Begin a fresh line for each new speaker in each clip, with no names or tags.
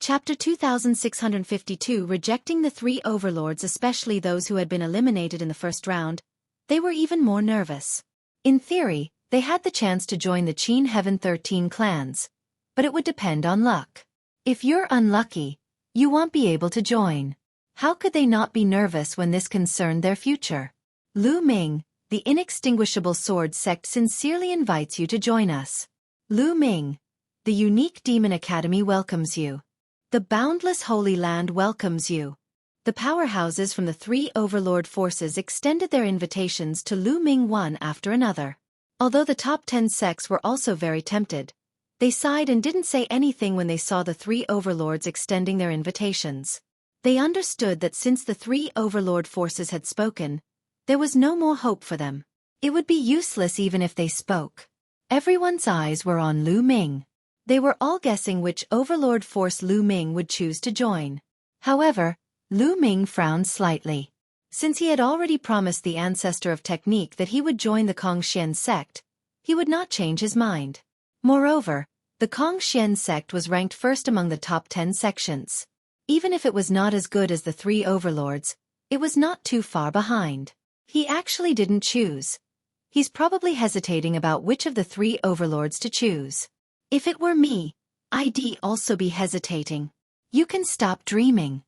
Chapter 2652 Rejecting the three overlords, especially those who had been eliminated in the first round, they were even more nervous. In theory, they had the chance to join the Qin Heaven 13 clans, but it would depend on luck. If you're unlucky, you won't be able to join. How could they not be nervous when this concerned their future? Lu Ming, the inextinguishable sword sect, sincerely invites you to join us. Lu Ming, the unique demon academy welcomes you. The boundless Holy Land welcomes you. The powerhouses from the three overlord forces extended their invitations to Lu Ming one after another. Although the top 10 sects were also very tempted, they sighed and didn't say anything when they saw the three overlords extending their invitations. They understood that since the three overlord forces had spoken, there was no more hope for them. It would be useless even if they spoke. Everyone's eyes were on Lu Ming. They were all guessing which overlord force Lu Ming would choose to join. However, Lu Ming frowned slightly. Since he had already promised the ancestor of technique that he would join the Kongxian sect, he would not change his mind. Moreover, the Kongxian sect was ranked first among the top 10 sections. Even if it was not as good as the three overlords, it was not too far behind. He actually didn't choose. He's probably hesitating about which of the three overlords to choose. If it were me, I'd also be hesitating. You can stop dreaming.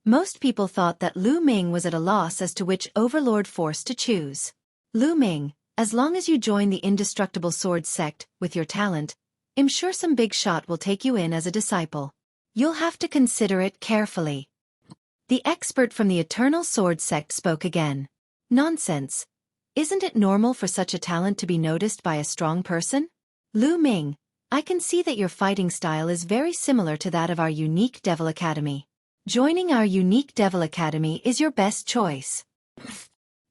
Most people thought that Lu Ming was at a loss as to which overlord force to choose. Lu Ming, as long as you join the indestructible sword sect with your talent, I'm sure some big shot will take you in as a disciple. You'll have to consider it carefully. The expert from the Eternal Sword sect spoke again. Nonsense. Isn't it normal for such a talent to be noticed by a strong person? Lu Ming, I can see that your fighting style is very similar to that of our unique Devil Academy. Joining our unique Devil Academy is your best choice.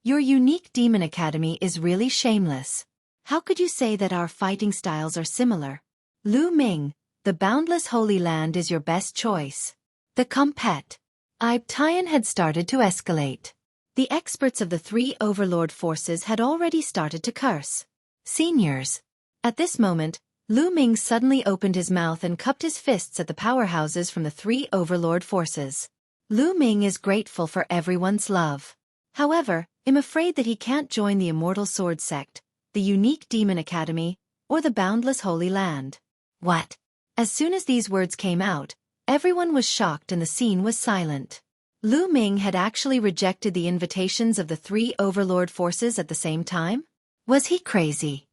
Your unique Demon Academy is really shameless. How could you say that our fighting styles are similar? Lu Ming, the boundless Holy Land is your best choice. The competition had started to escalate. The experts of the three overlord forces had already started to curse. Seniors. At this moment, Lu Ming suddenly opened his mouth and cupped his fists at the powerhouses from the three overlord forces. Lu Ming is grateful for everyone's love. However, I'm afraid that he can't join the Immortal Sword sect, the unique Demon Academy, or the boundless Holy Land. What? As soon as these words came out, everyone was shocked and the scene was silent. Lu Ming had actually rejected the invitations of the three overlord forces at the same time? Was he crazy?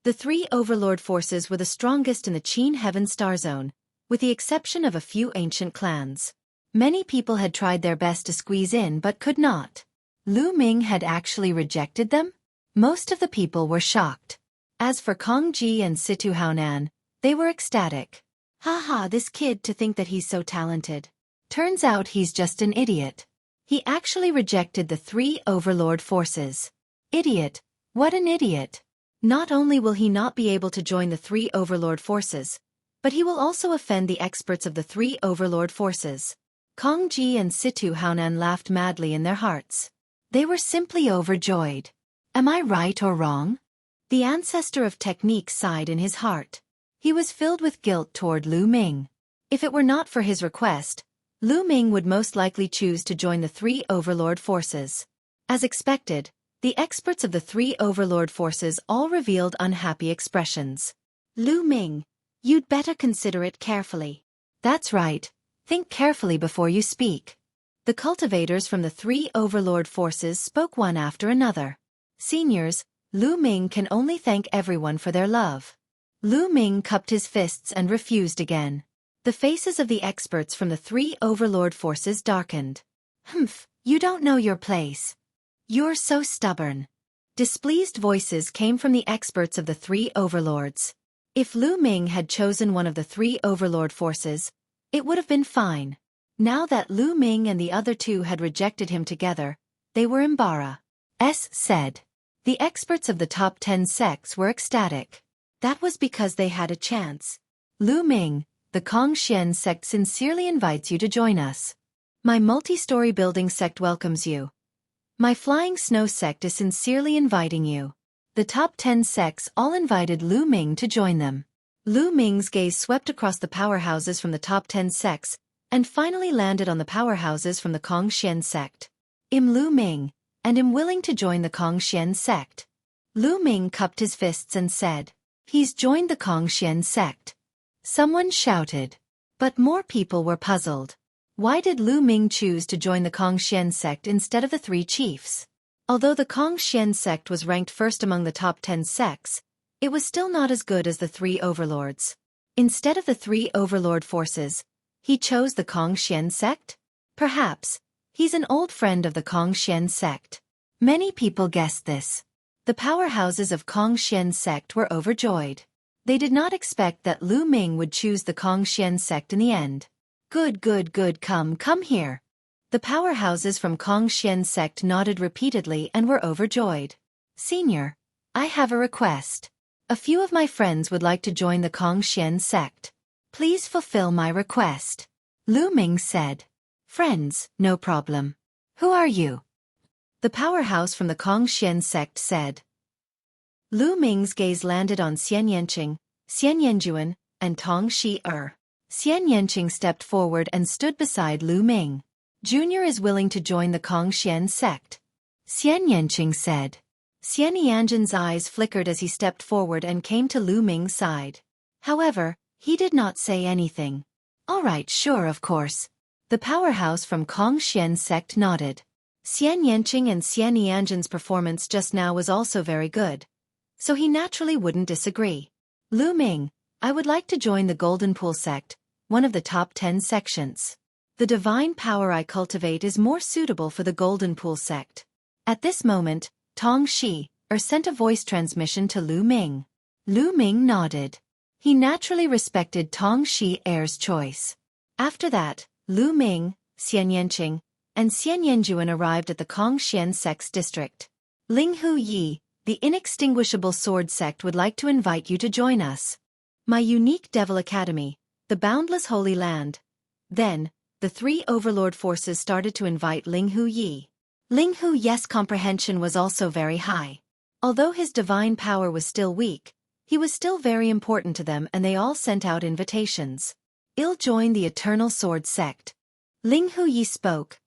The three overlord forces were the strongest in the Qin Heaven Star Zone, with the exception of a few ancient clans. Many people had tried their best to squeeze in but could not. Lu Ming had actually rejected them? Most of the people were shocked. As for Kongji and Situ Haonan, they were ecstatic. Haha, this kid to think that he's so talented. Turns out he's just an idiot. He actually rejected the three overlord forces. Idiot. What an idiot. Not only will he not be able to join the three overlord forces, but he will also offend the experts of the three overlord forces. Kongji and Situ Haonan laughed madly in their hearts. They were simply overjoyed. Am I right or wrong? The ancestor of technique sighed in his heart. He was filled with guilt toward Lu Ming. If it were not for his request, Lu Ming would most likely choose to join the three overlord forces. As expected, the experts of the three overlord forces all revealed unhappy expressions. Lu Ming, you'd better consider it carefully. That's right. Think carefully before you speak. The cultivators from the three overlord forces spoke one after another. Seniors, Lu Ming can only thank everyone for their love. Lu Ming cupped his fists and refused again. The faces of the experts from the three overlord forces darkened. Humph, you don't know your place. You're so stubborn. Displeased voices came from the experts of the three overlords. If Lu Ming had chosen one of the three overlord forces, it would have been fine. Now that Lu Ming and the other two had rejected him together, they were embarrassed. Said. The experts of the top 10 sects were ecstatic. That was because they had a chance. Lu Ming, the Kongxian sect sincerely invites you to join us. My multi-story building sect welcomes you. My Flying Snow sect is sincerely inviting you. The top 10 sects all invited Lu Ming to join them. Lu Ming's gaze swept across the powerhouses from the top 10 sects, and finally landed on the powerhouses from the Kongxian sect. "I'm Lu Ming, and am willing to join the Kongxian sect." Lu Ming cupped his fists and said, "He's joined the Kongxian sect." Someone shouted. But more people were puzzled. Why did Lu Ming choose to join the Kongxian sect instead of the three chiefs? Although the Kongxian sect was ranked first among the top 10 sects, it was still not as good as the three overlords. Instead of the three overlord forces, he chose the Kongxian sect? Perhaps he's an old friend of the Kongxian sect. Many people guessed this. The powerhouses of Kongxian sect were overjoyed. They did not expect that Lu Ming would choose the Kongxian sect in the end. Good, come here." The powerhouses from Kongxian sect nodded repeatedly and were overjoyed. "Senior, I have a request. A few of my friends would like to join the Kongxian sect. Please fulfill my request." Lu Ming said. "Friends, no problem. Who are you?" The powerhouse from the Kongxian sect said. Lu Ming's gaze landed on Xian Yanqing, Xian Yanjuan, and Tong Shi-er. Xian Yanqing stepped forward and stood beside Lu Ming. "Junior is willing to join the Kongxian sect," Xian Yanqing said. Xian Yanjuan's eyes flickered as he stepped forward and came to Lu Ming's side. However, he did not say anything. "All right, sure, of course." The powerhouse from Kongxian sect nodded. Xian Yanqing and Xian Yanjuan's performance just now was also very good, so he naturally wouldn't disagree. "Lu Ming, I would like to join the Golden Pool sect, one of the top 10 sections. The divine power I cultivate is more suitable for the Golden Pool sect." At this moment, Tong Shi-er sent a voice transmission to Lu Ming. Lu Ming nodded. He naturally respected Tong Shi-er's choice. After that, Lu Ming, Xian Yanqing, and Xian Yanjuan arrived at the Kongxian sect's district. "Ling Hu Yi, the Inextinguishable Sword sect would like to invite you to join us. My unique Devil Academy, the Boundless Holy Land." Then, the three overlord forces started to invite Ling Hu Yi. Ling Hu Yi's comprehension was also very high. Although his divine power was still weak, he was still very important to them and they all sent out invitations. "I'll join the Eternal Sword sect." Ling Hu Yi spoke,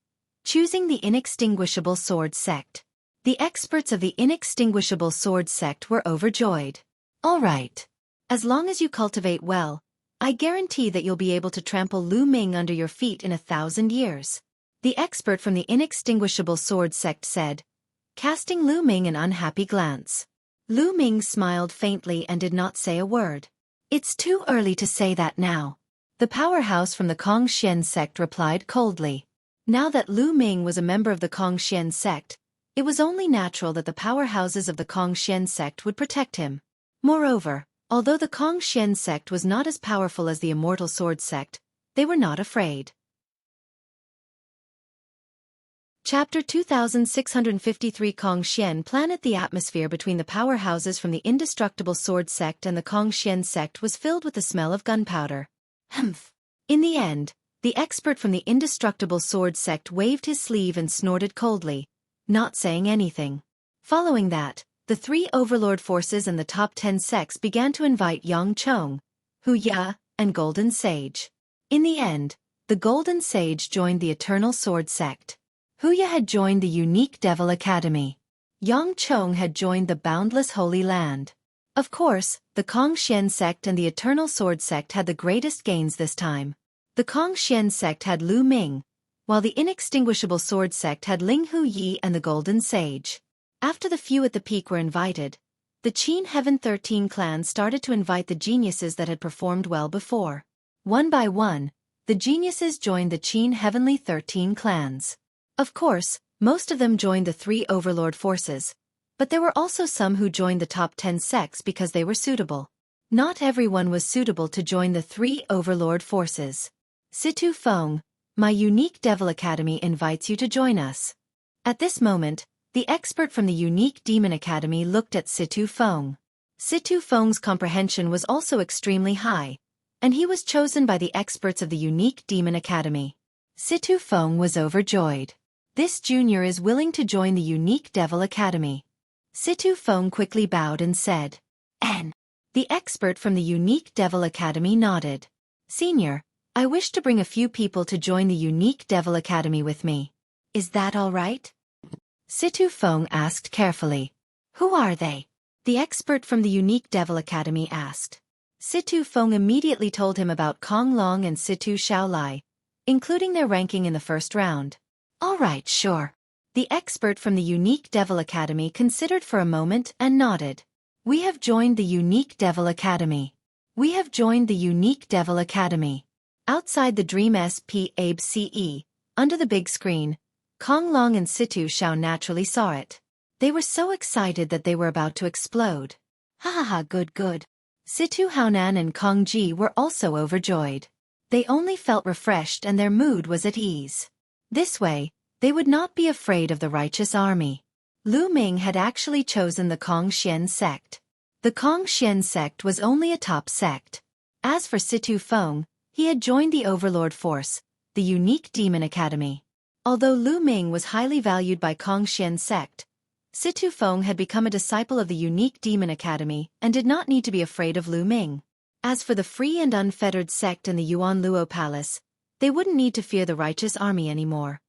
choosing the Inextinguishable Sword sect. The experts of the Inextinguishable Sword sect were overjoyed. "All right. As long as you cultivate well, I guarantee that you'll be able to trample Lu Ming under your feet in 1,000 years." The expert from the Inextinguishable Sword sect said, casting Lu Ming an unhappy glance. Lu Ming smiled faintly and did not say a word. "It's too early to say that now." The powerhouse from the Kongxian sect replied coldly. Now that Lu Ming was a member of the Kongxian sect, it was only natural that the powerhouses of the Kongxian sect would protect him. Moreover, although the Kongxian sect was not as powerful as the Immortal Sword sect, they were not afraid. Chapter 2653 Kongxian Planet. The atmosphere between the powerhouses from the Indestructible Sword sect and the Kongxian sect was filled with the smell of gunpowder. Humph. In the end, the expert from the Indestructible Sword sect waved his sleeve and snorted coldly, not saying anything. Following that, the three overlord forces and the top 10 sects began to invite Yang Chong, Hu Ya, and Golden Sage. In the end, the Golden Sage joined the Eternal Sword sect. Hu Ya had joined the Unique Devil Academy. Yang Chong had joined the Boundless Holy Land. Of course, the Kongxian sect and the Eternal Sword sect had the greatest gains this time. The Kongxian sect had Lu Ming, while the Inextinguishable Sword sect had Ling Hu Yi and the Golden Sage. After the few at the peak were invited, the Qin Heaven 13 clans started to invite the geniuses that had performed well before. One by one, the geniuses joined the Qin Heavenly 13 clans. Of course, most of them joined the three overlord forces, but there were also some who joined the top 10 sects because they were suitable. Not everyone was suitable to join the three overlord forces. "Situ Feng, my Unique Devil Academy invites you to join us." At this moment, the expert from the Unique Demon Academy looked at Situ Feng. Situ Feng's comprehension was also extremely high, and he was chosen by the experts of the Unique Demon Academy. Situ Feng was overjoyed. This junior is willing to join the Unique Devil Academy. Situ Feng quickly bowed and said, The expert from the Unique Devil Academy nodded. Senior, I wish to bring a few people to join the Unique Devil Academy with me. Is that all right? Situ Feng asked carefully. Who are they? The expert from the Unique Devil Academy asked. Situ Feng immediately told him about Kong Long and Situ Xiaolai, including their ranking in the first round. All right, sure. The expert from the Unique Devil Academy considered for a moment and nodded. We have joined the Unique Devil Academy. We have joined the Unique Devil Academy. Outside the Dream SPABCE, under the big screen, Kong Long and Situ Xiao naturally saw it. They were so excited that they were about to explode. Ha ha ha, good good. Situ Haonan and Kong Ji were also overjoyed. They only felt refreshed and their mood was at ease. This way, they would not be afraid of the righteous army. Lu Ming had actually chosen the Kong Xian sect. The Kong Xian sect was only a top sect. As for Situ Feng, he had joined the Overlord Force, the Unique Demon Academy. Although Lu Ming was highly valued by Kong Xian sect, Situ Feng had become a disciple of the Unique Demon Academy and did not need to be afraid of Lu Ming. As for the Free and Unfettered sect and the Yuan Luo Palace, they wouldn't need to fear the righteous army anymore.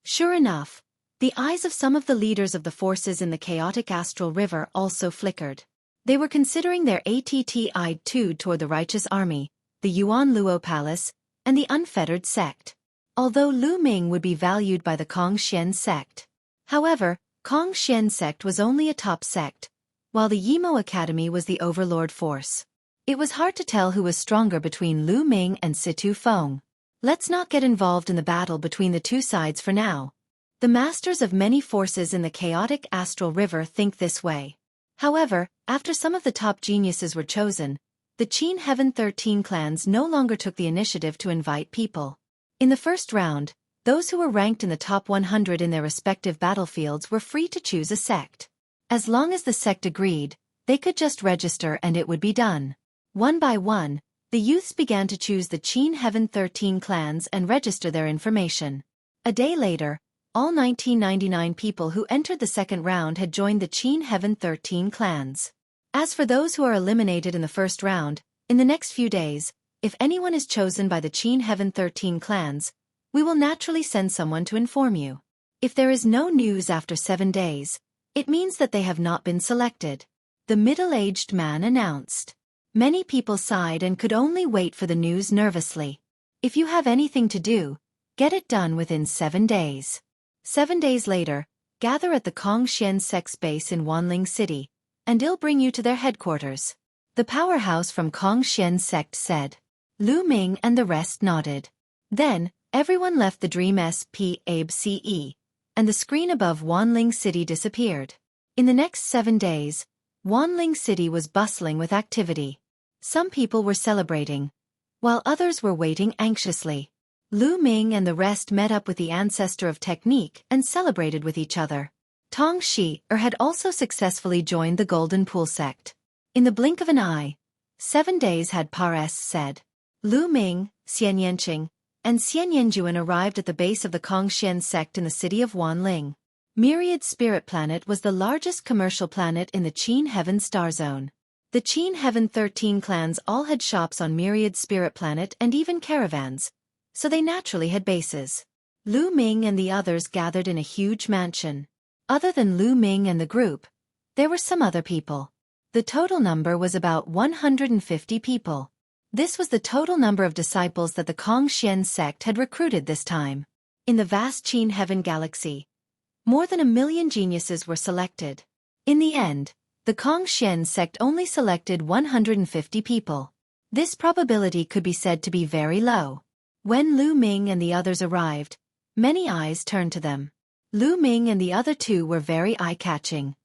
Sure enough, the eyes of some of the leaders of the forces in the chaotic astral river also flickered. They were considering their attitude toward the righteous army, the Yuan Luo Palace, and the Unfettered sect. Although Lu Ming would be valued by the Kong Xian sect. However, Kong Xian sect was only a top sect, while the Yimo Academy was the Overlord Force. It was hard to tell who was stronger between Lu Ming and Situ Feng. Let's not get involved in the battle between the two sides for now. The masters of many forces in the chaotic astral river think this way. However, after some of the top geniuses were chosen, the Qin Heaven 13 clans no longer took the initiative to invite people. In the first round, those who were ranked in the top 100 in their respective battlefields were free to choose a sect. As long as the sect agreed, they could just register and it would be done. One by one, the youths began to choose the Qin Heaven 13 clans and register their information. A day later, all 1999 people who entered the second round had joined the Qin Heaven 13 clans. As for those who are eliminated in the first round, in the next few days, if anyone is chosen by the Qin Heaven 13 clans, we will naturally send someone to inform you. If there is no news after 7 days, it means that they have not been selected. The middle-aged man announced. Many people sighed and could only wait for the news nervously. If you have anything to do, get it done within 7 days. 7 days later, gather at the Kong Xian sect's base in Wanling City, and I'll bring you to their headquarters. The powerhouse from Kong Xian sect said. Lu Ming and the rest nodded. Then, everyone left the Dream SPABCE, and the screen above Wanling City disappeared. In the next 7 days, Wanling City was bustling with activity. Some people were celebrating, while others were waiting anxiously. Lu Ming and the rest met up with the ancestor of technique and celebrated with each other. Tong Shi had also successfully joined the Golden Pool sect. In the blink of an eye, 7 days had passed. Lu Ming, Xian Yanqing, and Xian Yanjuan arrived at the base of the Kong Xian sect in the city of Wanling. Myriad Spirit Planet was the largest commercial planet in the Qin Heaven Star Zone. The Qin Heaven 13 clans all had shops on Myriad Spirit Planet and even caravans, so they naturally had bases. Lu Ming and the others gathered in a huge mansion. Other than Lu Ming and the group, there were some other people. The total number was about 150 people. This was the total number of disciples that the Kong Xian sect had recruited this time. In the vast Qin Heaven galaxy, more than 1 million geniuses were selected. In the end, the Kong Xian sect only selected 150 people. This probability could be said to be very low. When Lu Ming and the others arrived, many eyes turned to them. Lu Ming and the other two were very eye-catching.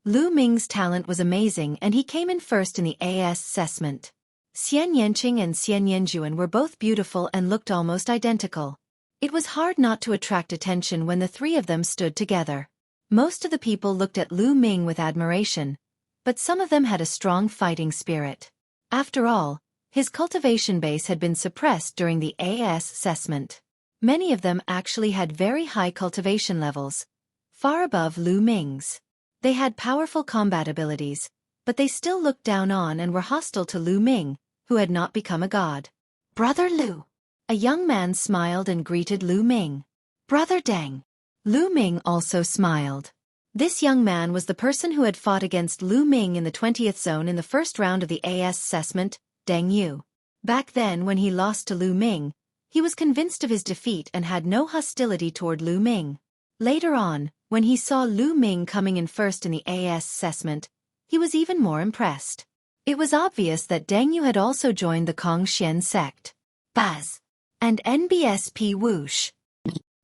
Lu Ming's talent was amazing and he came in first in the AS assessment. Xian Yanqing and Xian Yanjuan were both beautiful and looked almost identical. It was hard not to attract attention when the three of them stood together. Most of the people looked at Lu Ming with admiration, but some of them had a strong fighting spirit. After all, his cultivation base had been suppressed during the AS assessment. Many of them actually had very high cultivation levels, far above Lu Ming's. They had powerful combat abilities, but they still looked down on and were hostile to Lu Ming, who had not become a god. "Brother Lu." A young man smiled and greeted Lu Ming. "Brother Deng." Lu Ming also smiled. This young man was the person who had fought against Lu Ming in the 20th zone in the first round of the AS assessment, Deng Yu. Back then when he lost to Lu Ming, he was convinced of his defeat and had no hostility toward Lu Ming. Later on, when he saw Lu Ming coming in first in the AS assessment, he was even more impressed. It was obvious that Deng Yu had also joined the Kongxian sect. Baz. And NBSP whoosh.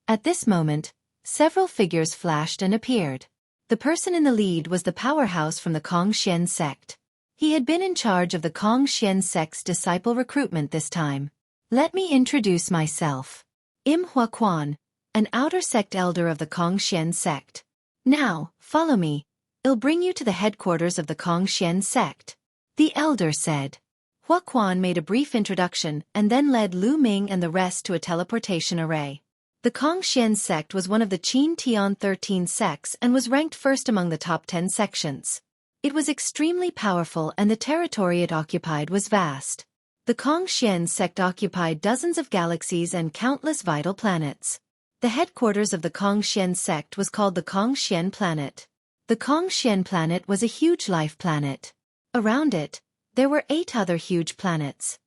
At this moment, several figures flashed and appeared. The person in the lead was the powerhouse from the Kongxian sect. He had been in charge of the Kongxian sect's disciple recruitment this time. Let me introduce myself. I'm Xueqi, an outer sect elder of the Kongxian sect. Now, follow me. I'll bring you to the headquarters of the Kongxian sect. The elder said. Xueqi made a brief introduction and then led Lu Ming and the rest to a teleportation array. The Kongxian sect was one of the Qin Tian 13 sects and was ranked first among the top 10 sections. It was extremely powerful and the territory it occupied was vast. The Kongxian sect occupied dozens of galaxies and countless vital planets. The headquarters of the Kongxian sect was called the Kongxian planet. The Kongxian planet was a huge life planet. Around it, there were 8 other huge planets.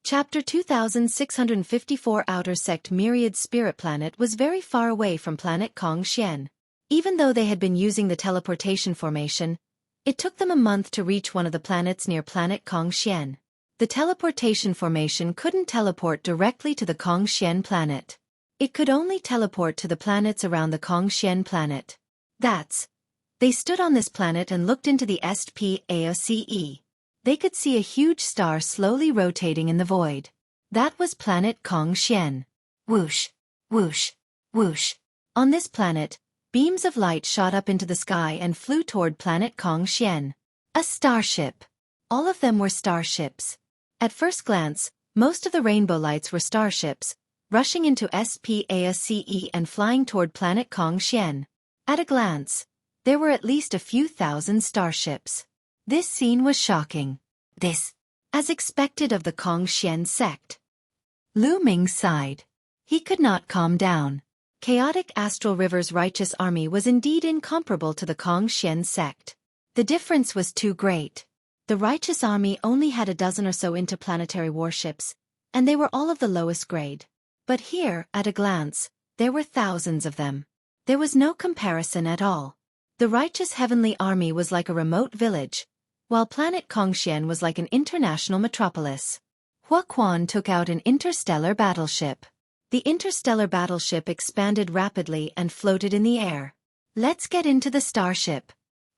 Chapter 2654 Outer Sect Myriad Spirit Planet was very far away from planet Kongxian. Even though they had been using the teleportation formation, it took them a month to reach one of the planets near planet Kongxian. The teleportation formation couldn't teleport directly to the Kongxian planet. It could only teleport to the planets around the Kongxian planet. They stood on this planet and looked into the SPAOCE. They could see a huge star slowly rotating in the void. That was planet Kongxian. Whoosh, whoosh, whoosh. On this planet, beams of light shot up into the sky and flew toward planet Kongxian. A starship. All of them were starships. At first glance, most of the rainbow lights were starships, rushing into SPAOCE and flying toward planet Kongxian. At a glance, there were at least a few thousand starships. This scene was shocking. As expected of the Kongxian sect. Lu Ming sighed. He could not calm down. Chaotic Astral River's righteous army was indeed incomparable to the Kongxian sect. The difference was too great. The righteous army only had a dozen or so interplanetary warships, and they were all of the lowest grade. But here, at a glance, there were thousands of them. There was no comparison at all. The righteous heavenly army was like a remote village, while planet Kongxian was like an international metropolis. Xueqi took out an interstellar battleship. The interstellar battleship expanded rapidly and floated in the air. "Let's get into the starship,"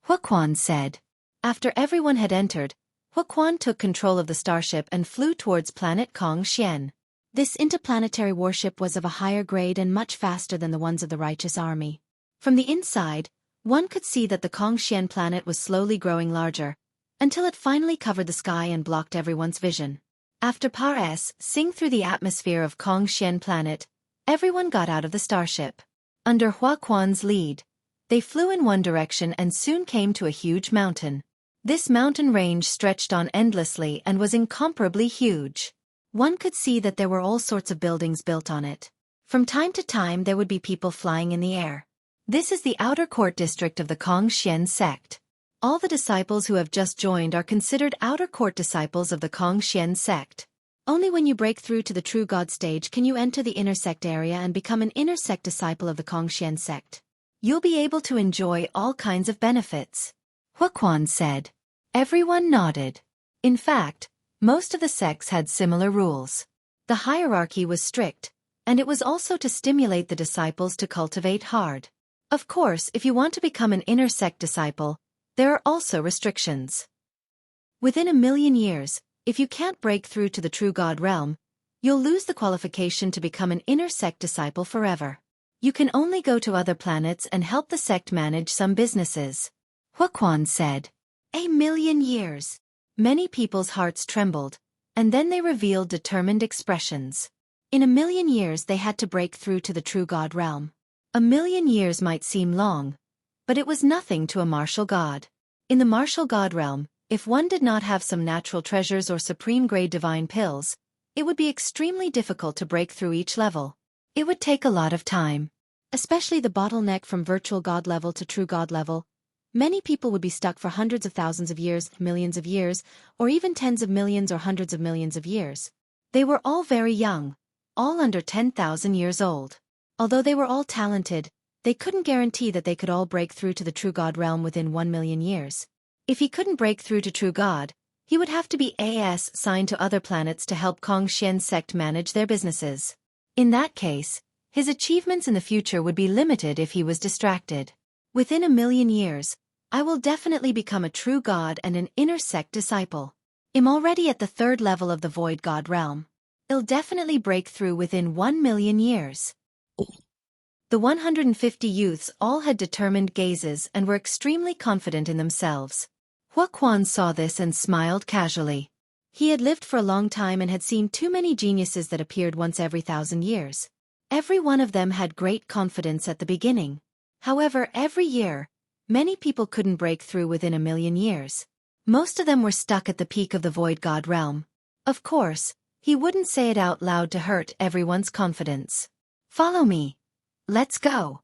Xueqi said. After everyone had entered, Xueqi took control of the starship and flew towards planet Kongxian. This interplanetary warship was of a higher grade and much faster than the ones of the righteous army. From the inside, one could see that the Kongxian planet was slowly growing larger, until it finally covered the sky and blocked everyone's vision. After passing through the atmosphere of Kongxian planet, everyone got out of the starship. Under Xueqi's lead, they flew in one direction and soon came to a huge mountain. This mountain range stretched on endlessly and was incomparably huge. One could see that there were all sorts of buildings built on it. From time to time there would be people flying in the air. This is the outer court district of the Kongxian sect. All the disciples who have just joined are considered outer court disciples of the Kongxian sect. Only when you break through to the true God stage can you enter the inner sect area and become an inner sect disciple of the Kongxian sect. You'll be able to enjoy all kinds of benefits, Xueqi said. Everyone nodded. In fact, most of the sects had similar rules. The hierarchy was strict, and it was also to stimulate the disciples to cultivate hard. Of course, if you want to become an inner sect disciple, there are also restrictions. Within 1,000,000 years, if you can't break through to the true God realm, you'll lose the qualification to become an inner sect disciple forever. You can only go to other planets and help the sect manage some businesses, Xueqi said. 1,000,000 years. Many people's hearts trembled, and then they revealed determined expressions. In 1,000,000 years they had to break through to the true God realm. 1,000,000 years might seem long, but it was nothing to a martial god. In the martial god realm, if one did not have some natural treasures or supreme-grade divine pills, it would be extremely difficult to break through each level. It would take a lot of time. Especially the bottleneck from virtual god level to true god level. Many people would be stuck for hundreds of thousands of years, millions of years, or even tens of millions or hundreds of millions of years. They were all very young, all under 10,000 years old. Although they were all talented, they couldn't guarantee that they could all break through to the true god realm within 1 million years. If he couldn't break through to true god, he would have to be signed to other planets to help Kong Xian's sect manage their businesses. In that case, his achievements in the future would be limited if he was distracted. Within 1 million years, I will definitely become a true god and an inner sect disciple. I'm already at the 3rd level of the void god realm. I'll definitely break through within 1 million years. The 150 youths all had determined gazes and were extremely confident in themselves. Xueqi saw this and smiled casually. He had lived for a long time and had seen too many geniuses that appeared once every 1,000 years. Every one of them had great confidence at the beginning. However, every year, many people couldn't break through within 1 million years. Most of them were stuck at the peak of the void god realm. Of course, he wouldn't say it out loud to hurt everyone's confidence. Follow me. Let's go.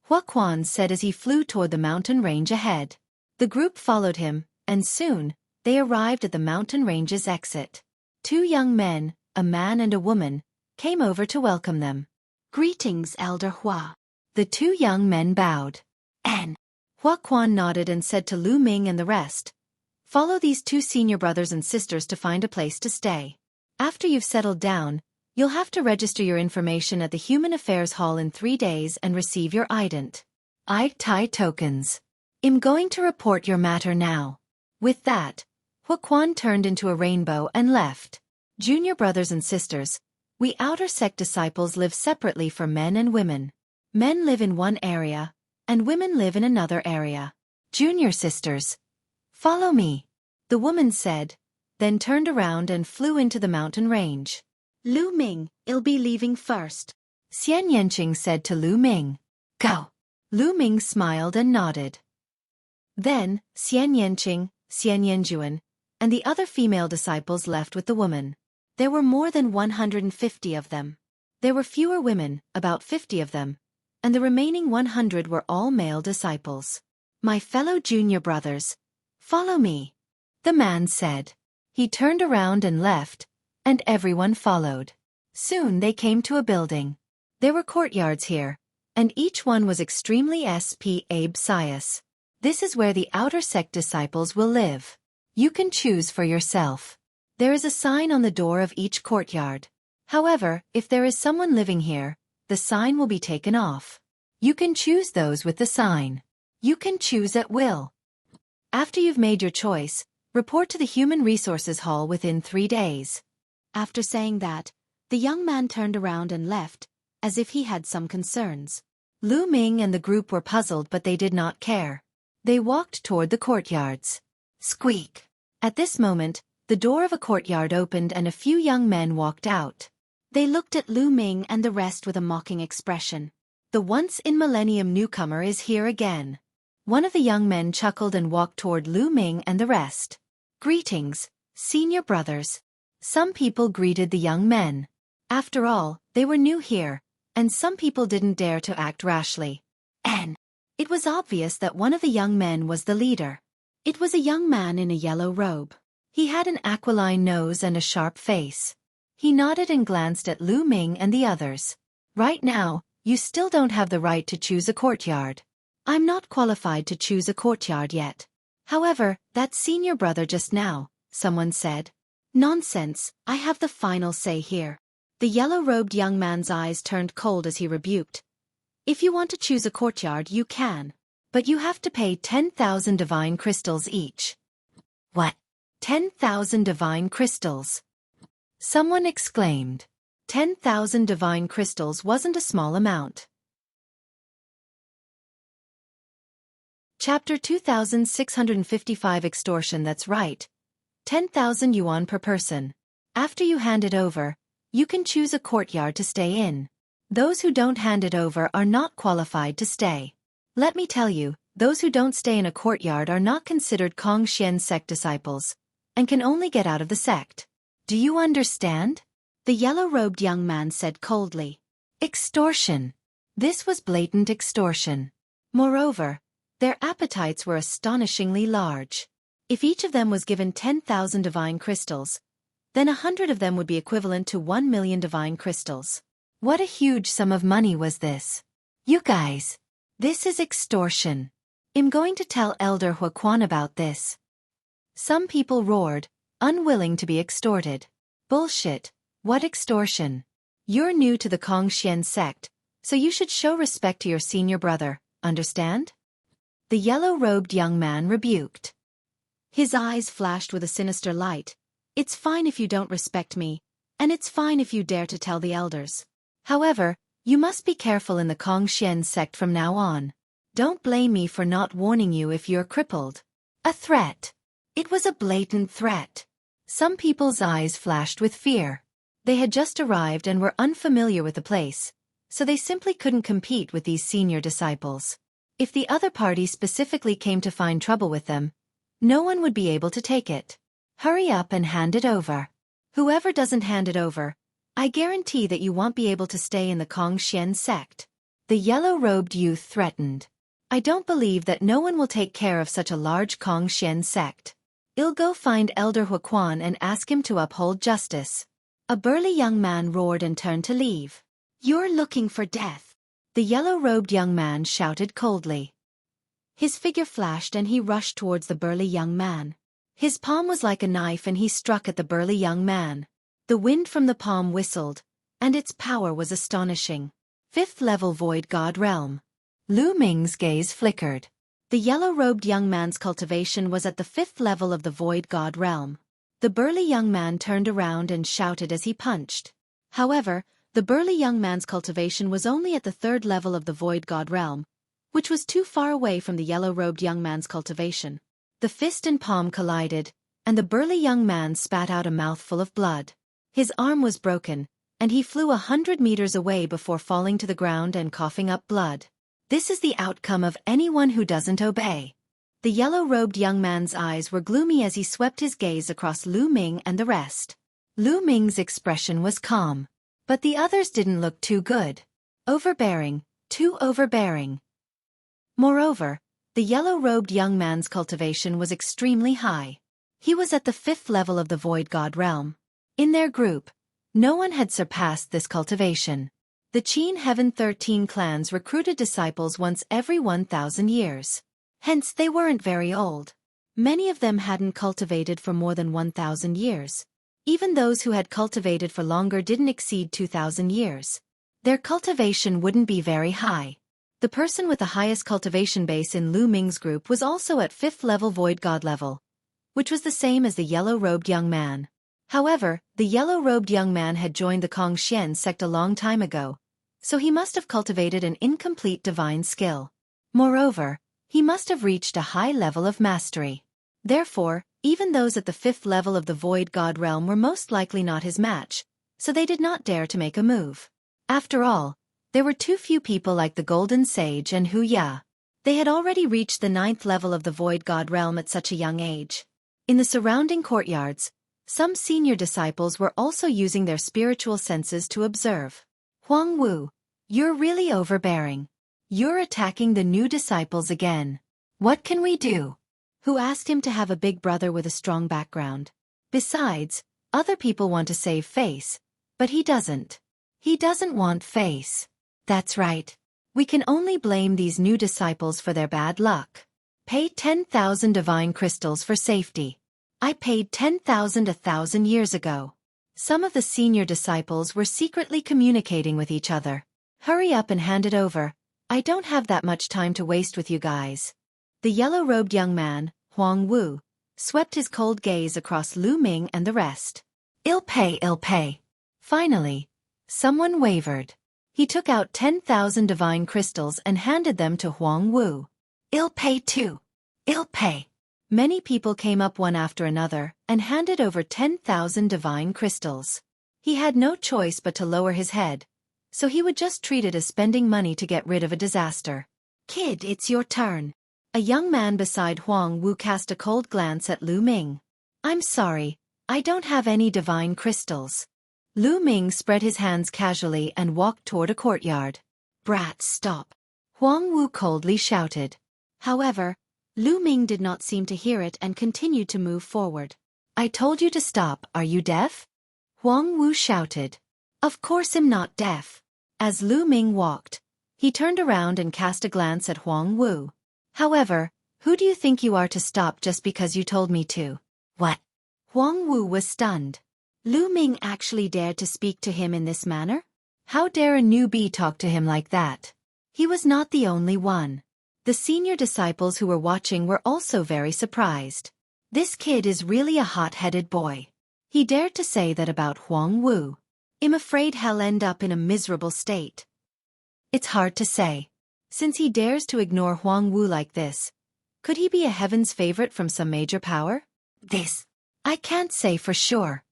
Xueqi said as he flew toward the mountain range ahead. The group followed him, and soon, they arrived at the mountain range's exit. 2 young men, a man and a woman, came over to welcome them. Greetings, Elder Hua. The 2 young men bowed. Xueqi nodded and said to Lu Ming and the rest, follow these 2 senior brothers and sisters to find a place to stay. After you've settled down, you'll have to register your information at the Human Affairs Hall in 3 days and receive your ident tokens. I'm going to report your matter now. With that, Xueqi turned into a rainbow and left. Junior brothers and sisters, we outer sect disciples live separately for men and women. Men live in one area, and women live in another area. Junior sisters, follow me, the woman said, then turned around and flew into the mountain range. Lu Ming, I'll be leaving first. Xian Yanqing said to Lu Ming. Go. Lu Ming smiled and nodded. Then, Xian Yanqing, Xian Yanjuan, and the other female disciples left with the woman. There were more than 150 of them. There were fewer women, about 50 of them, and the remaining 100 were all male disciples. My fellow junior brothers, follow me, the man said. He turned around and left, and everyone followed. Soon they came to a building. There were courtyards here, and each one was extremely spacious. This is where the outer sect disciples will live. You can choose for yourself. There is a sign on the door of each courtyard. However, if there is someone living here, the sign will be taken off. You can choose those with the sign. You can choose at will. After you've made your choice, report to the Human Resources Hall within 3 days. After saying that, the young man turned around and left, as if he had some concerns. Lu Ming and the group were puzzled, but they did not care. They walked toward the courtyards. Squeak! At this moment, the door of a courtyard opened and a few young men walked out. They looked at Lu Ming and the rest with a mocking expression. The once-in-millennium newcomer is here again. One of the young men chuckled and walked toward Lu Ming and the rest. Greetings, senior brothers. Some people greeted the young men. After all, they were new here, and some people didn't dare to act rashly. It was obvious that one of the young men was the leader. It was a young man in a yellow robe. He had an aquiline nose and a sharp face. He nodded and glanced at Lu Ming and the others. Right now, you still don't have the right to choose a courtyard. I'm not qualified to choose a courtyard yet. However, that senior brother just now, someone said. Nonsense, I have the final say here. The yellow-robed young man's eyes turned cold as he rebuked. If you want to choose a courtyard, you can. But you have to pay 10,000 divine crystals each. What? 10,000 divine crystals? Someone exclaimed. 10,000 divine crystals wasn't a small amount. Chapter 2655 Extortion. That's right. 10,000 yuan per person. After you hand it over, you can choose a courtyard to stay in. Those who don't hand it over are not qualified to stay. Let me tell you, Those who don't stay in a courtyard are not considered Kongxian sect disciples, and can only get out of the sect. Do you understand? The yellow-robed young man said coldly. Extortion. This was blatant extortion. Moreover, their appetites were astonishingly large. If each of them was given 10,000 divine crystals, then 100 of them would be equivalent to 1 million divine crystals. What a huge sum of money was this. You guys. This is extortion. I'm going to tell Elder Xueqi about this. Some people roared, unwilling to be extorted. Bullshit. What extortion? You're new to the Kongxian sect, so you should show respect to your senior brother, understand? The yellow-robed young man rebuked. His eyes flashed with a sinister light. It's fine if you don't respect me, and it's fine if you dare to tell the elders. However, you must be careful in the Kongxian sect from now on. Don't blame me for not warning you if you're crippled. A threat. It was a blatant threat. Some people's eyes flashed with fear. They had just arrived and were unfamiliar with the place, so they simply couldn't compete with these senior disciples. If the other party specifically came to find trouble with them, no one would be able to take it. Hurry up and hand it over. Whoever doesn't hand it over, I guarantee that you won't be able to stay in the Kongxian sect. The yellow-robed youth threatened. I don't believe that no one will take care of such a large Kongxian sect. I'll go find Elder Xueqi and ask him to uphold justice. A burly young man roared and turned to leave. You're looking for death. The yellow-robed young man shouted coldly. His figure flashed and he rushed towards the burly young man. His palm was like a knife and he struck at the burly young man. The wind from the palm whistled, and its power was astonishing. 5th level Void God Realm. Lu Ming's gaze flickered. The yellow-robed young man's cultivation was at the 5th level of the Void God Realm. The burly young man turned around and shouted as he punched. However, the burly young man's cultivation was only at the 3rd level of the Void God Realm, which was too far away from the yellow-robed young man's cultivation. The fist and palm collided, and the burly young man spat out a mouthful of blood. His arm was broken, and he flew 100 meters away before falling to the ground and coughing up blood. This is the outcome of anyone who doesn't obey. The yellow-robed young man's eyes were gloomy as he swept his gaze across Lu Ming and the rest. Lu Ming's expression was calm, but the others didn't look too good. Overbearing, too overbearing. Moreover, the yellow-robed young man's cultivation was extremely high. He was at the 5th level of the Void God Realm. In their group, no one had surpassed this cultivation. The Qin Heaven 13 clans recruited disciples once every 1,000 years. Hence they weren't very old. Many of them hadn't cultivated for more than 1,000 years. Even those who had cultivated for longer didn't exceed 2,000 years. Their cultivation wouldn't be very high. The person with the highest cultivation base in Lu Ming's group was also at 5th level Void God level, which was the same as the yellow-robed young man. However, the yellow-robed young man had joined the Kongxian sect a long time ago, so he must have cultivated an incomplete divine skill. Moreover, he must have reached a high level of mastery. Therefore, even those at the 5th level of the Void God Realm were most likely not his match, so they did not dare to make a move. After all, there were too few people like the Golden Sage and Hu Ya. They had already reached the 9th level of the Void God Realm at such a young age. In the surrounding courtyards, some senior disciples were also using their spiritual senses to observe. Huang Wu, you're really overbearing. You're attacking the new disciples again. What can we do? Who asked him to have a big brother with a strong background? Besides, other people want to save face, but he doesn't. He doesn't want face. That's right. We can only blame these new disciples for their bad luck. Pay 10,000 divine crystals for safety. I paid 10,000 1,000 years ago. Some of the senior disciples were secretly communicating with each other. Hurry up and hand it over. I don't have that much time to waste with you guys. The yellow-robed young man, Huang Wu, swept his cold gaze across Lu Ming and the rest. I'll pay, I'll pay. Finally, someone wavered. He took out 10,000 divine crystals and handed them to Huang Wu. I'll pay too. I'll pay. Many people came up one after another and handed over 10,000 divine crystals. He had no choice but to lower his head, so he would just treat it as spending money to get rid of a disaster. Kid, it's your turn. A young man beside Huang Wu cast a cold glance at Lu Ming. I'm sorry, I don't have any divine crystals. Lu Ming spread his hands casually and walked toward a courtyard. Brat, stop! Huang Wu coldly shouted. However, Lu Ming did not seem to hear it and continued to move forward. I told you to stop, are you deaf? Huang Wu shouted. Of course I'm not deaf. As Lu Ming walked, he turned around and cast a glance at Huang Wu. However, who do you think you are to stop just because you told me to? What? Huang Wu was stunned. Lu Ming actually dared to speak to him in this manner? How dare a newbie talk to him like that? He was not the only one. The senior disciples who were watching were also very surprised. This kid is really a hot-headed boy. He dared to say that about Huang Wu. I'm afraid he'll end up in a miserable state. It's hard to say. Since he dares to ignore Huang Wu like this, could he be a heaven's favorite from some major power? This. I can't say for sure.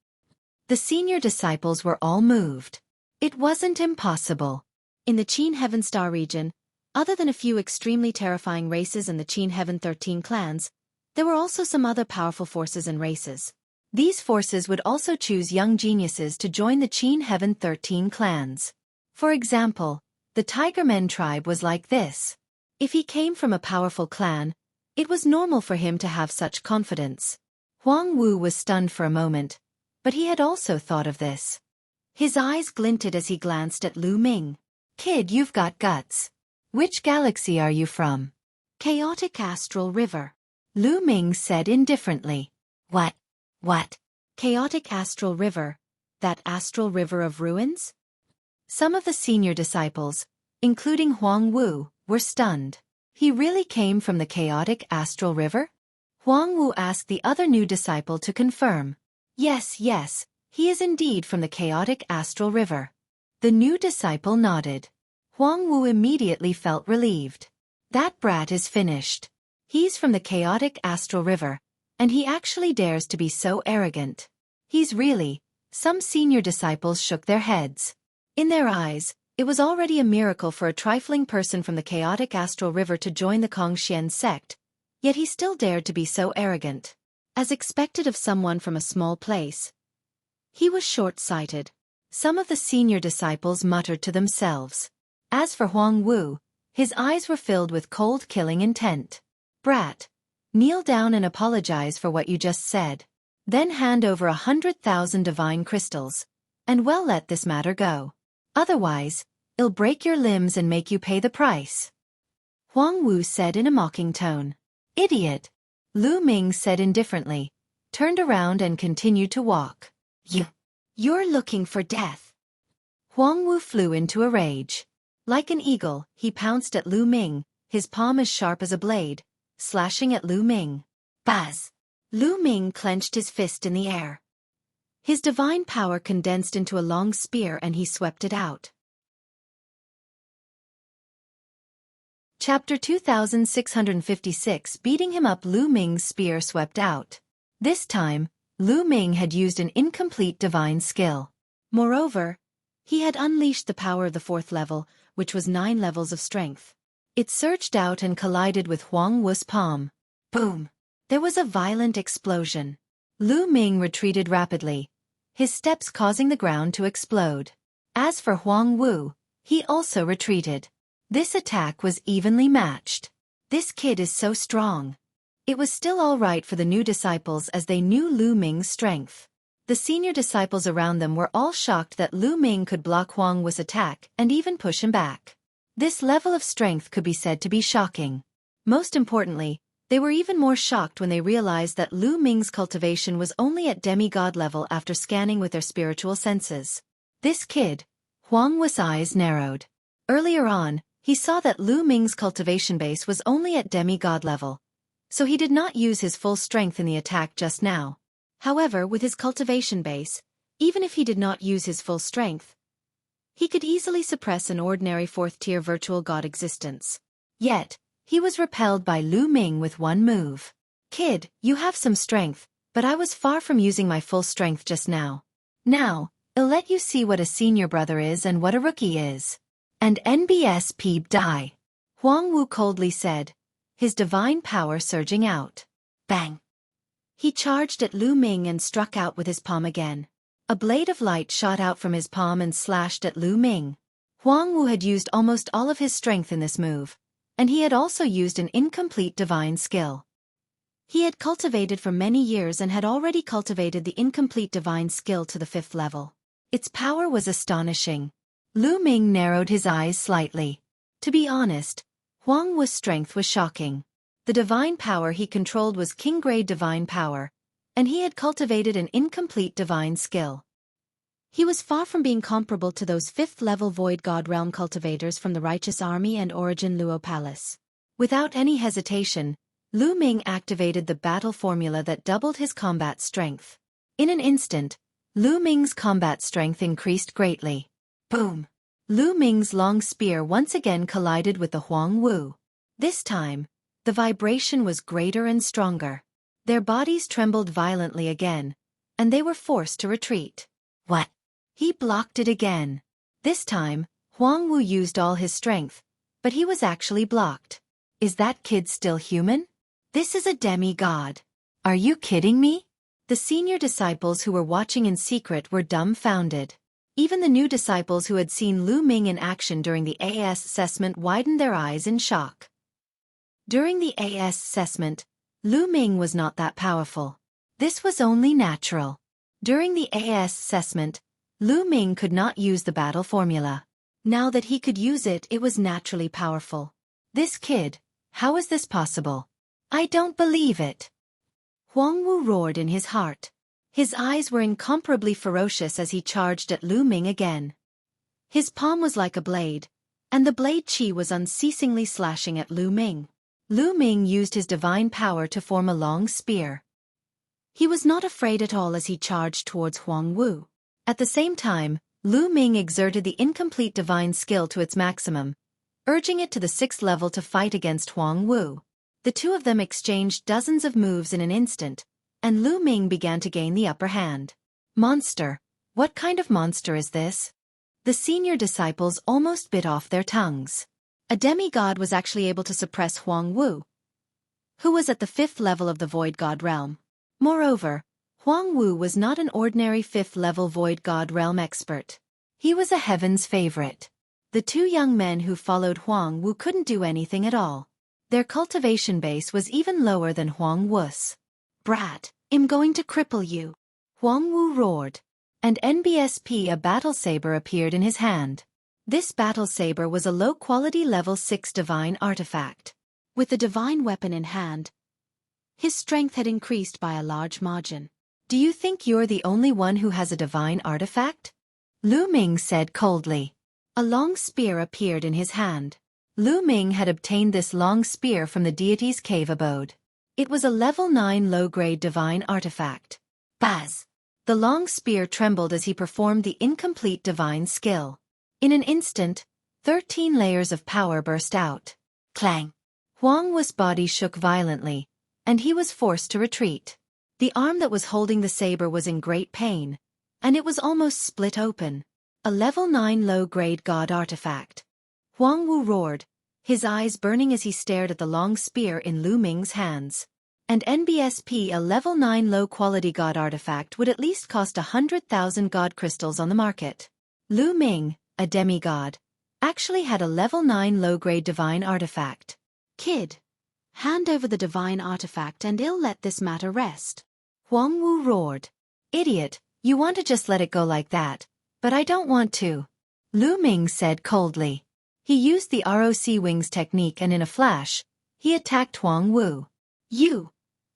The senior disciples were all moved. It wasn't impossible. In the Qin Heaven Star region, other than a few extremely terrifying races and the Qin Heaven 13 clans, there were also some other powerful forces and races. These forces would also choose young geniuses to join the Qin Heaven 13 clans. For example, the Tigermen tribe was like this. If he came from a powerful clan, it was normal for him to have such confidence. Huang Wu was stunned for a moment, but he had also thought of this. His eyes glinted as he glanced at Lu Ming. Kid, you've got guts. Which galaxy are you from? Chaotic Astral River. Lu Ming said indifferently. What? Chaotic Astral River, that astral river of ruins? Some of the senior disciples, including Huang Wu, were stunned. He really came from the chaotic astral river? Huang Wu asked the other new disciple to confirm. Yes, he is indeed from the chaotic astral river. The new disciple nodded. Huang Wu immediately felt relieved. That brat is finished. He's from the chaotic astral river, and he actually dares to be so arrogant. He's really. Some senior disciples shook their heads. In their eyes, it was already a miracle for a trifling person from the chaotic astral river to join the Kongxian sect, yet he still dared to be so arrogant. As expected of someone from a small place, he was short-sighted. Some of the senior disciples muttered to themselves. As for Huang Wu, his eyes were filled with cold killing intent. Brat, kneel down and apologize for what you just said. Then hand over 100,000 divine crystals, and well let this matter go. Otherwise, it'll break your limbs and make you pay the price. Huang Wu said in a mocking tone. Idiot! Lu Ming said indifferently, turned around and continued to walk. You're looking for death. Huang Wu flew into a rage. Like an eagle, he pounced at Lu Ming, his palm as sharp as a blade, slashing at Lu Ming. Buzz! Lu Ming clenched his fist in the air. His divine power condensed into a long spear and he swept it out. Chapter 2656. Beating him up. Lu Ming's spear swept out. This time, Lu Ming had used an incomplete divine skill. Moreover, he had unleashed the power of the 4th level, which was 9 levels of strength. It surged out and collided with Huang Wu's palm. Boom! There was a violent explosion. Lu Ming retreated rapidly, his steps causing the ground to explode. As for Huang Wu, he also retreated. This attack was evenly matched. This kid is so strong. It was still all right for the new disciples as they knew Lu Ming's strength. The senior disciples around them were all shocked that Lu Ming could block Huang Wu's attack and even push him back. This level of strength could be said to be shocking. Most importantly, they were even more shocked when they realized that Lu Ming's cultivation was only at demigod level after scanning with their spiritual senses. This kid, Huang Wu's eyes narrowed. Earlier on, he saw that Lu Ming's cultivation base was only at demigod level, so he did not use his full strength in the attack just now. However, with his cultivation base, even if he did not use his full strength, he could easily suppress an ordinary 4th-tier virtual god existence. Yet, he was repelled by Lu Ming with one move. Kid, you have some strength, but I was far from using my full strength just now. Now, I'll let you see what a senior brother is and what a rookie is. And NBS peep die. Huang Wu coldly said, his divine power surging out. Bang! He charged at Lu Ming and struck out with his palm again. A blade of light shot out from his palm and slashed at Lu Ming. Huang Wu had used almost all of his strength in this move, and he had also used an incomplete divine skill. He had cultivated for many years and had already cultivated the incomplete divine skill to the 5th level. Its power was astonishing. Lu Ming narrowed his eyes slightly. To be honest, Huang Wu's strength was shocking. The divine power he controlled was king-grade divine power, and he had cultivated an incomplete divine skill. He was far from being comparable to those 5th-level Void God Realm cultivators from the Righteous Army and Origin Luo Palace. Without any hesitation, Lu Ming activated the battle formula that doubled his combat strength. In an instant, Lu Ming's combat strength increased greatly. Boom! Lu Ming's long spear once again collided with the Huang Wu. This time, the vibration was greater and stronger. Their bodies trembled violently again, and they were forced to retreat. What? He blocked it again. This time, Huang Wu used all his strength, but he was actually blocked. Is that kid still human? This is a demigod. Are you kidding me? The senior disciples who were watching in secret were dumbfounded. Even the new disciples who had seen Lu Ming in action during the AS assessment widened their eyes in shock. During the AS assessment, Lu Ming was not that powerful. This was only natural. During the AS assessment, Lu Ming could not use the battle formula. Now that he could use it, it was naturally powerful. This kid, how is this possible? I don't believe it. Huang Wu roared in his heart. His eyes were incomparably ferocious as he charged at Lu Ming again. His palm was like a blade, and the blade chi was unceasingly slashing at Lu Ming. Lu Ming used his divine power to form a long spear. He was not afraid at all as he charged towards Huang Wu. At the same time, Lu Ming exerted the incomplete divine skill to its maximum, urging it to the 6th level to fight against Huang Wu. The two of them exchanged dozens of moves in an instant, and Lu Ming began to gain the upper hand. Monster! What kind of monster is this? The senior disciples almost bit off their tongues. A demigod was actually able to suppress Huang Wu, who was at the 5th level of the Void God Realm. Moreover, Huang Wu was not an ordinary 5th-level Void God Realm expert. He was a heaven's favorite. The two young men who followed Huang Wu couldn't do anything at all. Their cultivation base was even lower than Huang Wu's. Brat, I'm going to cripple you. Huang Wu roared. And NBSP, a battle saber, appeared in his hand. This battle saber was a low-quality level 6 divine artifact. With the divine weapon in hand, his strength had increased by a large margin. Do you think you're the only one who has a divine artifact? Lu Ming said coldly. A long spear appeared in his hand. Lu Ming had obtained this long spear from the deity's cave abode. It was a level 9 low-grade divine artifact. Baz! The long spear trembled as he performed the incomplete divine skill. In an instant, 13 layers of power burst out. Clang! Huang Wu's body shook violently, and he was forced to retreat. The arm that was holding the saber was in great pain, and it was almost split open. A level 9 low-grade god artifact. Huang Wu roared, his eyes burning as he stared at the long spear in Lu Ming's hands. And NBSP, a level 9 low-quality god artifact, would at least cost 100,000 god crystals on the market. Lu Ming, a demigod, actually had a level 9 low-grade divine artifact. Kid, hand over the divine artifact and I'll let this matter rest. Huang Wu roared. Idiot, you want to just let it go like that, but I don't want to. Lu Ming said coldly. He used the ROC wings technique and in a flash, he attacked Huang Wu. You!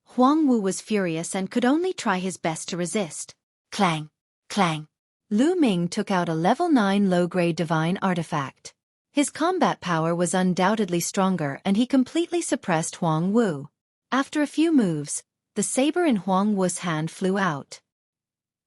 Huang Wu was furious and could only try his best to resist. Clang! Clang! Lu Ming took out a level 9 low-grade divine artifact. His combat power was undoubtedly stronger and he completely suppressed Huang Wu. After a few moves, the saber in Huang Wu's hand flew out.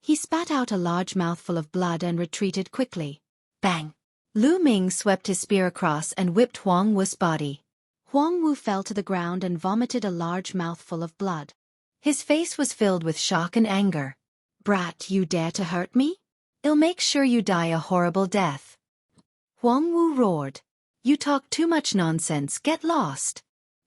He spat out a large mouthful of blood and retreated quickly. Bang! Lu Ming swept his spear across and whipped Huang Wu's body. Huang Wu fell to the ground and vomited a large mouthful of blood. His face was filled with shock and anger. Brat, you dare to hurt me? I'll make sure you die a horrible death. Huang Wu roared. You talk too much nonsense, get lost.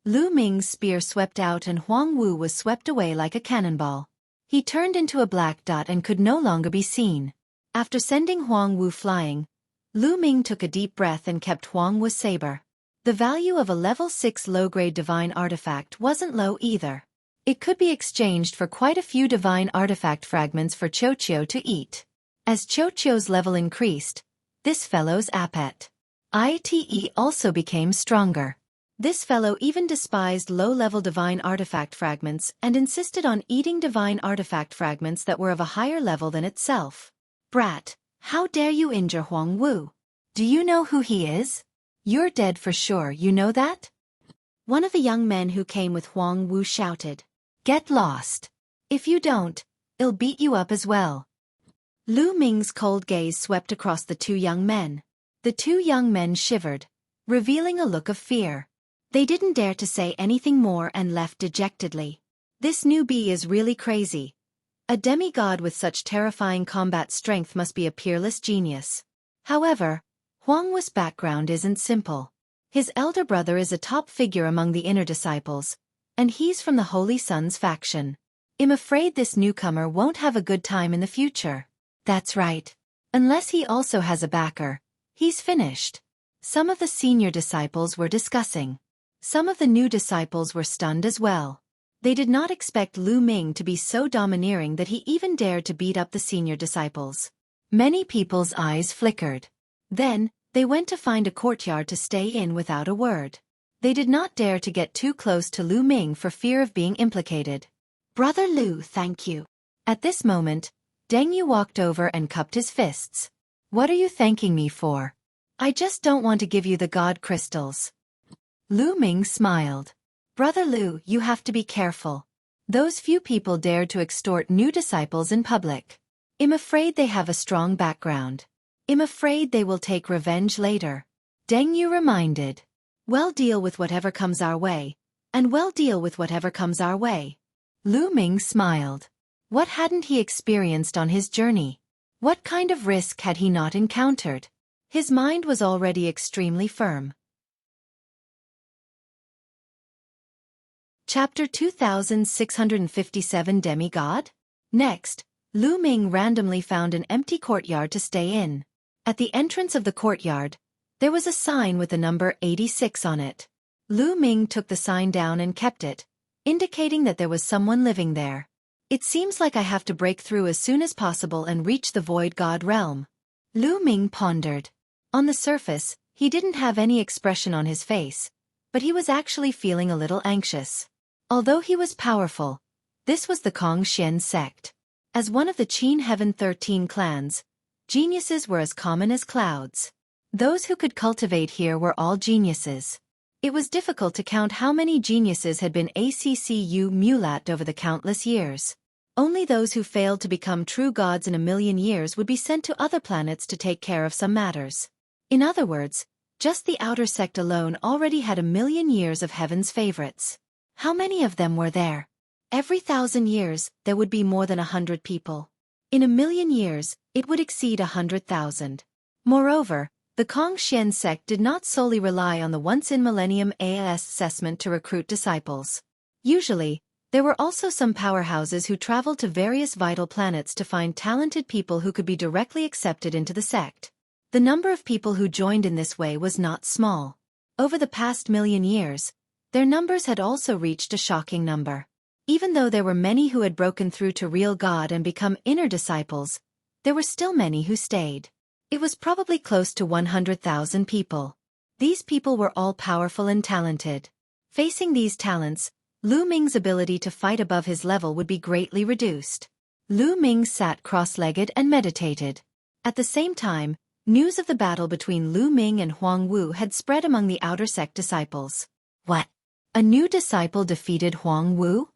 Lu Ming's spear swept out and Huang Wu was swept away like a cannonball. He turned into a black dot and could no longer be seen. After sending Huang Wu flying, Lu Ming took a deep breath and kept Huang Wu's saber. The value of a level 6 low-grade divine artifact wasn't low either. It could be exchanged for quite a few divine artifact fragments for Xueqi to eat. As Xueqi's level increased, this fellow's appetite also became stronger. This fellow even despised low-level divine artifact fragments and insisted on eating divine artifact fragments that were of a higher level than itself. Brat, how dare you injure Huang Wu? Do you know who he is? You're dead for sure, you know that? One of the young men who came with Huang Wu shouted. Get lost. If you don't, I'll beat you up as well. Lu Ming's cold gaze swept across the two young men. The two young men shivered, revealing a look of fear. They didn't dare to say anything more and left dejectedly. This newbie is really crazy. A demigod with such terrifying combat strength must be a peerless genius. However, Huang Wu's background isn't simple. His elder brother is a top figure among the inner disciples, and he's from the Holy Sun's faction. I'm afraid this newcomer won't have a good time in the future. That's right. Unless he also has a backer, he's finished. Some of the senior disciples were discussing. Some of the new disciples were stunned as well. They did not expect Lu Ming to be so domineering that he even dared to beat up the senior disciples. Many people's eyes flickered. Then, they went to find a courtyard to stay in without a word. They did not dare to get too close to Lu Ming for fear of being implicated. Brother Lu, thank you. At this moment, Deng Yu walked over and cupped his fists. What are you thanking me for? I just don't want to give you the god crystals. Lu Ming smiled. Brother Lu, you have to be careful. Those few people dared to extort new disciples in public. I'm afraid they have a strong background. I'm afraid they will take revenge later. Deng Yu reminded. Well, deal with whatever comes our way. And well, deal with whatever comes our way. Lu Ming smiled. What hadn't he experienced on his journey? What kind of risk had he not encountered? His mind was already extremely firm. Chapter 2657 Demigod? Next, Lu Ming randomly found an empty courtyard to stay in. At the entrance of the courtyard, there was a sign with the number 86 on it. Lu Ming took the sign down and kept it, indicating that there was someone living there. It seems like I have to break through as soon as possible and reach the Void God realm. Lu Ming pondered. On the surface, he didn't have any expression on his face, but he was actually feeling a little anxious. Although he was powerful, this was the Kongxian sect. As one of the Qin Heaven 13 clans, geniuses were as common as clouds. Those who could cultivate here were all geniuses. It was difficult to count how many geniuses had been ACCU mulat over the countless years. Only those who failed to become true gods in a million years would be sent to other planets to take care of some matters. In other words, just the outer sect alone already had a million years of heaven's favorites. How many of them were there? Every 1,000 years, there would be more than 100 people. In a million years, it would exceed 100,000. Moreover, the Kongxian sect did not solely rely on the once-in-millennium assessment to recruit disciples. Usually, there were also some powerhouses who traveled to various vital planets to find talented people who could be directly accepted into the sect. The number of people who joined in this way was not small. Over the past million years, their numbers had also reached a shocking number. Even though there were many who had broken through to real God and become inner disciples, there were still many who stayed. It was probably close to 100,000 people. These people were all powerful and talented. Facing these talents, Lu Ming's ability to fight above his level would be greatly reduced. Lu Ming sat cross-legged and meditated. At the same time, news of the battle between Lu Ming and Huang Wu had spread among the outer sect disciples. What? A new disciple defeated Huang Wu?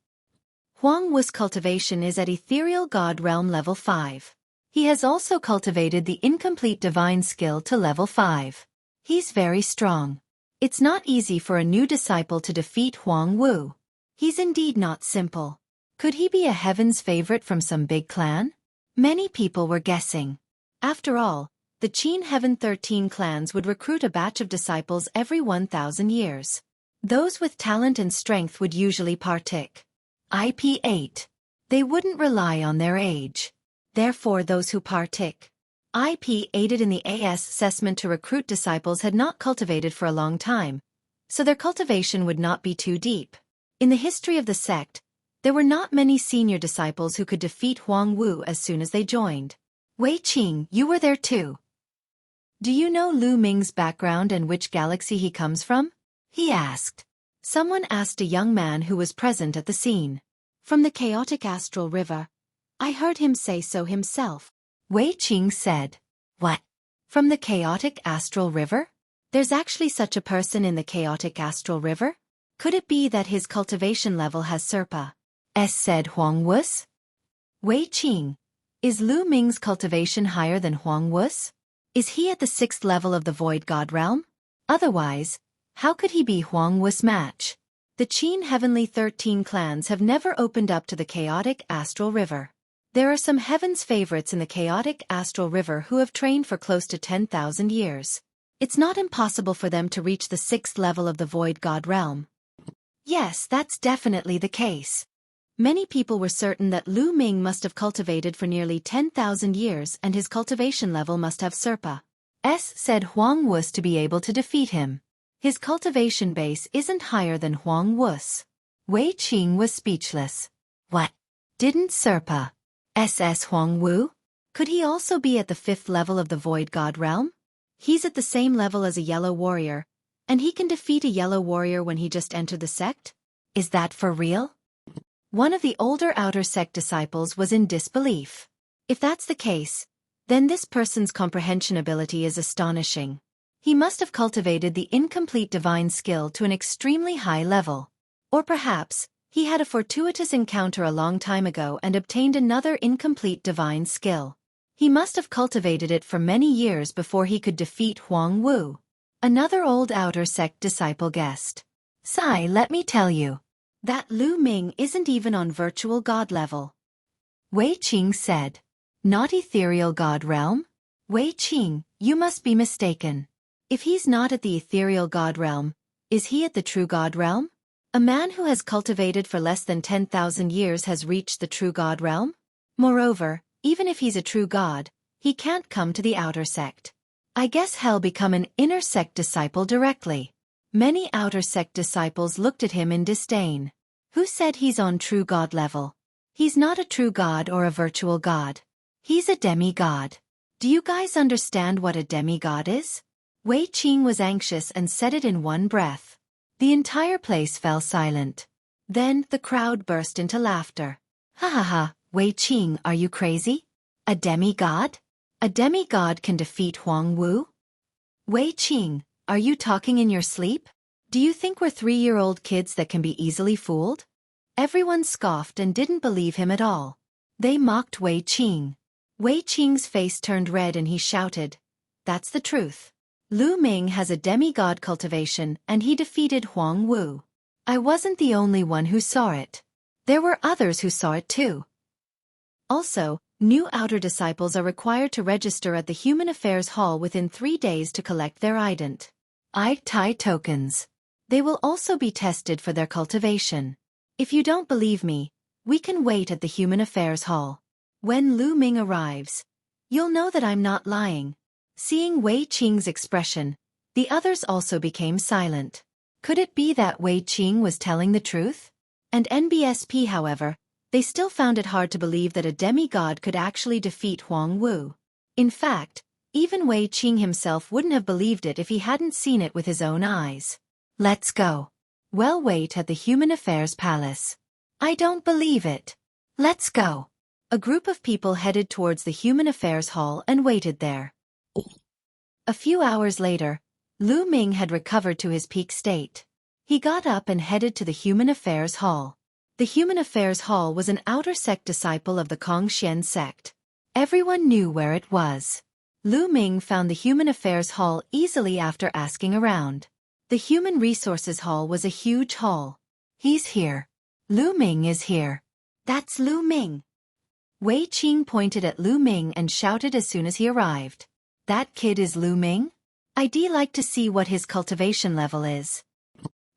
Huang Wu's cultivation is at Ethereal God Realm level 5. He has also cultivated the incomplete divine skill to level 5. He's very strong. It's not easy for a new disciple to defeat Huang Wu. He's indeed not simple. Could he be a heaven's favorite from some big clan? Many people were guessing. After all, the Qin Heaven 13 clans would recruit a batch of disciples every 1,000 years. Those with talent and strength would usually partake. IP8. They wouldn't rely on their age. Therefore those who partake. IP aided in the AS assessment to recruit disciples had not cultivated for a long time, so their cultivation would not be too deep. In the history of the sect, there were not many senior disciples who could defeat Huang Wu as soon as they joined. Wei Qing, you were there too. Do you know Lu Ming's background and which galaxy he comes from? He asked. Someone asked a young man who was present at the scene. From the chaotic astral river. I heard him say so himself. Wei Qing said. What? From the chaotic astral river? There's actually such a person in the chaotic astral river? Could it be that his cultivation level has surpassed? Said Huang Wu's? Wei Qing. Is Lu Ming's cultivation higher than Huang Wu's? Is he at the 6th level of the Void God realm? Otherwise, how could he be Huang Wu's match? The Qin Heavenly 13 clans have never opened up to the chaotic astral river. There are some heaven's favorites in the chaotic astral river who have trained for close to 10,000 years. It's not impossible for them to reach the 6th level of the Void God realm. Yes, that's definitely the case. Many people were certain that Lu Ming must have cultivated for nearly 10,000 years and his cultivation level must have surpassed, said Huang Wu's to be able to defeat him. His cultivation base isn't higher than Huang Wu's. Wei Qing was speechless. What? Didn't surpass Huang Wu? Could he also be at the 5th level of the Void God realm? He's at the same level as a yellow warrior, and he can defeat a yellow warrior when he just entered the sect? Is that for real? One of the older outer sect disciples was in disbelief. If that's the case, then this person's comprehension ability is astonishing. He must have cultivated the incomplete divine skill to an extremely high level. Or perhaps, he had a fortuitous encounter a long time ago and obtained another incomplete divine skill. He must have cultivated it for many years before he could defeat Huang Wu. Another old outer sect disciple guessed. Sai, let me tell you. That Lu Ming isn't even on virtual god level. Wei Qing said. Not ethereal god realm? Wei Qing, you must be mistaken. If he's not at the ethereal god realm, is he at the true god realm? A man who has cultivated for less than 10,000 years has reached the true god realm? Moreover, even if he's a true god, he can't come to the outer sect. I guess he'll become an inner sect disciple directly. Many outer sect disciples looked at him in disdain. Who said he's on true god level? He's not a true god or a virtual god. He's a demigod. Do you guys understand what a demigod is? Wei Qing was anxious and said it in one breath. The entire place fell silent. Then the crowd burst into laughter. Ha ha ha, Wei Qing, are you crazy? A demigod? A demigod can defeat Huang Wu? Wei Qing, are you talking in your sleep? Do you think we're 3-year-old kids that can be easily fooled? Everyone scoffed and didn't believe him at all. They mocked Wei Qing. Wei Qing's face turned red and he shouted, That's the truth. Lu Ming has a demigod cultivation and he defeated Huang Wu. I wasn't the only one who saw it. There were others who saw it too. Also, new outer disciples are required to register at the Human Affairs Hall within 3 days to collect their Tai tokens. They will also be tested for their cultivation. If you don't believe me, we can wait at the Human Affairs Hall. When Lu Ming arrives, you'll know that I'm not lying. Seeing Wei Qing's expression, the others also became silent. Could it be that Wei Qing was telling the truth? And NBSP, however, they still found it hard to believe that a demigod could actually defeat Huang Wu. In fact, even Wei Qing himself wouldn't have believed it if he hadn't seen it with his own eyes. Let's go. We'll wait at the Human Affairs Palace. I don't believe it. Let's go. A group of people headed towards the Human Affairs Hall and waited there. A few hours later, Lu Ming had recovered to his peak state. He got up and headed to the Human Affairs Hall. The Human Affairs Hall was an outer sect disciple of the Kongxian sect. Everyone knew where it was. Lu Ming found the Human Affairs Hall easily after asking around. The Human Resources Hall was a huge hall. He's here. Lu Ming is here. That's Lu Ming. Wei Qing pointed at Lu Ming and shouted as soon as he arrived. That kid is Lu Ming? I'd like to see what his cultivation level is.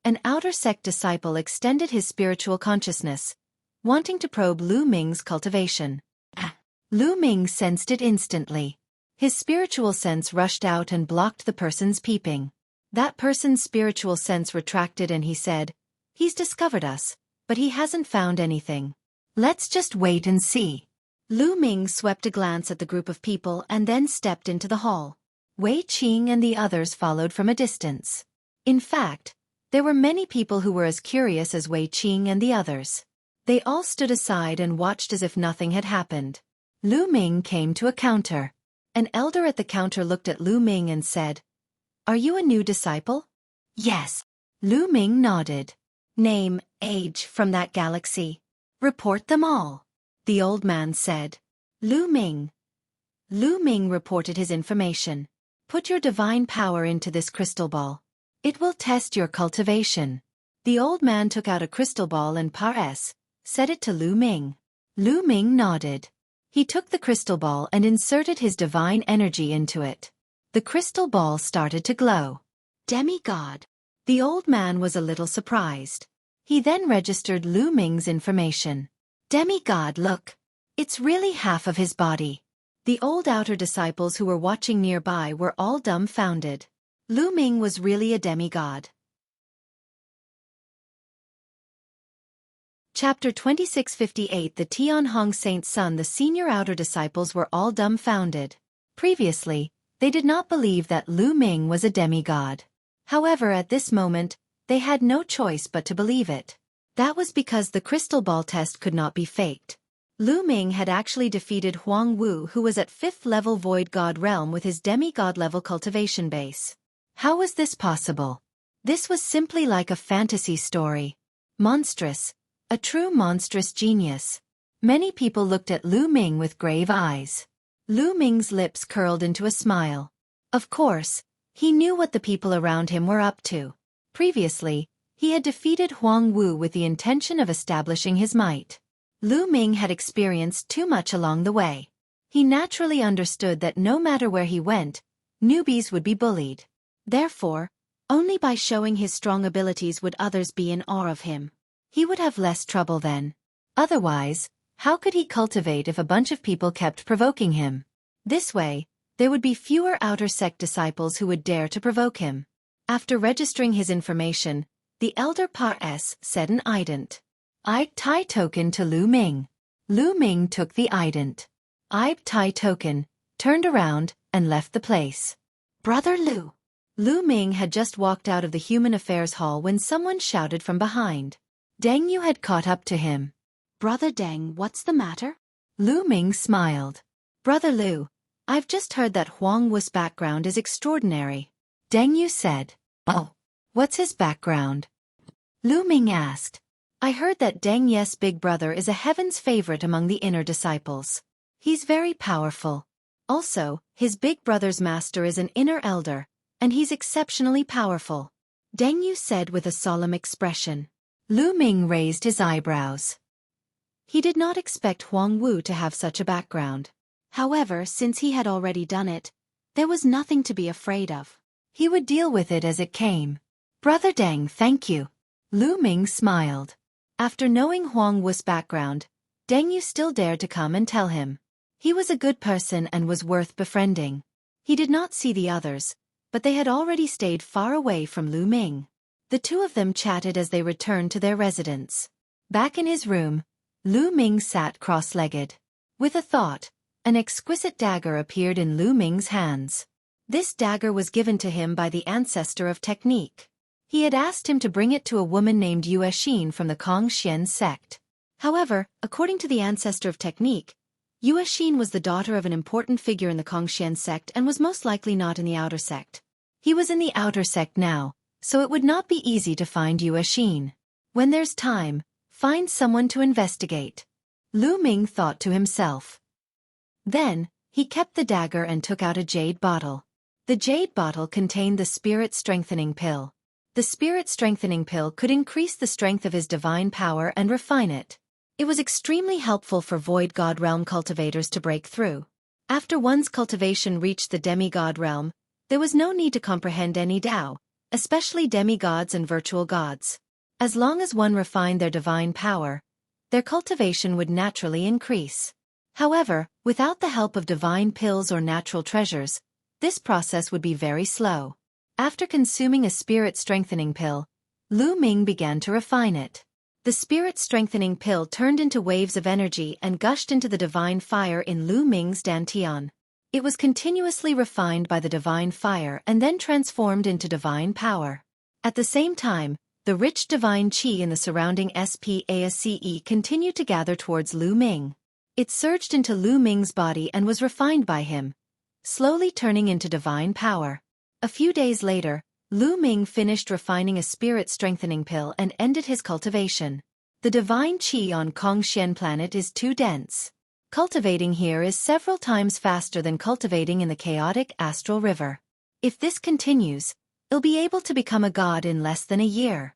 An outer sect disciple extended his spiritual consciousness, wanting to probe Lu Ming's cultivation. Lu Ming sensed it instantly. His spiritual sense rushed out and blocked the person's peeping. That person's spiritual sense retracted and he said, "He's discovered us, but he hasn't found anything. Let's just wait and see." Lu Ming swept a glance at the group of people and then stepped into the hall. Wei Qing and the others followed from a distance. In fact, there were many people who were as curious as Wei Qing and the others. They all stood aside and watched as if nothing had happened. Lu Ming came to a counter. An elder at the counter looked at Lu Ming and said, "Are you a new disciple?" "Yes." Lu Ming nodded. "Name, age, from that galaxy. Report them all," the old man said. Lu Ming. Lu Ming reported his information. "Put your divine power into this crystal ball. It will test your cultivation." The old man took out a crystal ball and set it to Lu Ming. Lu Ming nodded. He took the crystal ball and inserted his divine energy into it. The crystal ball started to glow. Demigod. The old man was a little surprised. He then registered Lu Ming's information. Demigod, look. It's really half of his body. The old outer disciples who were watching nearby were all dumbfounded. Lu Ming was really a demigod. Chapter 2658 The Tianhong Saint's Son. The senior outer disciples were all dumbfounded. Previously, they did not believe that Lu Ming was a demigod. However, at this moment, they had no choice but to believe it. That was because the crystal ball test could not be faked. Lu Ming had actually defeated Huang Wu, who was at 5th level Void God realm with his demigod level cultivation base. How was this possible? This was simply like a fantasy story. Monstrous. A true monstrous genius. Many people looked at Lu Ming with grave eyes. Lu Ming's lips curled into a smile. Of course, he knew what the people around him were up to. Previously, he had defeated Huang Wu with the intention of establishing his might. Lu Ming had experienced too much along the way. He naturally understood that no matter where he went, newbies would be bullied. Therefore, only by showing his strong abilities would others be in awe of him. He would have less trouble then. Otherwise, how could he cultivate if a bunch of people kept provoking him? This way, there would be fewer outer sect disciples who would dare to provoke him. After registering his information, the elder said an ident. Tai token to Lu Ming. Lu Ming took the ident. Tai token, turned around, and left the place. Brother Lu. Lu Ming had just walked out of the Human Affairs Hall when someone shouted from behind. Deng Yu had caught up to him. Brother Deng, what's the matter? Lu Ming smiled. Brother Lu, I've just heard that Huang Wu's background is extraordinary. Deng Yu said. Oh, what's his background? Lu Ming asked. I heard that Deng Ye's big brother is a heaven's favorite among the inner disciples. He's very powerful. Also, his big brother's master is an inner elder, and he's exceptionally powerful. Deng Yu said with a solemn expression. Lu Ming raised his eyebrows. He did not expect Huang Wu to have such a background. However, since he had already done it, there was nothing to be afraid of. He would deal with it as it came. Brother Deng, thank you. Lu Ming smiled. After knowing Huang Wu's background, Deng Yu still dared to come and tell him. He was a good person and was worth befriending. He did not see the others, but they had already stayed far away from Lu Ming. The two of them chatted as they returned to their residence. Back in his room, Lu Ming sat cross-legged. With a thought, an exquisite dagger appeared in Lu Ming's hands. This dagger was given to him by the ancestor of technique. He had asked him to bring it to a woman named Xueqi from the Kongxian sect. However, according to the ancestor of technique, Xueqi was the daughter of an important figure in the Kongxian sect and was most likely not in the outer sect. He was in the outer sect now, so it would not be easy to find Xueqi. When there's time, find someone to investigate. Lu Ming thought to himself. Then, he kept the dagger and took out a jade bottle. The jade bottle contained the spirit strengthening pill. The spirit strengthening pill could increase the strength of his divine power and refine it. It was extremely helpful for Void God realm cultivators to break through. After one's cultivation reached the demigod realm, there was no need to comprehend any Tao, especially demigods and virtual gods. As long as one refined their divine power, their cultivation would naturally increase. However, without the help of divine pills or natural treasures, this process would be very slow. After consuming a spirit-strengthening pill, Lu Ming began to refine it. The spirit-strengthening pill turned into waves of energy and gushed into the divine fire in Lu Ming's dantian. It was continuously refined by the divine fire and then transformed into divine power. At the same time, the rich divine qi in the surrounding space continued to gather towards Lu Ming. It surged into Lu Ming's body and was refined by him, slowly turning into divine power. A few days later, Lu Ming finished refining a spirit-strengthening pill and ended his cultivation. The divine qi on Kongxian planet is too dense. Cultivating here is several times faster than cultivating in the chaotic astral river. If this continues, he'll be able to become a god in less than a year.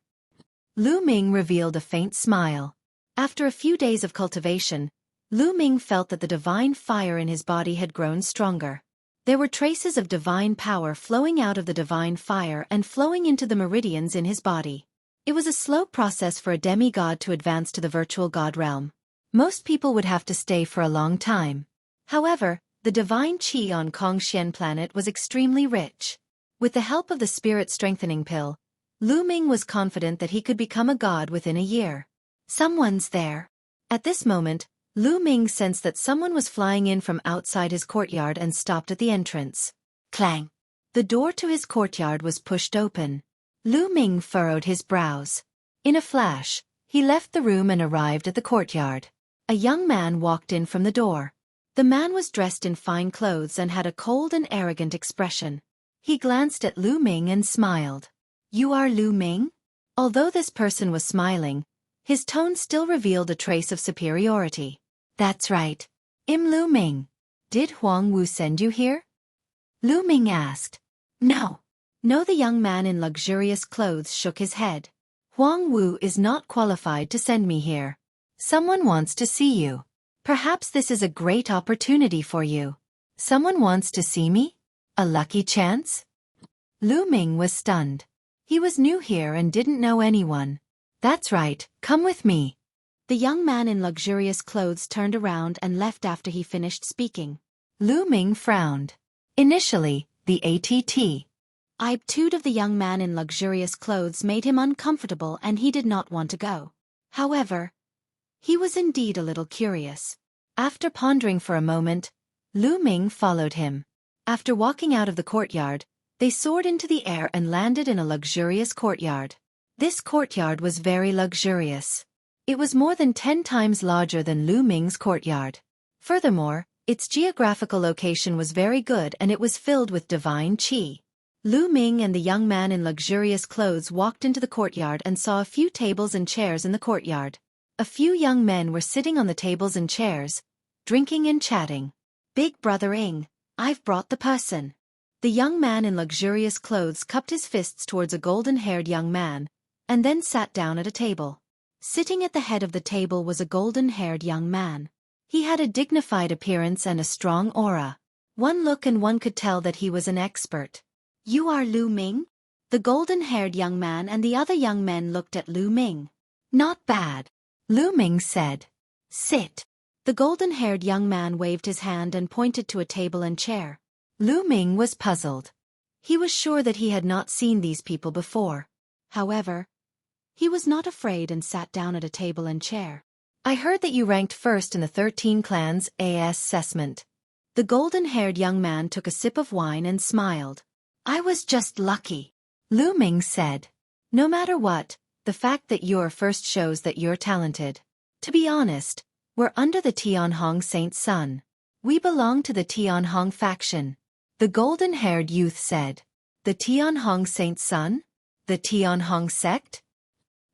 Lu Ming revealed a faint smile. After a few days of cultivation, Lu Ming felt that the divine fire in his body had grown stronger. There were traces of divine power flowing out of the divine fire and flowing into the meridians in his body. It was a slow process for a demigod to advance to the virtual god realm. Most people would have to stay for a long time. However, the divine qi on Kongxian planet was extremely rich. With the help of the spirit-strengthening pill, Lu Ming was confident that he could become a god within a year. Someone's there. At this moment, Lu Ming sensed that someone was flying in from outside his courtyard and stopped at the entrance. Clang! The door to his courtyard was pushed open. Lu Ming furrowed his brows. In a flash, he left the room and arrived at the courtyard. A young man walked in from the door. The man was dressed in fine clothes and had a cold and arrogant expression. He glanced at Lu Ming and smiled. "You are Lu Ming?" Although this person was smiling, his tone still revealed a trace of superiority. "That's right. I'm Lu Ming. Did Huang Wu send you here?" Lu Ming asked. No. No, the young man in luxurious clothes shook his head. "Huang Wu is not qualified to send me here. Someone wants to see you. Perhaps this is a great opportunity for you." "Someone wants to see me? A lucky chance?" Lu Ming was stunned. He was new here and didn't know anyone. "That's right, come with me." The young man in luxurious clothes turned around and left after he finished speaking. Lu Ming frowned. Initially, the attitude of the young man in luxurious clothes made him uncomfortable and he did not want to go. However, he was indeed a little curious. After pondering for a moment, Lu Ming followed him. After walking out of the courtyard, they soared into the air and landed in a luxurious courtyard. This courtyard was very luxurious. It was more than 10 times larger than Lu Ming's courtyard. Furthermore, its geographical location was very good and it was filled with divine qi. Lu Ming and the young man in luxurious clothes walked into the courtyard and saw a few tables and chairs in the courtyard. A few young men were sitting on the tables and chairs, drinking and chatting. "Big brother Ing, I've brought the person." The young man in luxurious clothes cupped his fists towards a golden-haired young man, and then sat down at a table. Sitting at the head of the table was a golden-haired young man. He had a dignified appearance and a strong aura. One look and one could tell that he was an expert. "You are Lu Ming?" The golden-haired young man and the other young men looked at Lu Ming. "Not bad," Lu Ming said. "Sit." The golden-haired young man waved his hand and pointed to a table and chair. Lu Ming was puzzled. He was sure that he had not seen these people before. However, he was not afraid and sat down at a table and chair. "I heard that you ranked first in the 13 clans assessment." The golden-haired young man took a sip of wine and smiled. "I was just lucky," Lu Ming said. "No matter what, the fact that you're first shows that you're talented. To be honest, we're under the Tianhong Saint Sun. We belong to the Tianhong faction," the golden-haired youth said. "The Tianhong Saint Sun? The Tianhong sect?"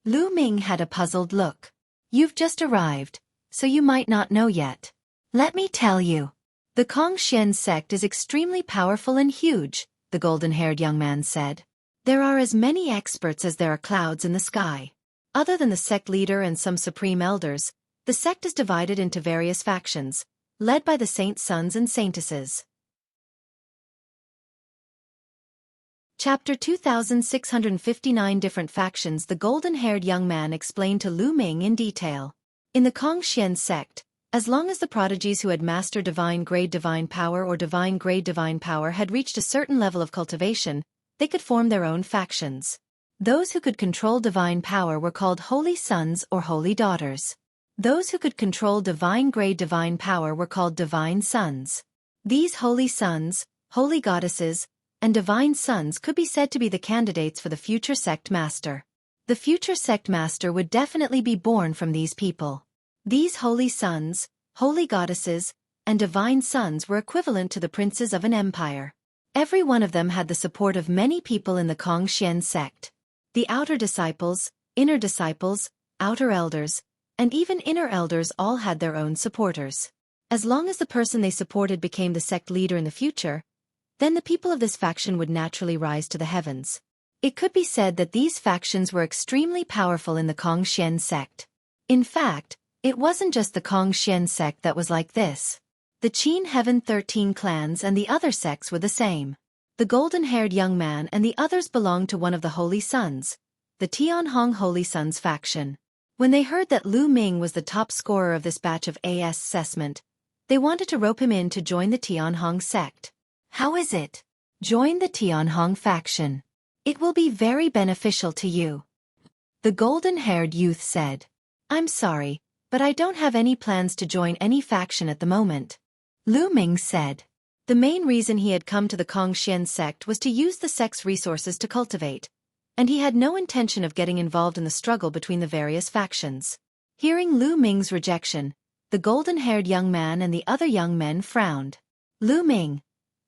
Lu Ming had a puzzled look. "You've just arrived, so you might not know yet. Let me tell you. The Kongxian sect is extremely powerful and huge," the golden-haired young man said. "There are as many experts as there are clouds in the sky. Other than the sect leader and some supreme elders, the sect is divided into various factions, led by the saint sons and saintesses." Chapter 2659 Different Factions. The golden-haired young man explained to Lu Ming in detail. In the Kongxian sect, as long as the prodigies who had mastered divine-grade divine power or divine-grade divine power had reached a certain level of cultivation, they could form their own factions. Those who could control divine power were called holy sons or holy daughters. Those who could control divine-grade divine power were called divine sons. These holy sons, holy goddesses, and divine sons could be said to be the candidates for the future sect master. The future sect master would definitely be born from these people. These holy sons, holy goddesses, and divine sons were equivalent to the princes of an empire. Every one of them had the support of many people in the Kongxian sect. The outer disciples, inner disciples, outer elders, and even inner elders all had their own supporters. As long as the person they supported became the sect leader in the future, then the people of this faction would naturally rise to the heavens. It could be said that these factions were extremely powerful in the Kongxian sect. In fact, it wasn't just the Kongxian sect that was like this. The Qin Heaven 13 clans and the other sects were the same. The golden-haired young man and the others belonged to one of the Holy Sons, the Tianhong Holy Sons faction. When they heard that Lu Ming was the top scorer of this batch of AS assessment, they wanted to rope him in to join the Tianhong sect. How is it? Join the Tianhong faction. It will be very beneficial to you. The golden-haired youth said. I'm sorry, but I don't have any plans to join any faction at the moment. Lu Ming said. The main reason he had come to the Kongxian sect was to use the sect's resources to cultivate, and he had no intention of getting involved in the struggle between the various factions. Hearing Lu Ming's rejection, the golden-haired young man and the other young men frowned. Lu Ming,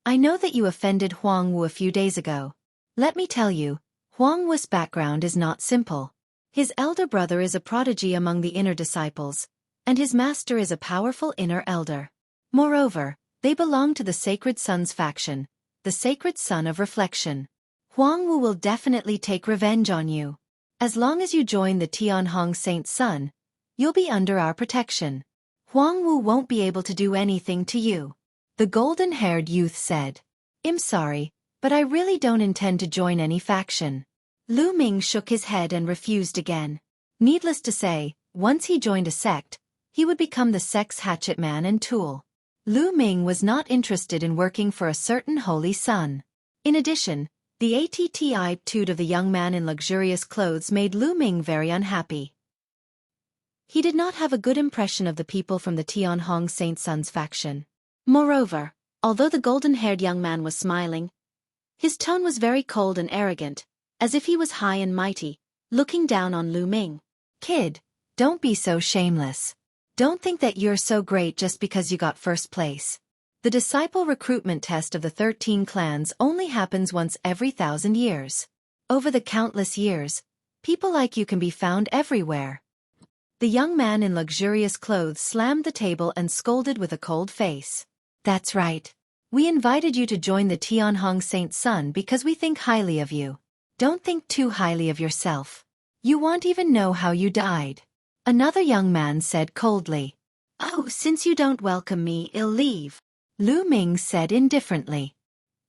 I know that you offended Huang Wu a few days ago. Let me tell you, Huang Wu's background is not simple. His elder brother is a prodigy among the inner disciples, and his master is a powerful inner elder. Moreover, they belong to the Sacred Sons faction, the Sacred Son of Reflection. Huang Wu will definitely take revenge on you. As long as you join the Tianhong Saint Son, you'll be under our protection. Huang Wu won't be able to do anything to you. The golden-haired youth said. I'm sorry, but I really don't intend to join any faction. Lu Ming shook his head and refused again. Needless to say, once he joined a sect, he would become the sect's hatchet man and tool. Lu Ming was not interested in working for a certain holy son. In addition, the attitude of the young man in luxurious clothes made Lu Ming very unhappy. He did not have a good impression of the people from the Tianhong Saint Sons faction. Moreover, although the golden-haired young man was smiling, his tone was very cold and arrogant, as if he was high and mighty, looking down on Lu Ming. Kid, don't be so shameless. Don't think that you're so great just because you got first place. The disciple recruitment test of the 13 clans only happens once every 1,000 years. Over the countless years, people like you can be found everywhere. The young man in luxurious clothes slammed the table and scolded with a cold face. That's right. We invited you to join the Tianhong Saint Son because we think highly of you. Don't think too highly of yourself. You won't even know how you died. Another young man said coldly. Oh, since you don't welcome me, I'll leave. Lu Ming said indifferently.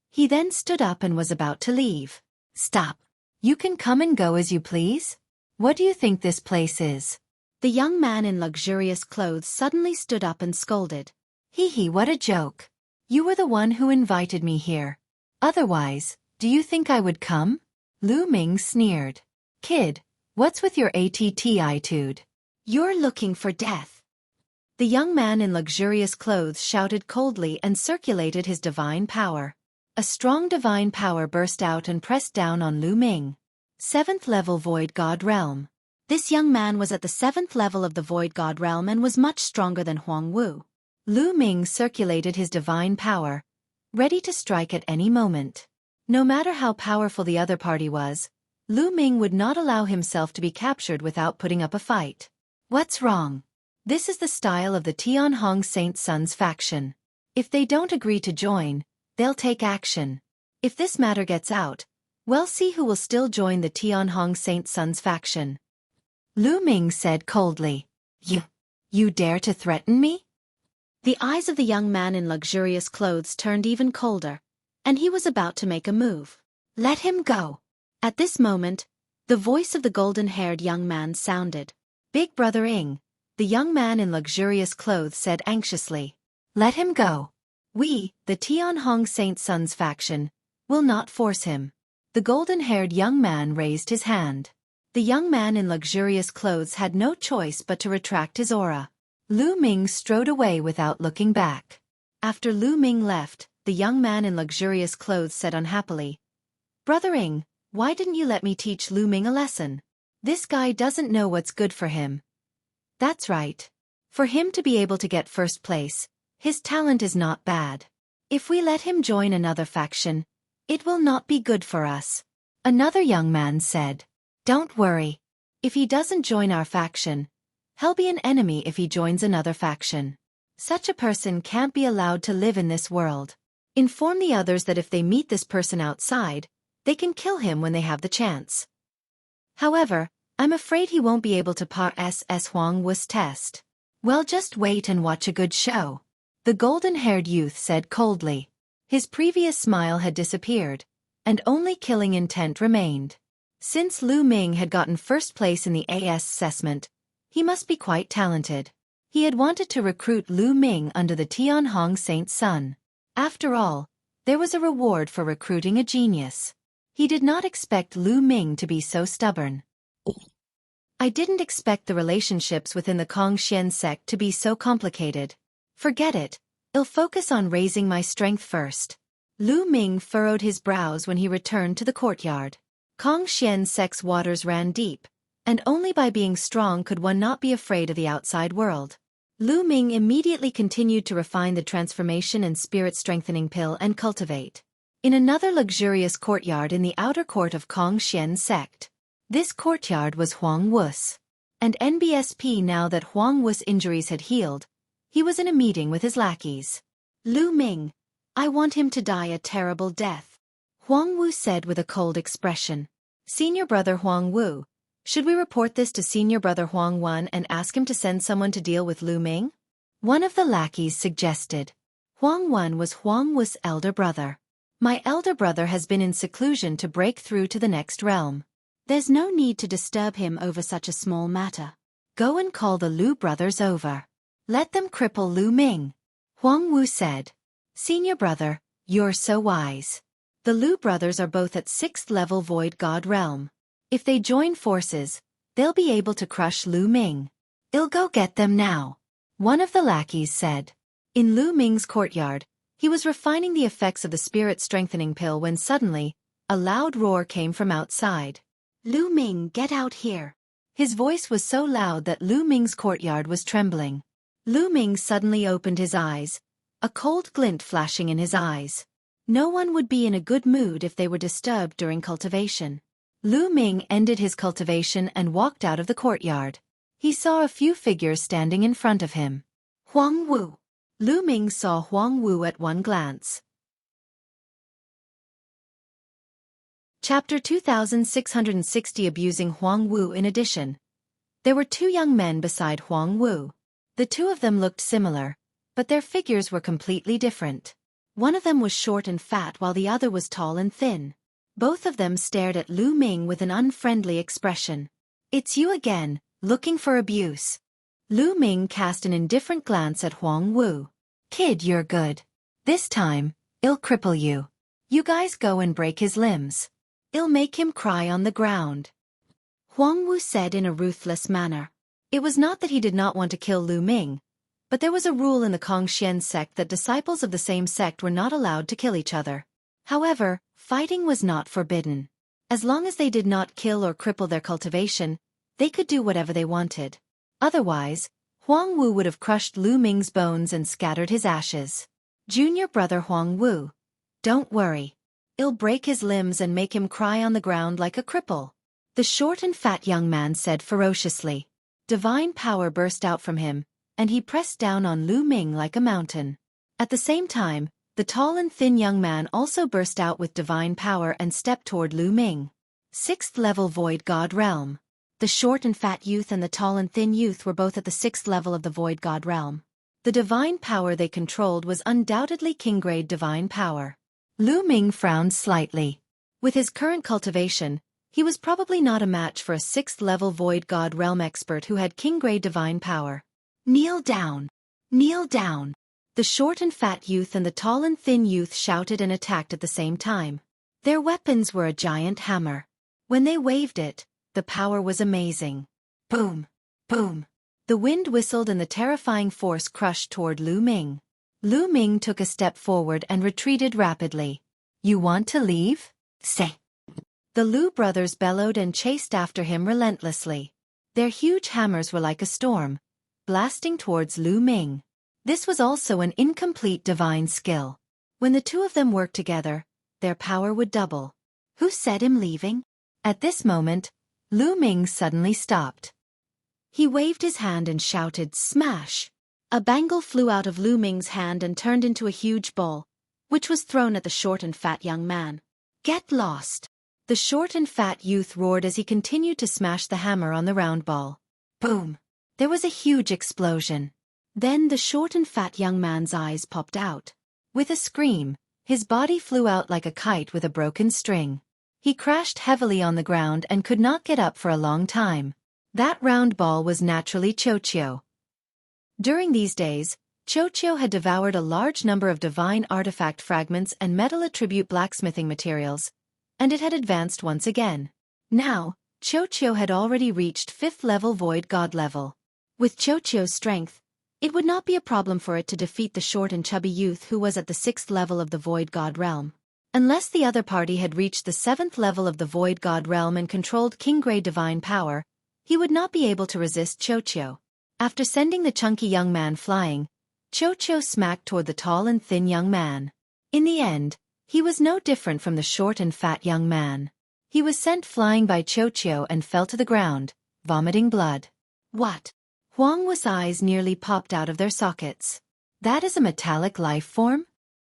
He then stood up and was about to leave. Stop. You can come and go as you please. What do you think this place is? The young man in luxurious clothes suddenly stood up and scolded. Hee, what a joke. You were the one who invited me here. Otherwise, do you think I would come? Lu Ming sneered. Kid, what's with your attitude? You're looking for death. The young man in luxurious clothes shouted coldly and circulated his divine power. A strong divine power burst out and pressed down on Lu Ming. 7th level Void God Realm. This young man was at the 7th level of the Void God Realm and was much stronger than Huang Wu. Lu Ming circulated his divine power, ready to strike at any moment. No matter how powerful the other party was, Lu Ming would not allow himself to be captured without putting up a fight. What's wrong? This is the style of the Tianhong Saint Sons faction. If they don't agree to join, they'll take action. If this matter gets out, we'll see who will still join the Tianhong Saint Sons faction. Lu Ming said coldly. You dare to threaten me? The eyes of the young man in luxurious clothes turned even colder, and he was about to make a move. Let him go. At this moment, the voice of the golden-haired young man sounded. Big Brother Ing, the young man in luxurious clothes said anxiously. Let him go. We, the Tianhong Saint Sun's faction, will not force him. The golden-haired young man raised his hand. The young man in luxurious clothes had no choice but to retract his aura. Lu Ming strode away without looking back. After Lu Ming left, the young man in luxurious clothes said unhappily, Brother Ing, why didn't you let me teach Lu Ming a lesson? This guy doesn't know what's good for him. That's right. For him to be able to get first place, his talent is not bad. If we let him join another faction, it will not be good for us. Another young man said. Don't worry. If he doesn't join our faction, he'll be an enemy if he joins another faction. Such a person can't be allowed to live in this world. Inform the others that if they meet this person outside, they can kill him when they have the chance. However, I'm afraid he won't be able to pass Huang Wu's test. Well, just wait and watch a good show. The golden-haired youth said coldly. His previous smile had disappeared, and only killing intent remained. Since Lu Ming had gotten first place in the AS assessment, he must be quite talented. He had wanted to recruit Lu Ming under the Tianhong Saint Sun. After all, there was a reward for recruiting a genius. He did not expect Lu Ming to be so stubborn. I didn't expect the relationships within the Kongxian sect to be so complicated. Forget it. I'll focus on raising my strength first. Lu Ming furrowed his brows when he returned to the courtyard. Kongxian sect's waters ran deep, and only by being strong could one not be afraid of the outside world. Lu Ming immediately continued to refine the transformation and spirit-strengthening pill and cultivate. In another luxurious courtyard in the outer court of Kongxian sect. This courtyard was Huang Wu's. And NBSP now that Huang Wu's injuries had healed, he was in a meeting with his lackeys. Lu Ming, I want him to die a terrible death. Huang Wu said with a cold expression. Senior Brother Huang Wu, should we report this to Senior Brother Huang Wan and ask him to send someone to deal with Lu Ming? One of the lackeys suggested. Huang Wan was Huang Wu's elder brother. My elder brother has been in seclusion to break through to the next realm. There's no need to disturb him over such a small matter. Go and call the Lu brothers over. Let them cripple Lu Ming. Huang Wu said. Senior brother, you're so wise. The Lu brothers are both at 6th level Void God realm. If they join forces, they'll be able to crush Lu Ming. I'll go get them now. One of the lackeys said. In Lu Ming's courtyard, he was refining the effects of the spirit-strengthening pill when suddenly, a loud roar came from outside. Lu Ming, get out here. His voice was so loud that Lu Ming's courtyard was trembling. Lu Ming suddenly opened his eyes, a cold glint flashing in his eyes. No one would be in a good mood if they were disturbed during cultivation. Lu Ming ended his cultivation and walked out of the courtyard. He saw a few figures standing in front of him. Huang Wu. Lu Ming saw Huang Wu at one glance. Chapter 2660 Abusing Huang Wu. In addition, there were two young men beside Huang Wu. The two of them looked similar, but their figures were completely different. One of them was short and fat while the other was tall and thin. Both of them stared at Lu Ming with an unfriendly expression. It's you again, looking for abuse. Lu Ming cast an indifferent glance at Huang Wu. Kid, you're good. This time, I'll cripple you. You guys go and break his limbs. I'll make him cry on the ground. Huang Wu said in a ruthless manner. It was not that he did not want to kill Lu Ming, but there was a rule in the Kongxian sect that disciples of the same sect were not allowed to kill each other. However, fighting was not forbidden. As long as they did not kill or cripple their cultivation, they could do whatever they wanted. Otherwise, Huang Wu would have crushed Lu Ming's bones and scattered his ashes. Junior brother Huang Wu. Don't worry. I'll break his limbs and make him cry on the ground like a cripple. The short and fat young man said ferociously. Divine power burst out from him, and he pressed down on Lu Ming like a mountain. At the same time, the tall and thin young man also burst out with divine power and stepped toward Lu Ming. 6th level Void God realm. The short and fat youth and the tall and thin youth were both at the 6th level of the Void God realm. The divine power they controlled was undoubtedly king-grade divine power. Lu Ming frowned slightly. With his current cultivation, he was probably not a match for a 6th-level Void God Realm expert who had king-grade divine power. Kneel down! Kneel down! The short and fat youth and the tall and thin youth shouted and attacked at the same time. Their weapons were a giant hammer. When they waved it, the power was amazing. Boom! Boom! The wind whistled and the terrifying force crushed toward Lu Ming. Lu Ming took a step forward and retreated rapidly. You want to leave? Say. The Lu brothers bellowed and chased after him relentlessly. Their huge hammers were like a storm, blasting towards Lu Ming. This was also an incomplete divine skill. When the two of them worked together, their power would double. Who said him leaving? At this moment, Lu Ming suddenly stopped. He waved his hand and shouted, "Smash!" A bangle flew out of Lu Ming's hand and turned into a huge ball, which was thrown at the short and fat young man. Get lost! The short and fat youth roared as he continued to smash the hammer on the round ball. Boom! There was a huge explosion. Then the short and fat young man's eyes popped out. With a scream, his body flew out like a kite with a broken string. He crashed heavily on the ground and could not get up for a long time. That round ball was naturally Xueqi. During these days, Xueqi had devoured a large number of divine artifact fragments and metal attribute blacksmithing materials, and it had advanced once again. Now, Xueqi had already reached 5th-level Void God level. With Xueqi's strength, it would not be a problem for it to defeat the short and chubby youth who was at the 6th level of the Void God realm. Unless the other party had reached the 7th level of the Void God realm and controlled king-grade divine power, he would not be able to resist Xueqi. After sending the chunky young man flying, Xueqi smacked toward the tall and thin young man. In the end, he was no different from the short and fat young man. He was sent flying by Xueqi and fell to the ground, vomiting blood. What? Huang Wu's eyes nearly popped out of their sockets. That is a metallic life form?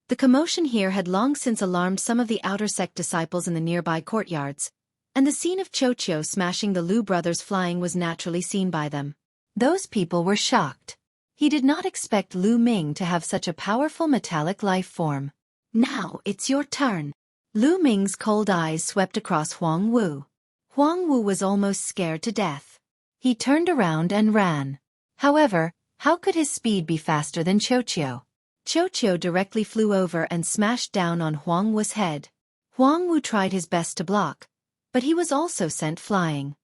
The commotion here had long since alarmed some of the outer sect disciples in the nearby courtyards, and the scene of Xueqi smashing the Lu brothers flying was naturally seen by them. Those people were shocked. He did not expect Lu Ming to have such a powerful metallic life form. Now it's your turn. Lu Ming's cold eyes swept across Huang Wu. Huang Wu was almost scared to death. He turned around and ran. However, how could his speed be faster than Xueqi? Xueqi directly flew over and smashed down on Huang Wu's head. Huang Wu tried his best to block, but he was also sent flying.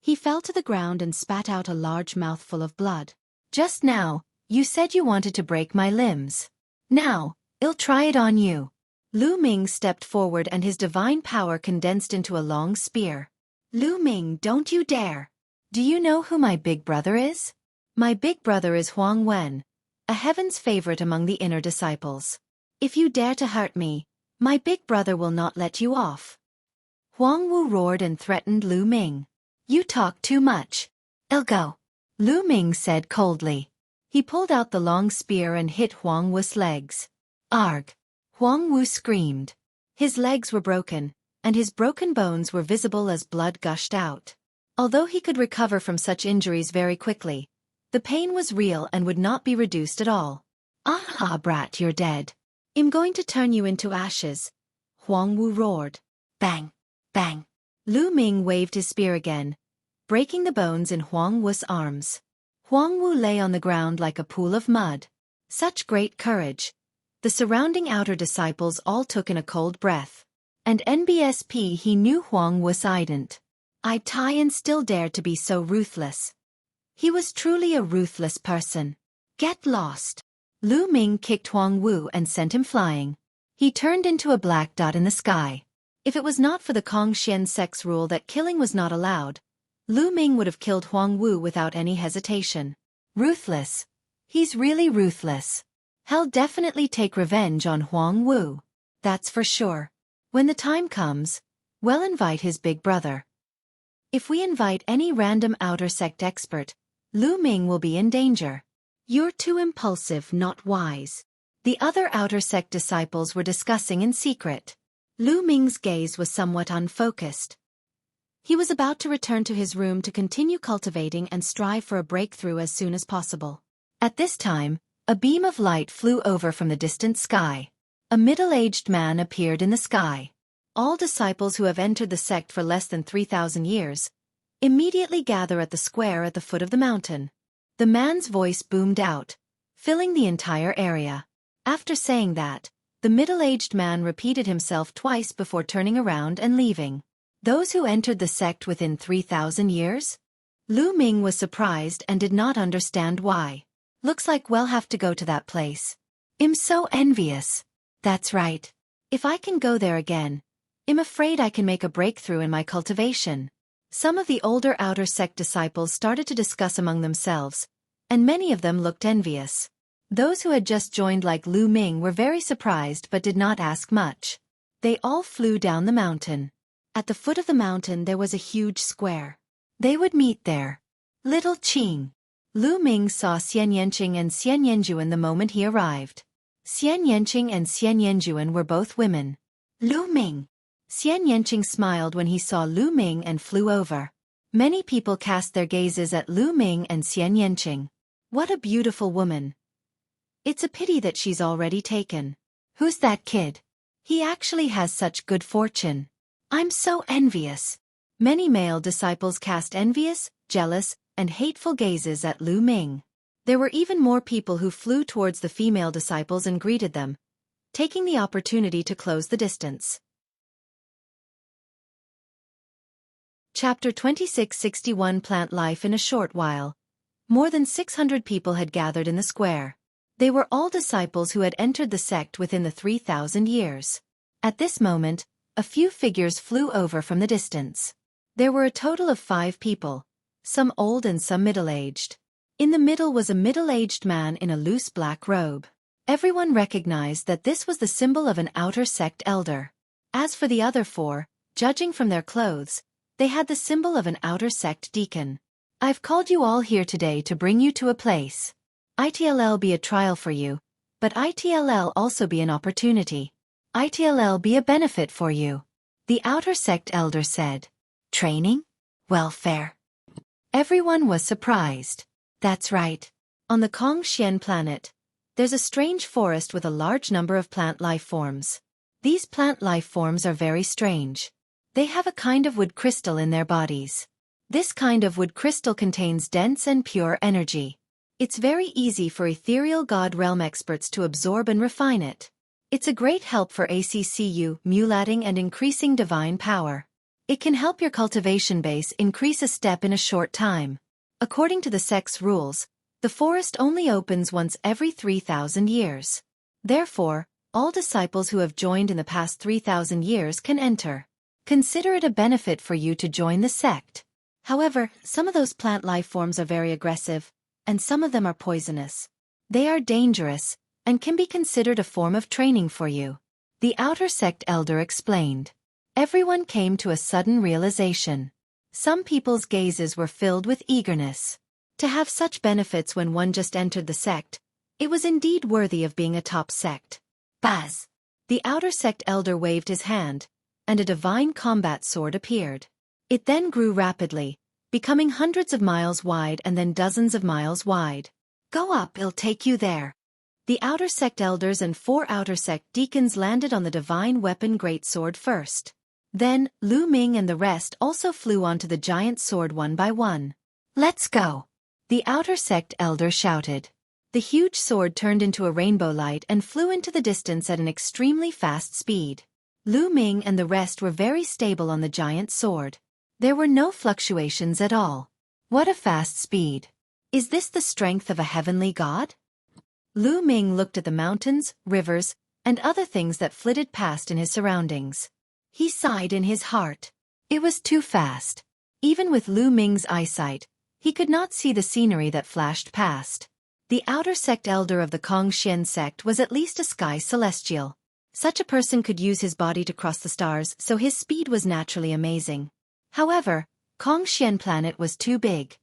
He fell to the ground and spat out a large mouthful of blood. Just now, you said you wanted to break my limbs. Now, I'll try it on you. Lu Ming stepped forward and his divine power condensed into a long spear. Lu Ming, don't you dare! Do you know who my big brother is? My big brother is Huang Wen, a heaven's favorite among the inner disciples. If you dare to hurt me, my big brother will not let you off. Huang Wu roared and threatened Lu Ming. You talk too much. I'll go. Lu Ming said coldly. He pulled out the long spear and hit Huang Wu's legs. Arg! Huang Wu screamed. His legs were broken, and his broken bones were visible as blood gushed out. Although he could recover from such injuries very quickly, the pain was real and would not be reduced at all. Ah, brat, you're dead. I'm going to turn you into ashes. Huang Wu roared. Bang! Bang! Lu Ming waved his spear again, breaking the bones in Huang Wu's arms. Huang Wu lay on the ground like a pool of mud. Such great courage. The surrounding outer disciples all took in a cold breath. And NBSP he knew Huang Wu didn't. I tie and still dared to be so ruthless. He was truly a ruthless person. Get lost. Lu Ming kicked Huang Wu and sent him flying. He turned into a black dot in the sky. If it was not for the Kongxian sect's rule that killing was not allowed, Lu Ming would have killed Huang Wu without any hesitation. Ruthless. He's really ruthless. He'll definitely take revenge on Huang Wu. That's for sure. When the time comes, we'll invite his big brother. If we invite any random outer sect expert, Lu Ming will be in danger. You're too impulsive, not wise. The other outer sect disciples were discussing in secret. Lu Ming's gaze was somewhat unfocused. He was about to return to his room to continue cultivating and strive for a breakthrough as soon as possible. At this time, a beam of light flew over from the distant sky. A middle-aged man appeared in the sky. all disciples who have entered the sect for less than 3,000 years, immediately gather at the square at the foot of the mountain. The man's voice boomed out, filling the entire area. After saying that, the middle-aged man repeated himself twice before turning around and leaving. Those who entered the sect within 3,000 years? Lu Ming was surprised and did not understand why. Looks like we'll have to go to that place. I'm so envious. That's right. If I can go there again, I'm afraid I can make a breakthrough in my cultivation. Some of the older outer sect disciples started to discuss among themselves, and many of them looked envious. Those who had just joined like Lu Ming were very surprised but did not ask much. They all flew down the mountain. At the foot of the mountain there was a huge square. They would meet there. Little Qing. Lu Ming saw Xian Yanqing and Xian Yanjuan the moment he arrived. Xian Yanqing and Xian Yanjuan were both women. Lu Ming. Xian Yanqing smiled when he saw Lu Ming and flew over. Many people cast their gazes at Lu Ming and Xian Yanqing. What a beautiful woman. It's a pity that she's already taken. Who's that kid? He actually has such good fortune. I'm so envious. Many male disciples cast envious, jealous, and hateful gazes at Lu Ming. There were even more people who flew towards the female disciples and greeted them, taking the opportunity to close the distance. Chapter 2661 Plant Life in a short while. More than 600 people had gathered in the square. They were all disciples who had entered the sect within the 3,000 years. At this moment, a few figures flew over from the distance. There were a total of 5 people, some old and some middle-aged. In the middle was a middle-aged man in a loose black robe. Everyone recognized that this was the symbol of an outer sect elder. As for the other 4, judging from their clothes, they had the symbol of an outer sect deacon. I've called you all here today to bring you to a place. ITLL be a trial for you, but ITLL also be an opportunity. ITLL be a benefit for you. The outer sect elder said. Training? Welfare. Everyone was surprised. That's right. On the Kongxian planet, there's a strange forest with a large number of plant life forms. These plant life forms are very strange. They have a kind of wood crystal in their bodies. This kind of wood crystal contains dense and pure energy. It's very easy for ethereal god realm experts to absorb and refine it. It's a great help for ACCU, mulating and increasing divine power. It can help your cultivation base increase a step in a short time. According to the sect's rules, the forest only opens once every 3,000 years. Therefore, all disciples who have joined in the past 3,000 years can enter. Consider it a benefit for you to join the sect. However, some of those plant life forms are very aggressive, and some of them are poisonous. They are dangerous, and can be considered a form of training for you. The outer sect elder explained. Everyone came to a sudden realization. Some people's gazes were filled with eagerness. To have such benefits when one just entered the sect, it was indeed worthy of being a top sect. Buzz! The outer sect elder waved his hand, and a divine combat sword appeared. It then grew rapidly, becoming hundreds of miles wide and then dozens of miles wide. Go up, it'll take you there. The outer sect elders and 4 outer sect deacons landed on the divine weapon greatsword first. Then, Lu Ming and the rest also flew onto the giant sword one by one. Let's go! The outer sect elder shouted. The huge sword turned into a rainbow light and flew into the distance at an extremely fast speed. Lu Ming and the rest were very stable on the giant sword. There were no fluctuations at all. What a fast speed! Is this the strength of a heavenly god? Lu Ming looked at the mountains, rivers, and other things that flitted past in his surroundings. He sighed in his heart. It was too fast. Even with Lu Ming's eyesight, he could not see the scenery that flashed past. The outer sect elder of the Kongxian sect was at least a sky celestial. Such a person could use his body to cross the stars, so his speed was naturally amazing. However, Kongxian planet was too big.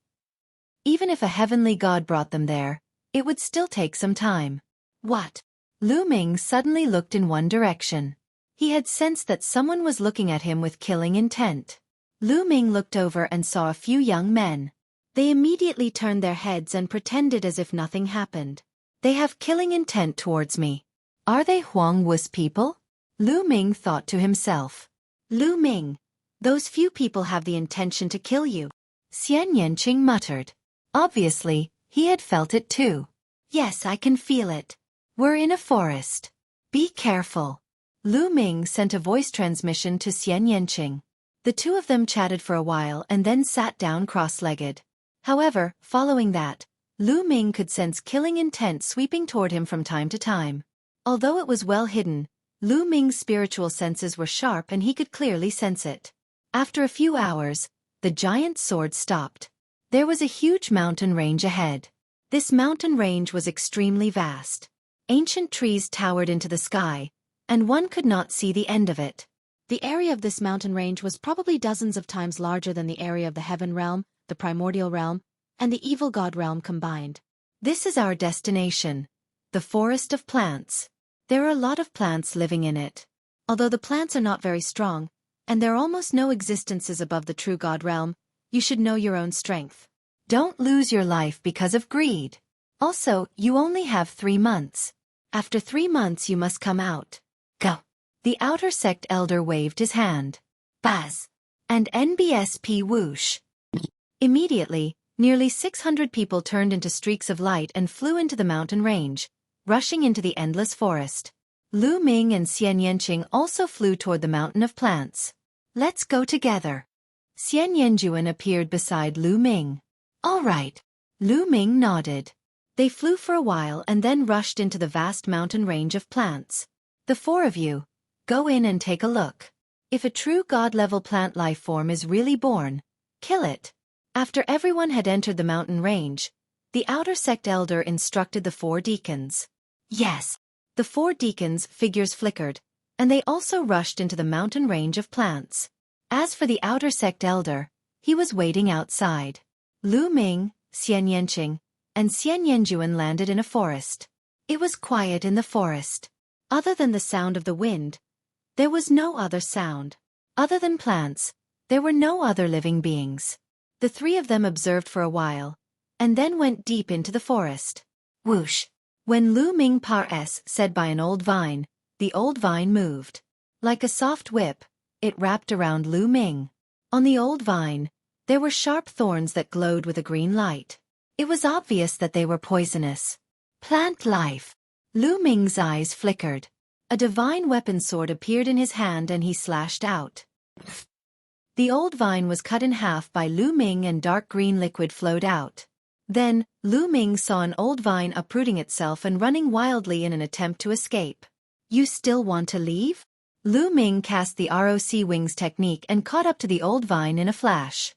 Even if a heavenly god brought them there, it would still take some time. What? Lu Ming suddenly looked in one direction. He had sensed that someone was looking at him with killing intent. Lu Ming looked over and saw a few young men. They immediately turned their heads and pretended as if nothing happened. They have killing intent towards me. Are they Huang Wu's people? Lu Ming thought to himself. Lu Ming, those few people have the intention to kill you. Xian Yanqing muttered. Obviously, he had felt it too. Yes, I can feel it. We're in a forest. Be careful. Lu Ming sent a voice transmission to Xian Yanqing. The two of them chatted for a while and then sat down cross-legged. However, following that, Lu Ming could sense killing intent sweeping toward him from time to time. Although it was well hidden, Lu Ming's spiritual senses were sharp and he could clearly sense it. After a few hours, the giant sword stopped. There was a huge mountain range ahead. This mountain range was extremely vast. Ancient trees towered into the sky, and one could not see the end of it. The area of this mountain range was probably dozens of times larger than the area of the Heaven Realm, the Primordial Realm, and the Evil God Realm combined. This is our destination, the Forest of Plants. There are a lot of plants living in it. Although the plants are not very strong, and there are almost no existences above the true God Realm, you should know your own strength. Don't lose your life because of greed. Also, you only have 3 months. After 3 months you must come out. Go. The outer sect elder waved his hand. Buzz. And NBSP whoosh. Immediately, nearly 600 people turned into streaks of light and flew into the mountain range, rushing into the endless forest. Lu Ming and Xian Yanqing also flew toward the mountain of plants. Let's go together. Xian Yanjuan appeared beside Lu Ming. All right. Lu Ming nodded. They flew for a while and then rushed into the vast mountain range of plants. The 4 of you, go in and take a look. If a true God-level plant life form is really born, kill it. After everyone had entered the mountain range, the outer sect elder instructed the 4 deacons. Yes. The 4 deacons' figures flickered, and they also rushed into the mountain range of plants. As for the outer sect elder, he was waiting outside. Lu Ming, Xian Yanqing, and Xian Yanjuan landed in a forest. It was quiet in the forest. Other than the sound of the wind, there was no other sound. Other than plants, there were no other living beings. The 3 of them observed for a while, and then went deep into the forest. Whoosh! When Lu Ming Par said by an old vine, the old vine moved. Like a soft whip, it wrapped around Lu Ming. On the old vine, there were sharp thorns that glowed with a green light. It was obvious that they were poisonous. Plant life. Lu Ming's eyes flickered. A divine weapon sword appeared in his hand and he slashed out. The old vine was cut in half by Lu Ming and dark green liquid flowed out. Then, Lu Ming saw an old vine uprooting itself and running wildly in an attempt to escape. You still want to leave? Lu Ming cast the ROC wings technique and caught up to the old vine in a flash.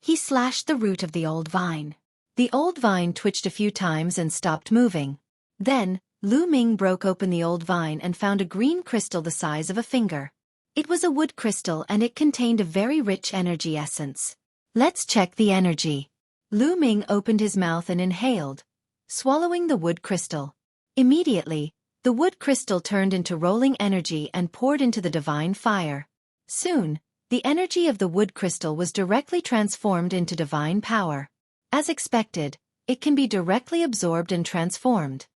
He slashed the root of the old vine. The old vine twitched a few times and stopped moving. Then, Lu Ming broke open the old vine and found a green crystal the size of a finger. It was a wood crystal and it contained a very rich energy essence. Let's check the energy. Lu Ming opened his mouth and inhaled, swallowing the wood crystal. Immediately, the wood crystal turned into rolling energy and poured into the divine fire. Soon, the energy of the wood crystal was directly transformed into divine power. As expected, it can be directly absorbed and transformed.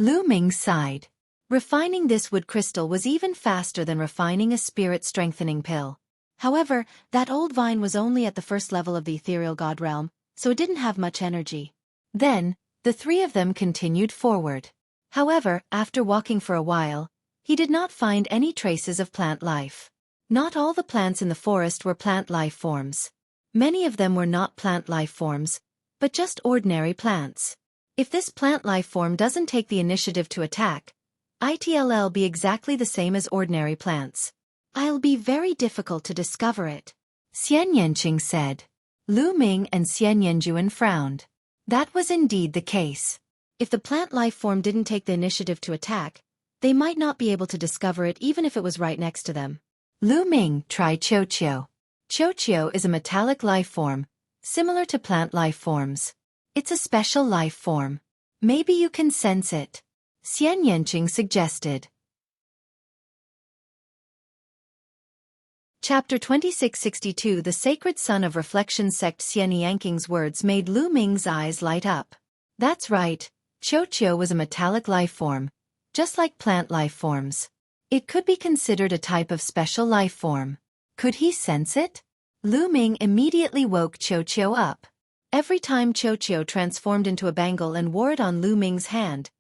Lu Ming sighed. Refining this wood crystal was even faster than refining a spirit-strengthening pill. However, that old vine was only at the first level of the ethereal god realm, so it didn't have much energy. Then, the 3 of them continued forward. However, after walking for a while, he did not find any traces of plant life. Not all the plants in the forest were plant life forms. Many of them were not plant life forms, but just ordinary plants. If this plant life form doesn't take the initiative to attack, it'll be exactly the same as ordinary plants. I'll be very difficult to discover it, Xian Yanqing said. Lu Ming and Xian Yanjuan frowned. That was indeed the case. If the plant life form didn't take the initiative to attack, they might not be able to discover it even if it was right next to them. Lu Ming tried Xueqi. Xueqi is a metallic life form, similar to plant life forms. It's a special life form. Maybe you can sense it, Xian Yanqing suggested. Chapter 2662 The Sacred Son of Reflection Sect. Xian Yanqing's words made Lu Ming's eyes light up. That's right, Xueqi was a metallic life form, just like plant life forms. It could be considered a type of special life form. Could he sense it? Lu Ming immediately woke Xueqi up. Every time Xueqi transformed into a bangle and wore it on Lu Ming's hand,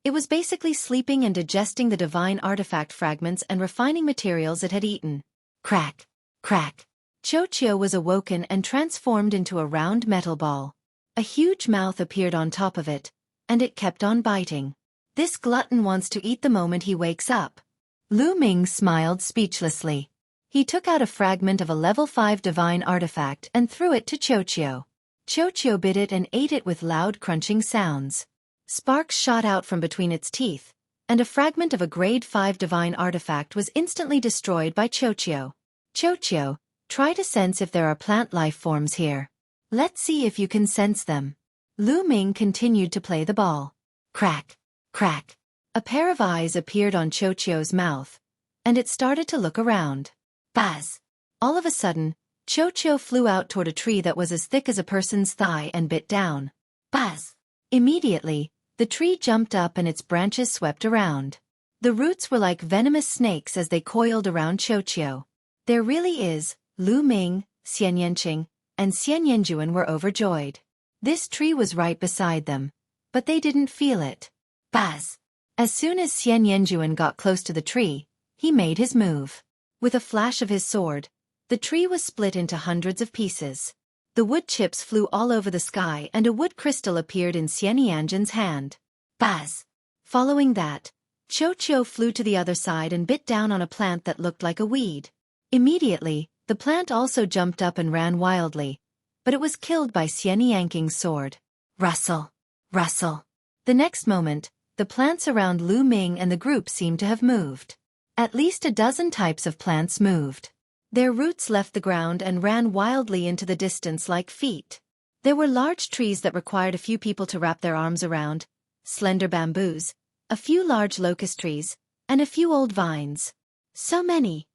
it was basically sleeping and digesting the divine artifact fragments and refining materials it had eaten. Crack! Crack! Xueqi was awoken and transformed into a round metal ball. A huge mouth appeared on top of it, and it kept on biting. This glutton wants to eat the moment he wakes up. Lu Ming smiled speechlessly. He took out a fragment of a level 5 divine artifact and threw it to Xueqi. Xueqi bit it and ate it with loud crunching sounds. Sparks shot out from between its teeth, and a fragment of a grade 5 divine artifact was instantly destroyed by Xueqi. Xueqi, try to sense if there are plant life forms here. Let's see if you can sense them. Lu Ming continued to play the ball. Crack! Crack! A pair of eyes appeared on Xueqi's mouth, and it started to look around. Buzz! All of a sudden, Xueqi flew out toward a tree that was as thick as a person's thigh and bit down. Buzz! Immediately, the tree jumped up and its branches swept around. The roots were like venomous snakes as they coiled around Xueqi. There really is, Lu Ming, Xian Yanqing, and Xian Yanjuan were overjoyed. This tree was right beside them, but they didn't feel it. Buzz! As soon as Xian Yanjuan got close to the tree, he made his move. With a flash of his sword, the tree was split into hundreds of pieces. The wood chips flew all over the sky and a wood crystal appeared in Xian Yanjuan's hand. Buzz! Following that, Xueqi flew to the other side and bit down on a plant that looked like a weed. Immediately, the plant also jumped up and ran wildly, but it was killed by Xian Yanqing's sword. Rustle! Rustle! The next moment, the plants around Lu Ming and the group seemed to have moved. At least a dozen types of plants moved. Their roots left the ground and ran wildly into the distance like feet. There were large trees that required a few people to wrap their arms around, slender bamboos, a few large locust trees, and a few old vines. So many!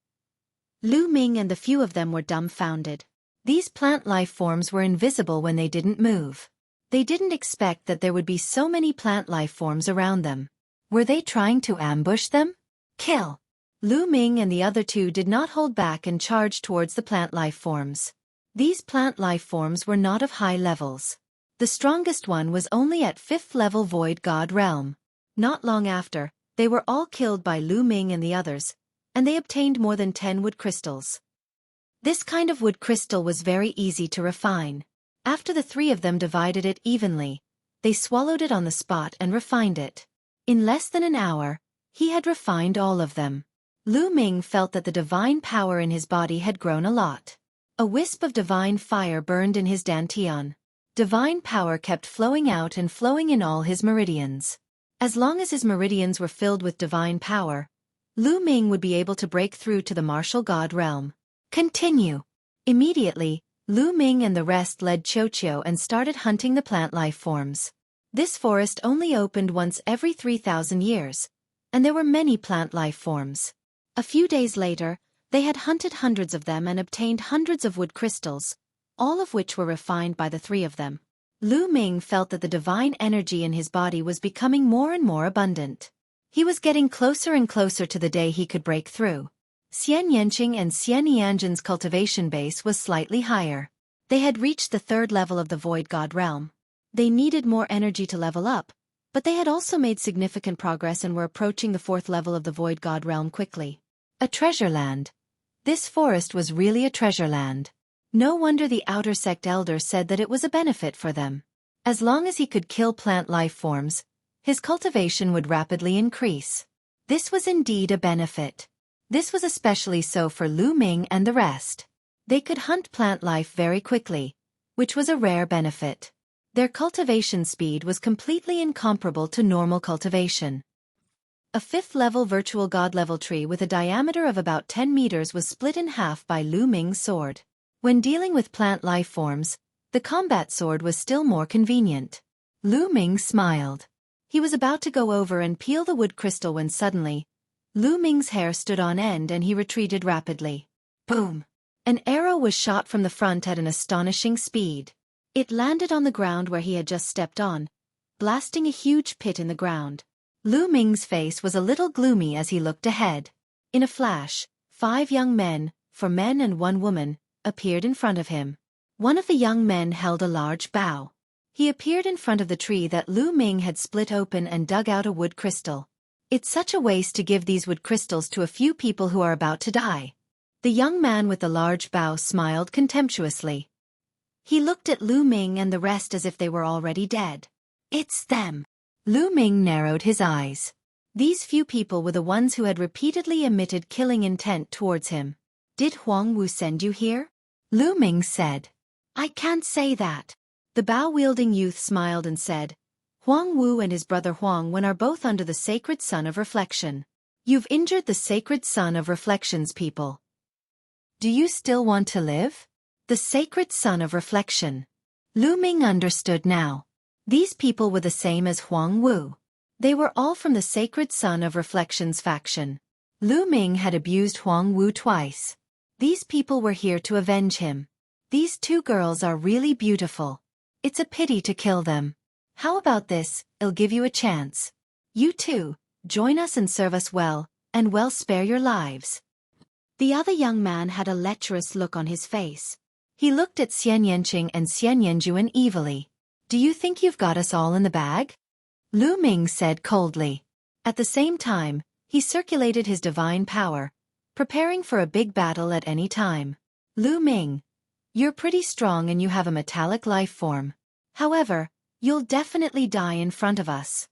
Lu Ming and the few of them were dumbfounded. These plant life forms were invisible when they didn't move. They didn't expect that there would be so many plant life forms around them. Were they trying to ambush them? Kill! Lu Ming and the other two did not hold back and charged towards the plant life forms. These plant life forms were not of high levels. The strongest one was only at 5th level Void God realm. Not long after, they were all killed by Lu Ming and the others, and they obtained more than 10 wood crystals. This kind of wood crystal was very easy to refine. After the 3 of them divided it evenly, they swallowed it on the spot and refined it. In less than an hour, he had refined all of them. Lu Ming felt that the divine power in his body had grown a lot. A wisp of divine fire burned in his dantian. Divine power kept flowing out and flowing in all his meridians. As long as his meridians were filled with divine power, Lu Ming would be able to break through to the martial god realm. Continue! Immediately, Lu Ming and the rest led Xueqi and started hunting the plant life forms. This forest only opened once every 3,000 years, and there were many plant life forms. A few days later, they had hunted hundreds of them and obtained hundreds of wood crystals, all of which were refined by the 3 of them. Lu Ming felt that the divine energy in his body was becoming more and more abundant. He was getting closer and closer to the day he could break through. Xian Yanqing and Xian Yanjuan's cultivation base was slightly higher. They had reached the 3rd level of the Void God realm. They needed more energy to level up, but they had also made significant progress and were approaching the 4th level of the Void God realm quickly. A treasure land. This forest was really a treasure land. No wonder the outer sect elder said that it was a benefit for them. As long as he could kill plant life forms, his cultivation would rapidly increase. This was indeed a benefit. This was especially so for Lu Ming and the rest. They could hunt plant life very quickly, which was a rare benefit. Their cultivation speed was completely incomparable to normal cultivation. A 5th level virtual god level tree with a diameter of about 10 meters was split in half by Lu Ming's sword. When dealing with plant life forms, the combat sword was still more convenient. Lu Ming smiled. He was about to go over and peel the wood crystal when suddenly, Lu Ming's hair stood on end and he retreated rapidly. Boom! An arrow was shot from the front at an astonishing speed. It landed on the ground where he had just stepped on, blasting a huge pit in the ground. Lu Ming's face was a little gloomy as he looked ahead. In a flash, 5 young men, 4 men and 1 woman, appeared in front of him. One of the young men held a large bow. He appeared in front of the tree that Lu Ming had split open and dug out a wood crystal. It's such a waste to give these wood crystals to a few people who are about to die. The young man with the large bow smiled contemptuously. He looked at Lu Ming and the rest as if they were already dead. It's them. Lu Ming narrowed his eyes. These few people were the ones who had repeatedly emitted killing intent towards him. Did Huang Wu send you here? Lu Ming said. I can't say that. The bow-wielding youth smiled and said, Huang Wu and his brother Huang Wen are both under the sacred sun of reflection. You've injured the sacred sun of reflection's people. Do you still want to live? The sacred sun of reflection. Lu Ming understood now. These people were the same as Huang Wu. They were all from the sacred sun of reflection's faction. Lu Ming had abused Huang Wu twice. These people were here to avenge him. These 2 girls are really beautiful. It's a pity to kill them. How about this, I'll give you a chance. You too, join us and serve us well, and well spare your lives. The other young man had a lecherous look on his face. He looked at Xian Yanqing and Xian Yanjuan evilly. Do you think you've got us all in the bag? Lu Ming said coldly. At the same time, he circulated his divine power, preparing for a big battle at any time. Lu Ming, you're pretty strong and you have a metallic life form. However, you'll definitely die in front of us.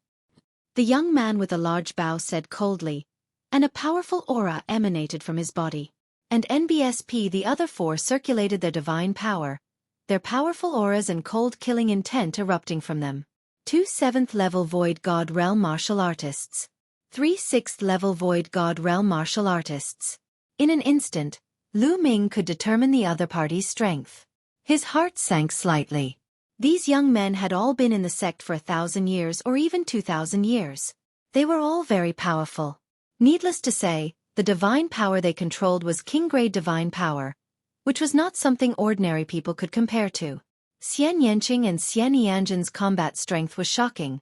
The young man with a large bow said coldly, and a powerful aura emanated from his body. And NBSP the other 4 circulated their divine power, their powerful auras and cold killing intent erupting from them. 2 7th-level Void God Realm martial artists. 3 6th-level Void God Realm martial artists. In an instant, Lu Ming could determine the other party's strength. His heart sank slightly. These young men had all been in the sect for 1,000 years or even 2,000 years. They were all very powerful. Needless to say, the divine power they controlled was king-grade divine power, which was not something ordinary people could compare to. Xian Yanqing and Xian Yanjin's combat strength was shocking,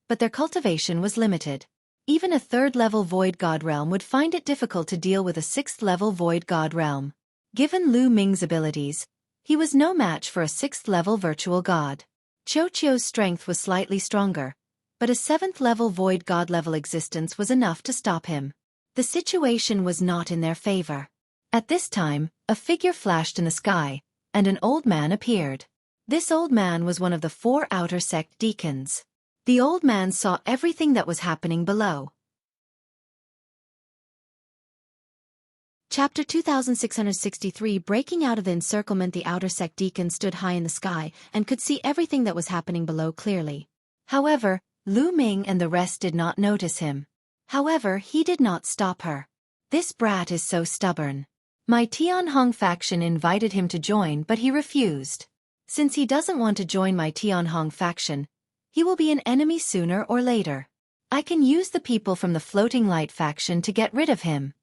but their cultivation was limited. Even a 3rd-level Void God Realm would find it difficult to deal with a 6th-level Void God Realm. Given Lu Ming's abilities, he was no match for a 6th-level Virtual God. Xueqi's strength was slightly stronger, but a 7th-level Void God-level existence was enough to stop him. The situation was not in their favor. At this time, a figure flashed in the sky, and an old man appeared. This old man was one of the 4 outer sect deacons. The old man saw everything that was happening below. Chapter 2663. Breaking out of the encirclement, the outer sect deacon stood high in the sky and could see everything that was happening below clearly. However, Lu Ming and the rest did not notice him. However, he did not stop her. This brat is so stubborn. My Tianhong faction invited him to join, but he refused. Since he doesn't want to join my Tianhong faction, he will be an enemy sooner or later. I can use the people from the Floating Light faction to get rid of him.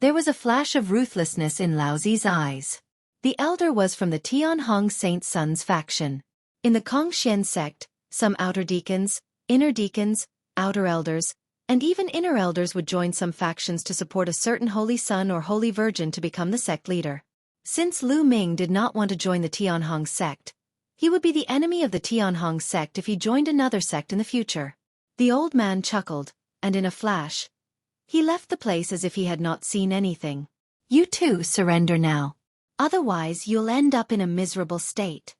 There was a flash of ruthlessness in Laozi's eyes. The elder was from the Tianhong Saint Sun's faction. In the Kongxian sect, some outer deacons, inner deacons, outer elders, and even inner elders would join some factions to support a certain holy son or holy virgin to become the sect leader. Since Lu Ming did not want to join the Tianhong sect, he would be the enemy of the Tianhong sect if he joined another sect in the future. The old man chuckled, and in a flash, he left the place as if he had not seen anything. You too surrender now. Otherwise you'll end up in a miserable state.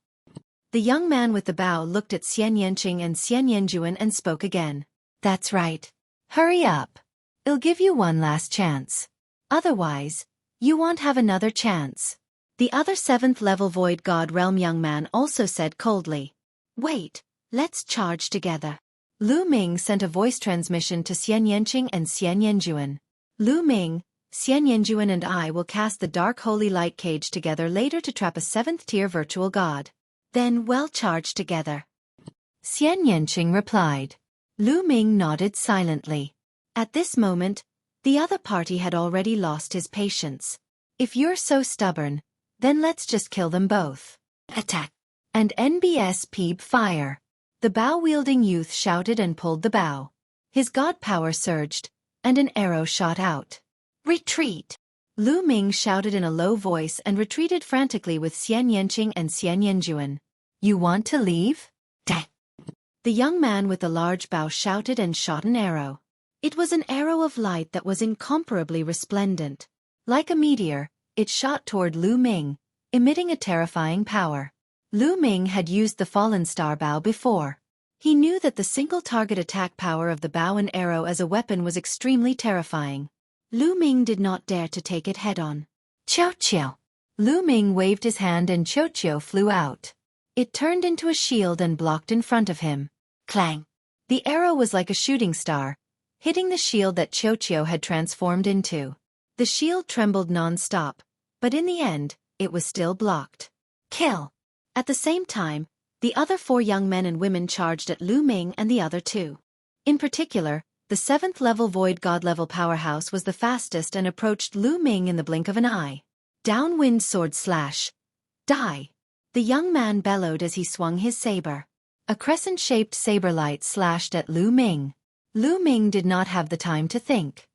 The young man with the bow looked at Xian Yanqing and Xian Yanjuan and spoke again. That's right. Hurry up. I'll give you one last chance. Otherwise, you won't have another chance. The other 7th-level Void God Realm young man also said coldly. Wait, let's charge together. Lu Ming sent a voice transmission to Xian Yanqing and Xian Yanjuan. Lu Ming, Xian Yanjuan and I will cast the Dark Holy Light Cage together later to trap a 7th-tier virtual god. Then we'll charge together. Xian Yanqing replied. Lu Ming nodded silently. At this moment, the other party had already lost his patience. If you're so stubborn, then let's just kill them both. Attack! And NBSP fire! The bow-wielding youth shouted and pulled the bow. His god power surged, and an arrow shot out. Retreat! Lu Ming shouted in a low voice and retreated frantically with Xian Yanqing and Xian Yanjuan. You want to leave? Dang! The young man with the large bow shouted and shot an arrow. It was an arrow of light that was incomparably resplendent. Like a meteor, it shot toward Lu Ming, emitting a terrifying power. Lu Ming had used the fallen star bow before. He knew that the single target attack power of the bow and arrow as a weapon was extremely terrifying. Lu Ming did not dare to take it head-on. Qiao. Lu Ming waved his hand and Qiao flew out. It turned into a shield and blocked in front of him. Clang! The arrow was like a shooting star, hitting the shield that Qiao had transformed into. The shield trembled non-stop, but in the end, it was still blocked. Kill! At the same time, the other 4 young men and women charged at Lu Ming and the other 2. In particular, the 7th level Void God level powerhouse was the fastest and approached Lu Ming in the blink of an eye. Downwind sword slash. Die! The young man bellowed as he swung his saber. A crescent-shaped saber light slashed at Lu Ming. Lu Ming did not have the time to think.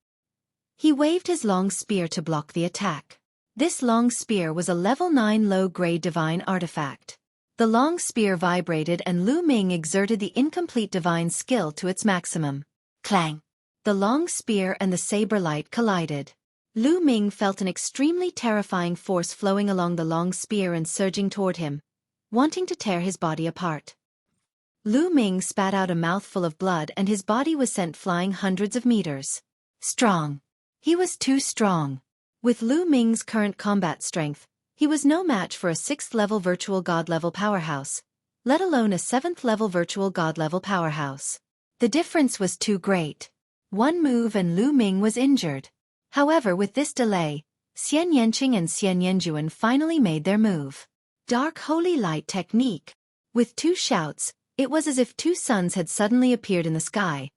He waved his long spear to block the attack. This long spear was a level 9 low-grade divine artifact. The long spear vibrated and Lu Ming exerted the incomplete divine skill to its maximum. Clang! The long spear and the saber light collided. Lu Ming felt an extremely terrifying force flowing along the long spear and surging toward him, wanting to tear his body apart. Lu Ming spat out a mouthful of blood and his body was sent flying hundreds of meters. Strong. He was too strong. With Lu Ming's current combat strength, he was no match for a 6th level virtual god level powerhouse, let alone a 7th level virtual god level powerhouse. The difference was too great. One move and Lu Ming was injured. However, with this delay, Xian Yanqing and Xian Yanjuan finally made their move. Dark Holy Light Technique. With 2 shouts, it was as if 2 suns had suddenly appeared in the sky,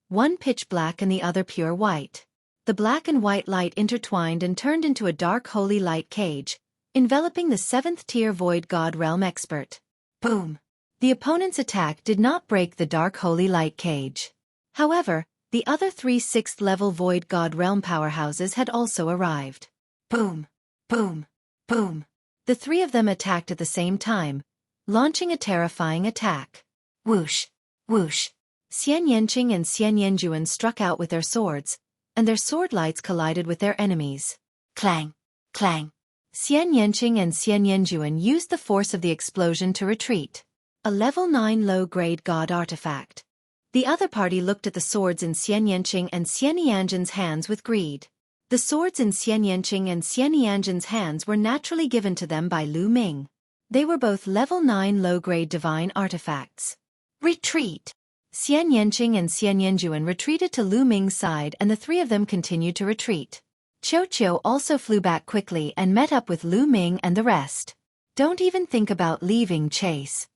one pitch black and the other pure white. The black and white light intertwined and turned into a dark holy light cage, enveloping the 7th tier Void God Realm expert. Boom! The opponent's attack did not break the dark holy light cage. However, the other 3 6th level Void God Realm powerhouses had also arrived. Boom! Boom! Boom! The 3 of them attacked at the same time, launching a terrifying attack. Whoosh! Whoosh! Xian Yanqing and Xian Yanjuan struck out with their swords, and their sword lights collided with their enemies. Clang! Clang! Xian Yanqing and Xian Yanjuan used the force of the explosion to retreat. A level 9 low-grade god artifact. The other party looked at the swords in Xian Yanqing and Xian Yanjin's hands with greed. The swords in Xian Yanqing and Xian Yanjin's hands were naturally given to them by Lu Ming. They were both level 9 low-grade divine artifacts. Retreat! Xian Yanqing and Xian Yanjuan retreated to Lu Ming's side and the 3 of them continued to retreat. Qiao also flew back quickly and met up with Lu Ming and the rest. Don't even think about leaving chase.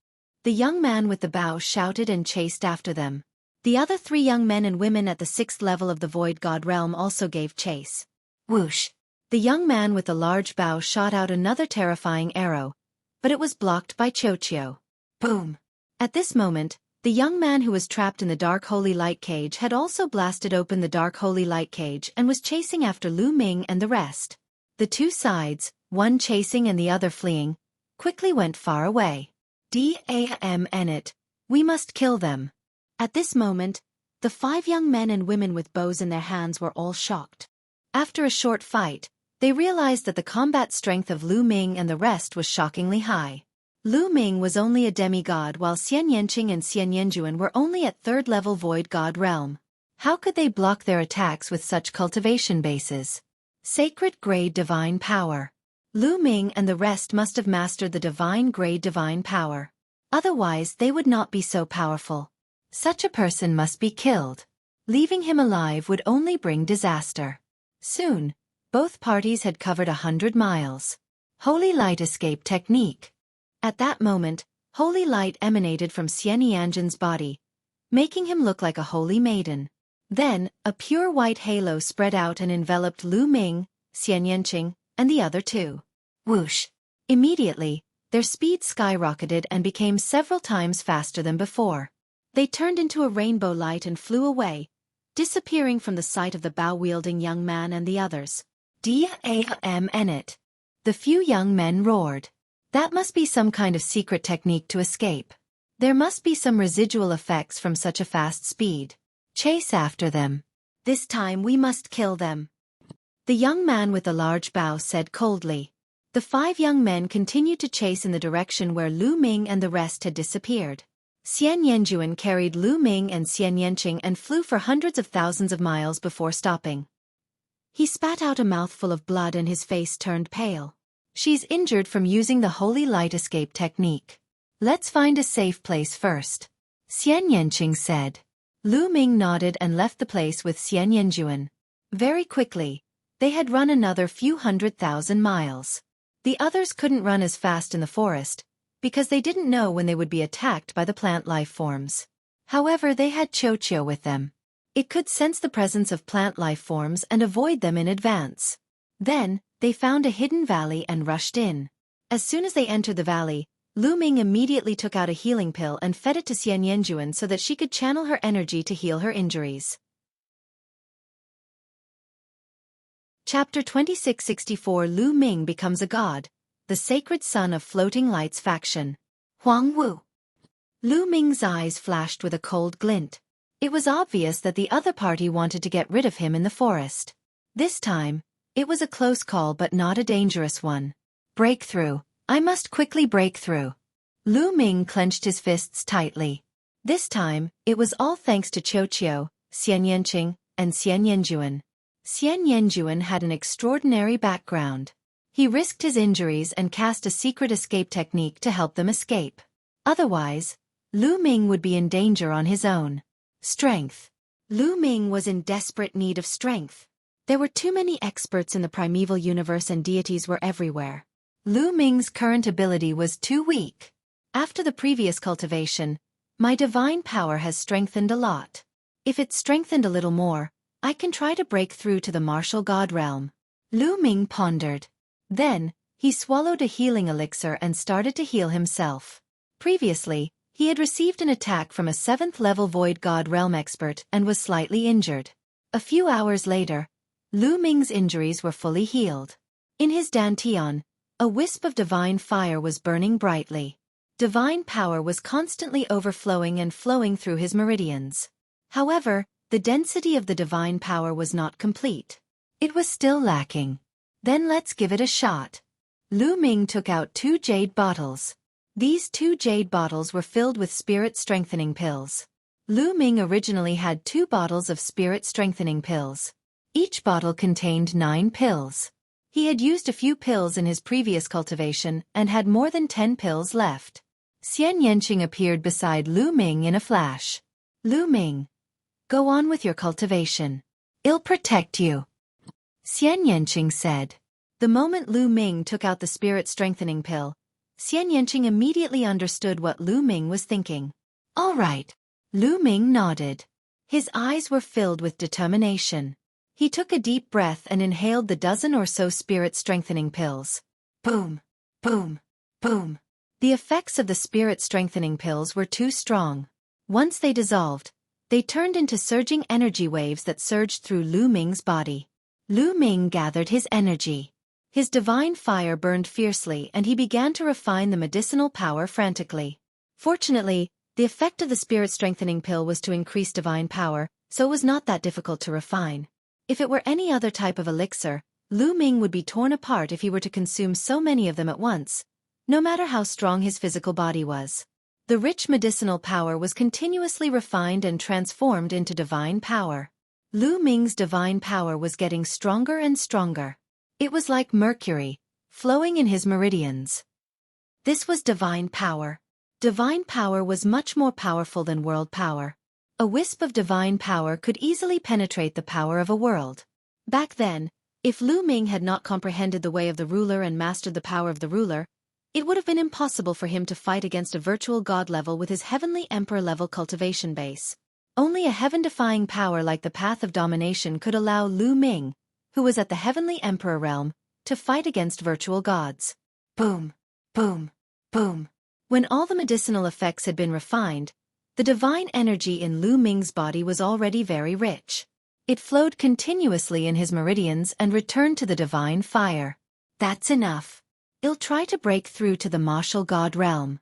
The young man with the bow shouted and chased after them. The other 3 young men and women at the 6th level of the Void God Realm also gave chase. Whoosh! The young man with the large bow shot out another terrifying arrow, but it was blocked by Xueqi. Boom! At this moment, the young man who was trapped in the Dark Holy Light Cage had also blasted open the Dark Holy Light Cage and was chasing after Lu Ming and the rest. The 2 sides, one chasing and the other fleeing, quickly went far away. Damn it! We must kill them. At this moment, the 5 young men and women with bows in their hands were all shocked. After a short fight, they realized that the combat strength of Lu Ming and the rest was shockingly high. Lu Ming was only a demigod while Xian Yanqing and Xian Yanjuan were only at 3rd level Void God Realm. How could they block their attacks with such cultivation bases? Sacred grade divine power. Lu Ming and the rest must have mastered the divine grade divine power. Otherwise they would not be so powerful. Such a person must be killed. Leaving him alive would only bring disaster. Soon, both parties had covered 100 miles. Holy Light Escape Technique. At that moment, holy light emanated from Xian Yanjin's body, making him look like a holy maiden. Then, a pure white halo spread out and enveloped Lu Ming, Xian Yanqing, and the other 2. Whoosh! Immediately, their speed skyrocketed and became several times faster than before. They turned into a rainbow light and flew away, disappearing from the sight of the bow-wielding young man and the others. "Damn it!" The few young men roared. That must be some kind of secret technique to escape. There must be some residual effects from such a fast speed. Chase after them. This time we must kill them. The young man with the large bow said coldly. The 5 young men continued to chase in the direction where Lu Ming and the rest had disappeared. Xian Yanjuan carried Lu Ming and Xian Yanqing and flew for hundreds of thousands of miles before stopping. He spat out a mouthful of blood and his face turned pale. She's injured from using the holy light escape technique. Let's find a safe place first, Xian Yanqing said. Lu Ming nodded and left the place with Xian Yanjuan. Very quickly, they had run another few 100,000 miles. The others couldn't run as fast in the forest, because they didn't know when they would be attacked by the plant life forms. However, they had Xueqi with them. It could sense the presence of plant life forms and avoid them in advance. Then, they found a hidden valley and rushed in. As soon as they entered the valley, Lu Ming immediately took out a healing pill and fed it to Xian Yanjuan so that she could channel her energy to heal her injuries. Chapter 2664 Lu Ming becomes a god, the sacred son of Floating Lights faction. Huang Wu. Lu Ming's eyes flashed with a cold glint. It was obvious that the other party wanted to get rid of him in the forest. This time, it was a close call but not a dangerous one. Breakthrough. I must quickly break through. Lu Ming clenched his fists tightly. This time, it was all thanks to Xueqi, Xian Yanqing, and Xian Yanjuan. Xian Yanjuan had an extraordinary background. He risked his injuries and cast a secret escape technique to help them escape. Otherwise, Lu Ming would be in danger on his own. Strength. Lu Ming was in desperate need of strength. There were too many experts in the primeval universe and deities were everywhere. Lu Ming's current ability was too weak. After the previous cultivation, my divine power has strengthened a lot. If it strengthened a little more, I can try to break through to the martial god realm. Lu Ming pondered. Then, he swallowed a healing elixir and started to heal himself. Previously, he had received an attack from a 7th-level Void God Realm expert and was slightly injured. A few hours later, Lu Ming's injuries were fully healed. In his dantian, a wisp of divine fire was burning brightly. Divine power was constantly overflowing and flowing through his meridians. However, the density of the divine power was not complete. It was still lacking. Then let's give it a shot. Lu Ming took out 2 jade bottles. These 2 jade bottles were filled with spirit strengthening pills. Lu Ming originally had 2 bottles of spirit strengthening pills. Each bottle contained 9 pills. He had used a few pills in his previous cultivation and had more than 10 pills left. Xian Yanqing appeared beside Lu Ming in a flash. Lu Ming, go on with your cultivation. I'll protect you, Xian Yanqing said. The moment Lu Ming took out the spirit strengthening pill, Xian Yanqing immediately understood what Lu Ming was thinking. All right. Lu Ming nodded. His eyes were filled with determination. He took a deep breath and inhaled the dozen or so spirit strengthening pills. Boom, boom, boom. The effects of the spirit strengthening pills were too strong. Once they dissolved, they turned into surging energy waves that surged through Lu Ming's body. Lu Ming gathered his energy. His divine fire burned fiercely and he began to refine the medicinal power frantically. Fortunately, the effect of the spirit strengthening pill was to increase divine power, so it was not that difficult to refine. If it were any other type of elixir, Lu Ming would be torn apart if he were to consume so many of them at once, no matter how strong his physical body was. The rich medicinal power was continuously refined and transformed into divine power. Lu Ming's divine power was getting stronger and stronger. It was like mercury, flowing in his meridians. This was divine power. Divine power was much more powerful than world power. A wisp of divine power could easily penetrate the power of a world. Back then, if Lu Ming had not comprehended the way of the ruler and mastered the power of the ruler, it would have been impossible for him to fight against a virtual god level with his heavenly emperor level cultivation base. Only a heaven-defying power like the path of domination could allow Lu Ming, who was at the heavenly emperor realm, to fight against virtual gods. Boom, boom, boom. When all the medicinal effects had been refined, the divine energy in Lu Ming's body was already very rich. It flowed continuously in his meridians and returned to the divine fire. That's enough. I'll try to break through to the martial god realm.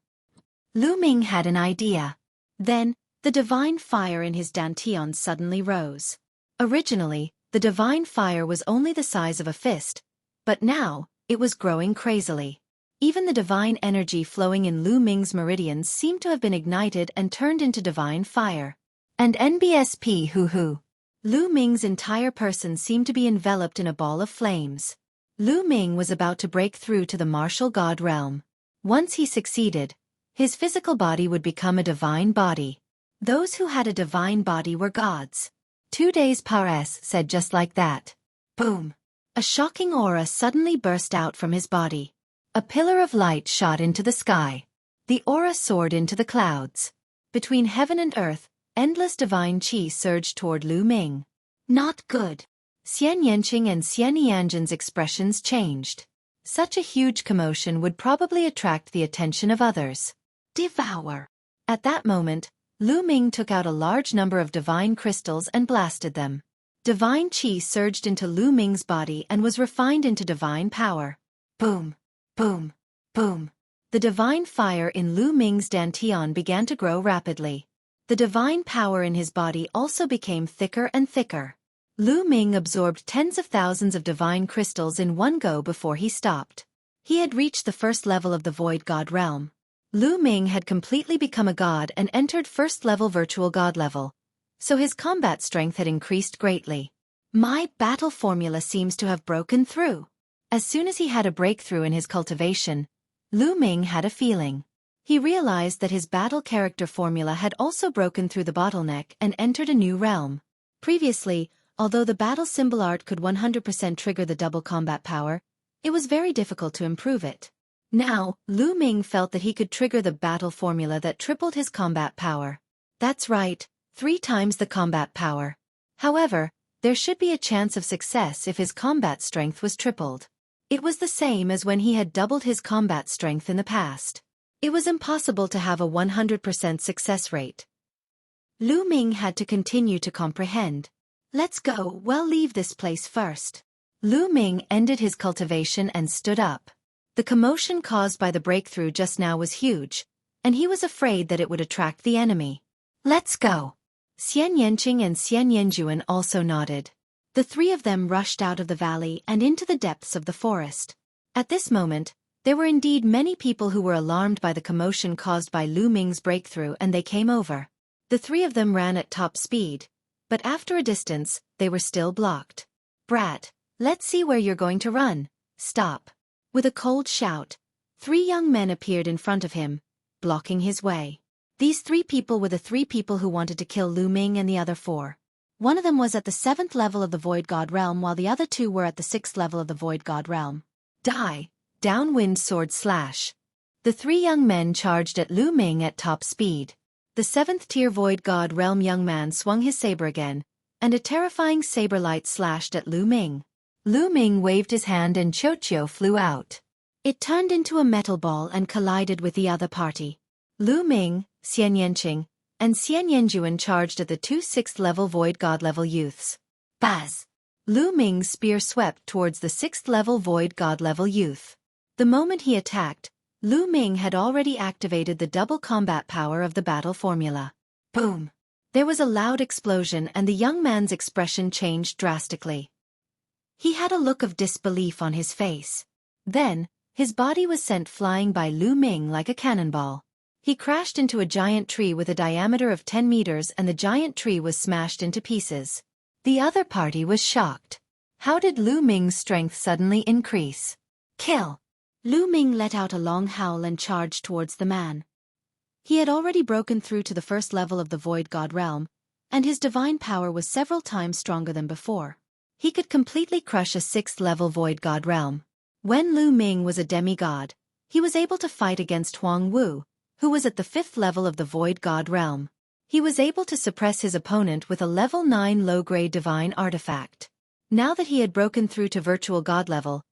Lu Ming had an idea. Then, the divine fire in his dantian suddenly rose. Originally, the divine fire was only the size of a fist, but now, it was growing crazily. Even the divine energy flowing in Lu Ming's meridians seemed to have been ignited and turned into divine fire. And NBSP hoo-hoo. Lu Ming's entire person seemed to be enveloped in a ball of flames. Lu Ming was about to break through to the martial god realm. Once he succeeded, his physical body would become a divine body. Those who had a divine body were gods. 2 days pares said just like that. Boom! A shocking aura suddenly burst out from his body. A pillar of light shot into the sky. The aura soared into the clouds. Between heaven and earth, endless divine qi surged toward Lu Ming. Not good. Xian Yanqing and Xian Yanjin's expressions changed. Such a huge commotion would probably attract the attention of others. Devour. At that moment, Lu Ming took out a large number of divine crystals and blasted them. Divine qi surged into Lu Ming's body and was refined into divine power. Boom. Boom. Boom. The divine fire in Lu Ming's dantian began to grow rapidly. The divine power in his body also became thicker and thicker. Lu Ming absorbed tens of thousands of divine crystals in one go before he stopped. He had reached the first level of the void god realm. Lu Ming had completely become a god and entered first-level virtual god level, so his combat strength had increased greatly. My battle formula seems to have broken through. As soon as he had a breakthrough in his cultivation, Lu Ming had a feeling. He realized that his battle character formula had also broken through the bottleneck and entered a new realm. Previously, although the battle symbol art could 100% trigger the double combat power, it was very difficult to improve it. Now, Lu Ming felt that he could trigger the battle formula that tripled his combat power. That's right, 3 times the combat power. However, there should be a chance of success if his combat strength was tripled. It was the same as when he had doubled his combat strength in the past. It was impossible to have a 100% success rate. Lu Ming had to continue to comprehend. Let's go, well, leave this place first. Lu Ming ended his cultivation and stood up. The commotion caused by the breakthrough just now was huge, and he was afraid that it would attract the enemy. Let's go. Xian Yanqing and Xian Yanjuan also nodded. The 3 of them rushed out of the valley and into the depths of the forest. At this moment, there were indeed many people who were alarmed by the commotion caused by Lu Ming's breakthrough, and they came over. The 3 of them ran at top speed, but after a distance, they were still blocked. Brat, let's see where you're going to run. Stop. With a cold shout, 3 young men appeared in front of him, blocking his way. These 3 people were the 3 people who wanted to kill Lu Ming and the other 4. One of them was at the 7th level of the Void God Realm while the other 2 were at the 6th level of the Void God Realm. Die! Downwind sword slash. The 3 young men charged at Lu Ming at top speed. The 7th tier Void God Realm young man swung his saber again, and a terrifying saber light slashed at Lu Ming. Lu Ming waved his hand and Xueqi flew out. It turned into a metal ball and collided with the other party. Lu Ming, Xian Yanqing, and Xian Yanjuan charged at the 2 6th level Void God level youths. Baz! Lu Ming's spear swept towards the 6th level Void God level youth. The moment he attacked, Lu Ming had already activated the double combat power of the battle formula. Boom! There was a loud explosion and the young man's expression changed drastically. He had a look of disbelief on his face. Then, his body was sent flying by Lu Ming like a cannonball. He crashed into a giant tree with a diameter of 10 meters and the giant tree was smashed into pieces. The other party was shocked. How did Lu Ming's strength suddenly increase? Kill! Lu Ming let out a long howl and charged towards the man. He had already broken through to the 1st level of the Void God Realm, and his divine power was several times stronger than before. He could completely crush a 6th level Void God Realm. When Lu Ming was a demigod, he was able to fight against Huang Wu, who was at the 5th level of the Void God Realm. He was able to suppress his opponent with a level 9 low-grade divine artifact. Now that he had broken through to virtual god level,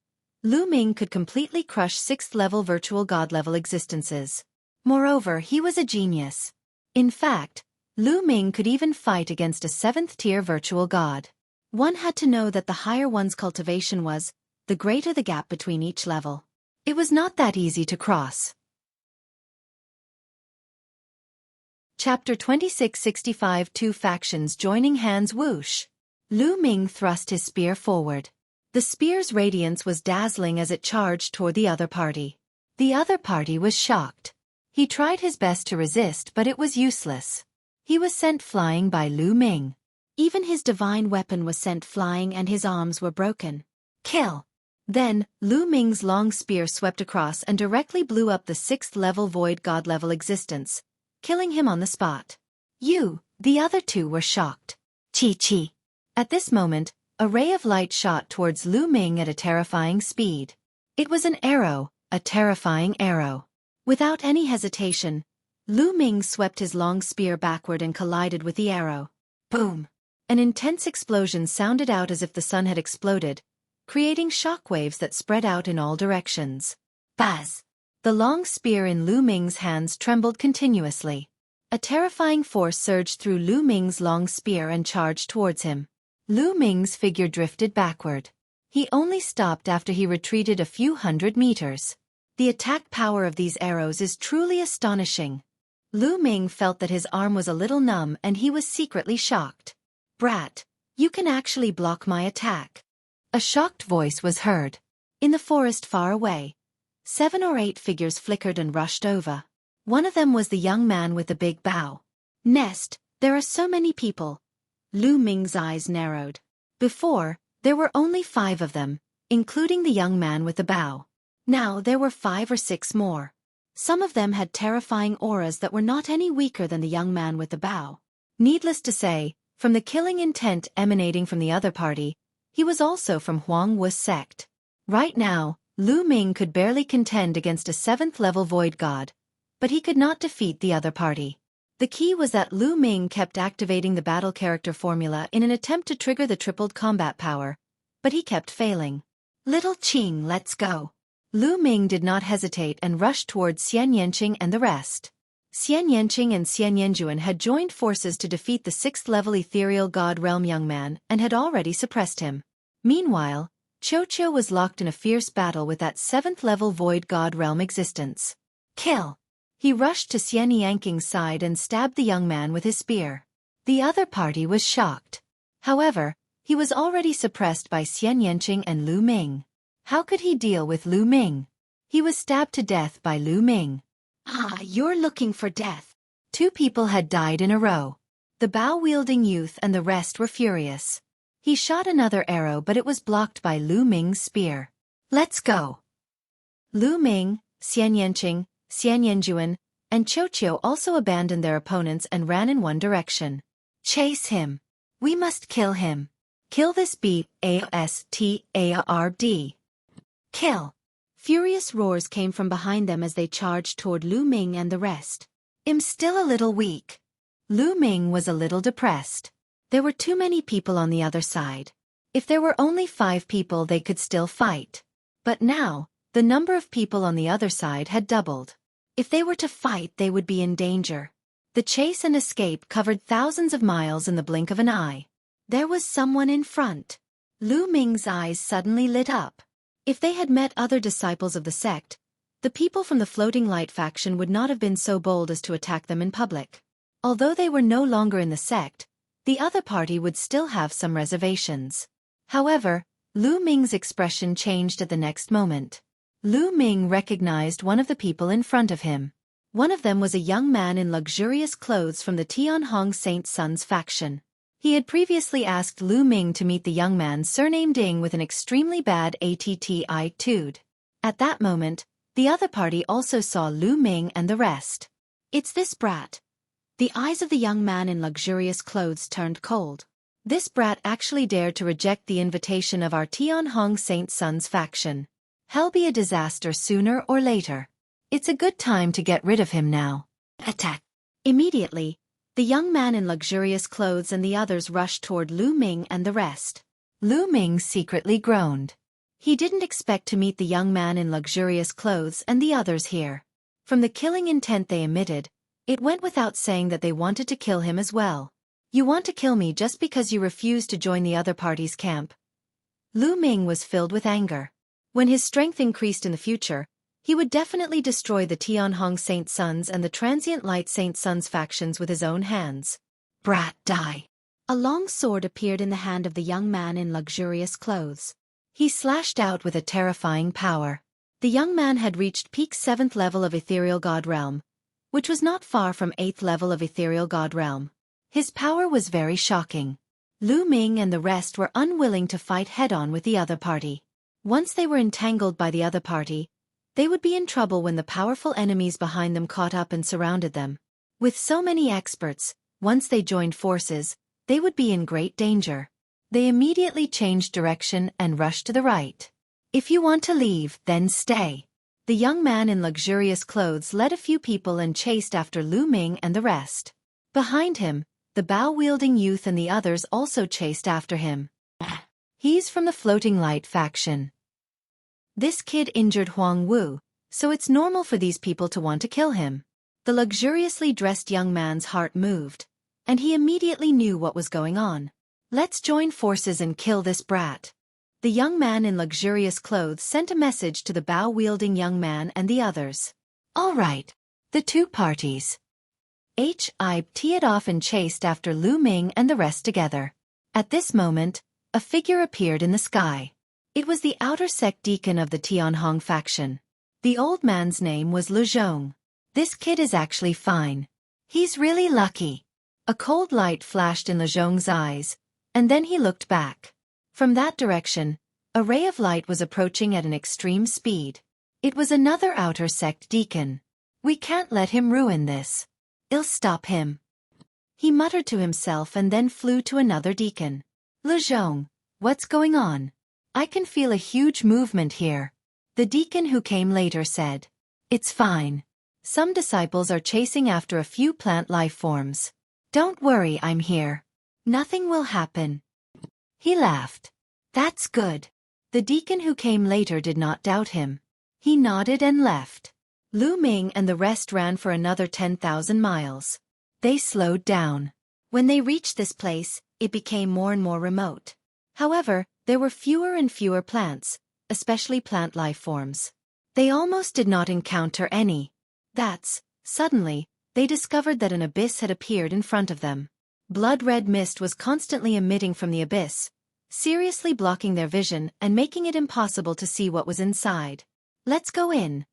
Lu Ming could completely crush 6th level virtual god level existences. Moreover, he was a genius. In fact, Lu Ming could even fight against a 7th tier virtual god. One had to know that the higher one's cultivation was, the greater the gap between each level. It was not that easy to cross. Chapter 2665 Two factions joining hands. Whoosh! Lu Ming thrust his spear forward. The spear's radiance was dazzling as it charged toward the other party. The other party was shocked. He tried his best to resist, but it was useless. He was sent flying by Lu Ming. Even his divine weapon was sent flying and his arms were broken. Kill! Then, Lu Ming's long spear swept across and directly blew up the 6th level void god level existence, killing him on the spot. The other two were shocked. Chi. At this moment, a ray of light shot towards Lu Ming at a terrifying speed. It was an arrow, a terrifying arrow. Without any hesitation, Lu Ming swept his long spear backward and collided with the arrow. Boom! An intense explosion sounded out as if the sun had exploded, creating shockwaves that spread out in all directions. Buzz! The long spear in Lu Ming's hands trembled continuously. A terrifying force surged through Lu Ming's long spear and charged towards him. Lu Ming's figure drifted backward. He only stopped after he retreated a few hundred meters. The attack power of these arrows is truly astonishing. Lu Ming felt that his arm was a little numb and he was secretly shocked. Brat, you can actually block my attack. A shocked voice was heard. In the forest far away, 7 or 8 figures flickered and rushed over. One of them was the young man with the big bow. Nest, there are so many people. Lu Ming's eyes narrowed. Before, there were only 5 of them, including the young man with the bow. Now there were 5 or 6 more. Some of them had terrifying auras that were not any weaker than the young man with the bow. Needless to say, from the killing intent emanating from the other party, he was also from Huang Wu's sect. Right now, Lu Ming could barely contend against a 7th level void god, but he could not defeat the other party. The key was that Lu Ming kept activating the battle character formula in an attempt to trigger the tripled combat power, but he kept failing. Little Qing, let's go. Lu Ming did not hesitate and rushed towards Xian Yanqing and the rest. Xian Yanqing and Xian Yanjuan had joined forces to defeat the 6th level ethereal god realm young man and had already suppressed him. Meanwhile, Xueqi was locked in a fierce battle with that 7th level void god realm existence. Kill! He rushed to Xian Yanqing's side and stabbed the young man with his spear. The other party was shocked. However, he was already suppressed by Xian Yanqing and Lu Ming. How could he deal with Lu Ming? He was stabbed to death by Lu Ming. You're looking for death. 2 people had died in a row. The bow-wielding youth and the rest were furious. He shot another arrow but it was blocked by Lu Ming's spear. Let's go. Lu Ming, Xian Yanqing, Xian Yanjuan, and Xueqi also abandoned their opponents and ran in one direction. Chase him. We must kill him. Kill this bastard. Kill. Furious roars came from behind them as they charged toward Lu Ming and the rest. I'm still a little weak. Lu Ming was a little depressed. There were too many people on the other side. If there were only 5 people they could still fight. But now, the number of people on the other side had doubled. If they were to fight they would be in danger. The chase and escape covered thousands of miles in the blink of an eye. There was someone in front. Lu Ming's eyes suddenly lit up. If they had met other disciples of the sect, the people from the Floating Light faction would not have been so bold as to attack them in public. Although they were no longer in the sect, the other party would still have some reservations. However, Lu Ming's expression changed at the next moment. Lu Ming recognized one of the people in front of him. One of them was a young man in luxurious clothes from the Tianhong Saint Sun's faction. He had previously asked Lu Ming to meet the young man surnamed Ding with an extremely bad attitude. At that moment, the other party also saw Lu Ming and the rest. It's this brat. The eyes of the young man in luxurious clothes turned cold. This brat actually dared to reject the invitation of our Tianhong Saint Sun's faction. Hell be a disaster sooner or later. It's a good time to get rid of him now. Attack! Immediately, the young man in luxurious clothes and the others rushed toward Lu Ming and the rest. Lu Ming secretly groaned. He didn't expect to meet the young man in luxurious clothes and the others here. From the killing intent they emitted, it went without saying that they wanted to kill him as well. You want to kill me just because you refuse to join the other party's camp. Lu Ming was filled with anger. When his strength increased in the future, he would definitely destroy the Tianhong Saint Sons and the Transient Light Saint Sons factions with his own hands. Brat, die! A long sword appeared in the hand of the young man in luxurious clothes. He slashed out with a terrifying power. The young man had reached peak 7th level of Ethereal God Realm, which was not far from 8th level of Ethereal God Realm. His power was very shocking. Lu Ming and the rest were unwilling to fight head-on with the other party. Once they were entangled by the other party, they would be in trouble when the powerful enemies behind them caught up and surrounded them. With so many experts, once they joined forces, they would be in great danger. They immediately changed direction and rushed to the right. If you want to leave, then stay. The young man in luxurious clothes led a few people and chased after Lu Ming and the rest. Behind him, the bow-wielding youth and the others also chased after him. He's from the Floating Light faction. This kid injured Huang Wu, so it's normal for these people to want to kill him. The luxuriously dressed young man's heart moved, and he immediately knew what was going on. Let's join forces and kill this brat. The young man in luxurious clothes sent a message to the bow-wielding young man and the others. All right, the two parties. I teed off and chased after Lu Ming and the rest together. At this moment, a figure appeared in the sky. It was the outer sect deacon of the Tianhong faction. The old man's name was Lu Zhong. This kid is actually fine. He's really lucky. A cold light flashed in Lu Zhong's eyes, and then he looked back. From that direction, a ray of light was approaching at an extreme speed. It was another outer sect deacon. We can't let him ruin this. I'll stop him. He muttered to himself and then flew to another deacon. Lu Zhong, what's going on? I can feel a huge movement here. The deacon who came later said. It's fine. Some disciples are chasing after a few plant life forms. Don't worry, I'm here. Nothing will happen. He laughed. That's good. The deacon who came later did not doubt him. He nodded and left. Lu Ming and the rest ran for another 10,000 miles. They slowed down. When they reached this place, it became more and more remote. However, there were fewer and fewer plants, especially plant life forms. They almost did not encounter any. Suddenly, they discovered that an abyss had appeared in front of them. Blood-red mist was constantly emitting from the abyss, seriously blocking their vision and making it impossible to see what was inside. Let's go in.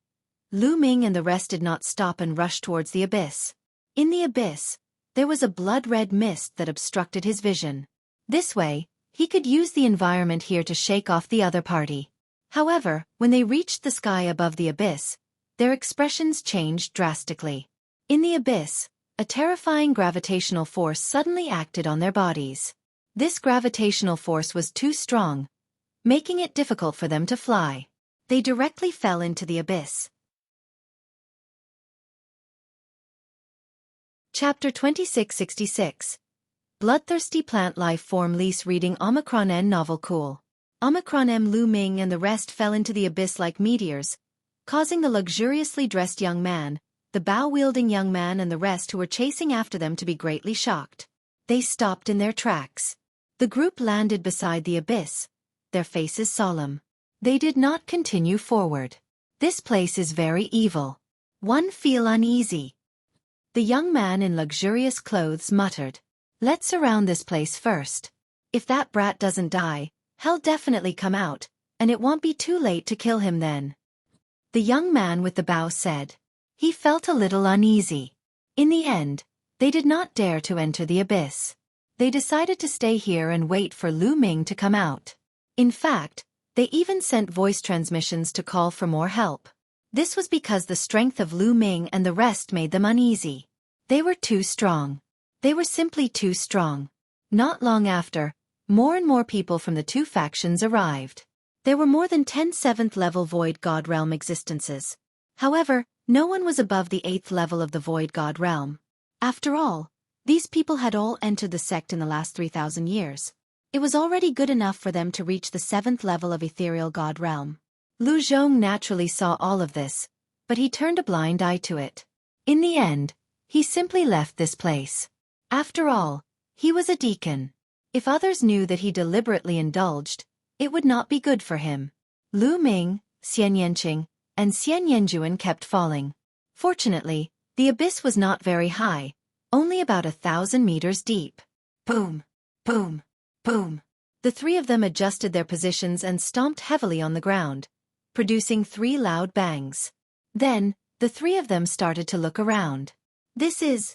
Lu Ming and the rest did not stop and rushed towards the abyss. In the abyss, there was a blood-red mist that obstructed his vision. This way, he could use the environment here to shake off the other party. However, when they reached the sky above the abyss, their expressions changed drastically. In the abyss, a terrifying gravitational force suddenly acted on their bodies. This gravitational force was too strong, making it difficult for them to fly. They directly fell into the abyss. Chapter 2666. Bloodthirsty Plant Life Form Lease reading Omicron N Novel Cool. Omicron M. Lu Ming and the rest fell into the abyss like meteors, causing the luxuriously dressed young man, the bow-wielding young man and the rest who were chasing after them to be greatly shocked. They stopped in their tracks. The group landed beside the abyss, their faces solemn. They did not continue forward. This place is very evil. One feel uneasy. The young man in luxurious clothes muttered. Let's surround this place first. If that brat doesn't die, he'll definitely come out, and it won't be too late to kill him then. The young man with the bow said. He felt a little uneasy. In the end, they did not dare to enter the abyss. They decided to stay here and wait for Lu Ming to come out. In fact, they even sent voice transmissions to call for more help. This was because the strength of Lu Ming and the rest made them uneasy. They were too strong. They were simply too strong. Not long after, more and more people from the two factions arrived. There were more than 10 7th-level Void God Realm existences. However, no one was above the 8th level of the Void God Realm. After all, these people had all entered the sect in the last 3,000 years. It was already good enough for them to reach the 7th level of Ethereal God Realm. Lu Zhong naturally saw all of this, but he turned a blind eye to it. In the end, he simply left this place. After all, He was a deacon. If others knew that he deliberately indulged, it would not be good for him. Lu Ming, Xian Yanqing, and Xian Yanjuan kept falling. Fortunately, the abyss was not very high, only about 1,000 meters deep. Boom, boom, boom. The three of them adjusted their positions and stomped heavily on the ground, producing 3 loud bangs. Then, the three of them started to look around. This is...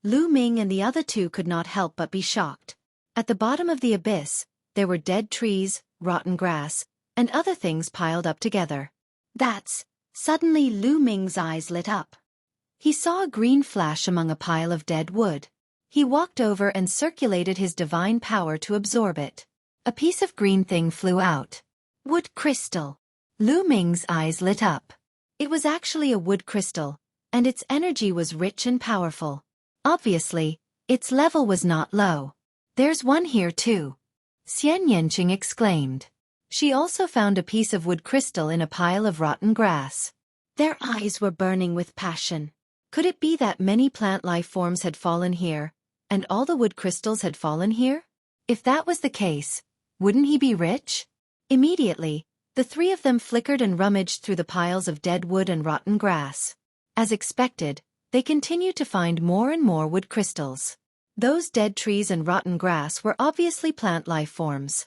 Lu Ming and the other two could not help but be shocked. At the bottom of the abyss, there were dead trees, rotten grass, and other things piled up together. That's... Suddenly Lu Ming's eyes lit up. He saw a green flash among a pile of dead wood. He walked over and circulated his divine power to absorb it. A piece of green thing flew out. Wood crystal. Lu Ming's eyes lit up. It was actually a wood crystal, and its energy was rich and powerful. Obviously, its level was not low. There's one here too. Xian Yanqing exclaimed. She also found a piece of wood crystal in a pile of rotten grass. Their eyes were burning with passion. Could it be that many plant life forms had fallen here, and all the wood crystals had fallen here? If that was the case, wouldn't he be rich? Immediately, the three of them flickered and rummaged through the piles of dead wood and rotten grass. As expected, they continued to find more and more wood crystals. Those dead trees and rotten grass were obviously plant life forms.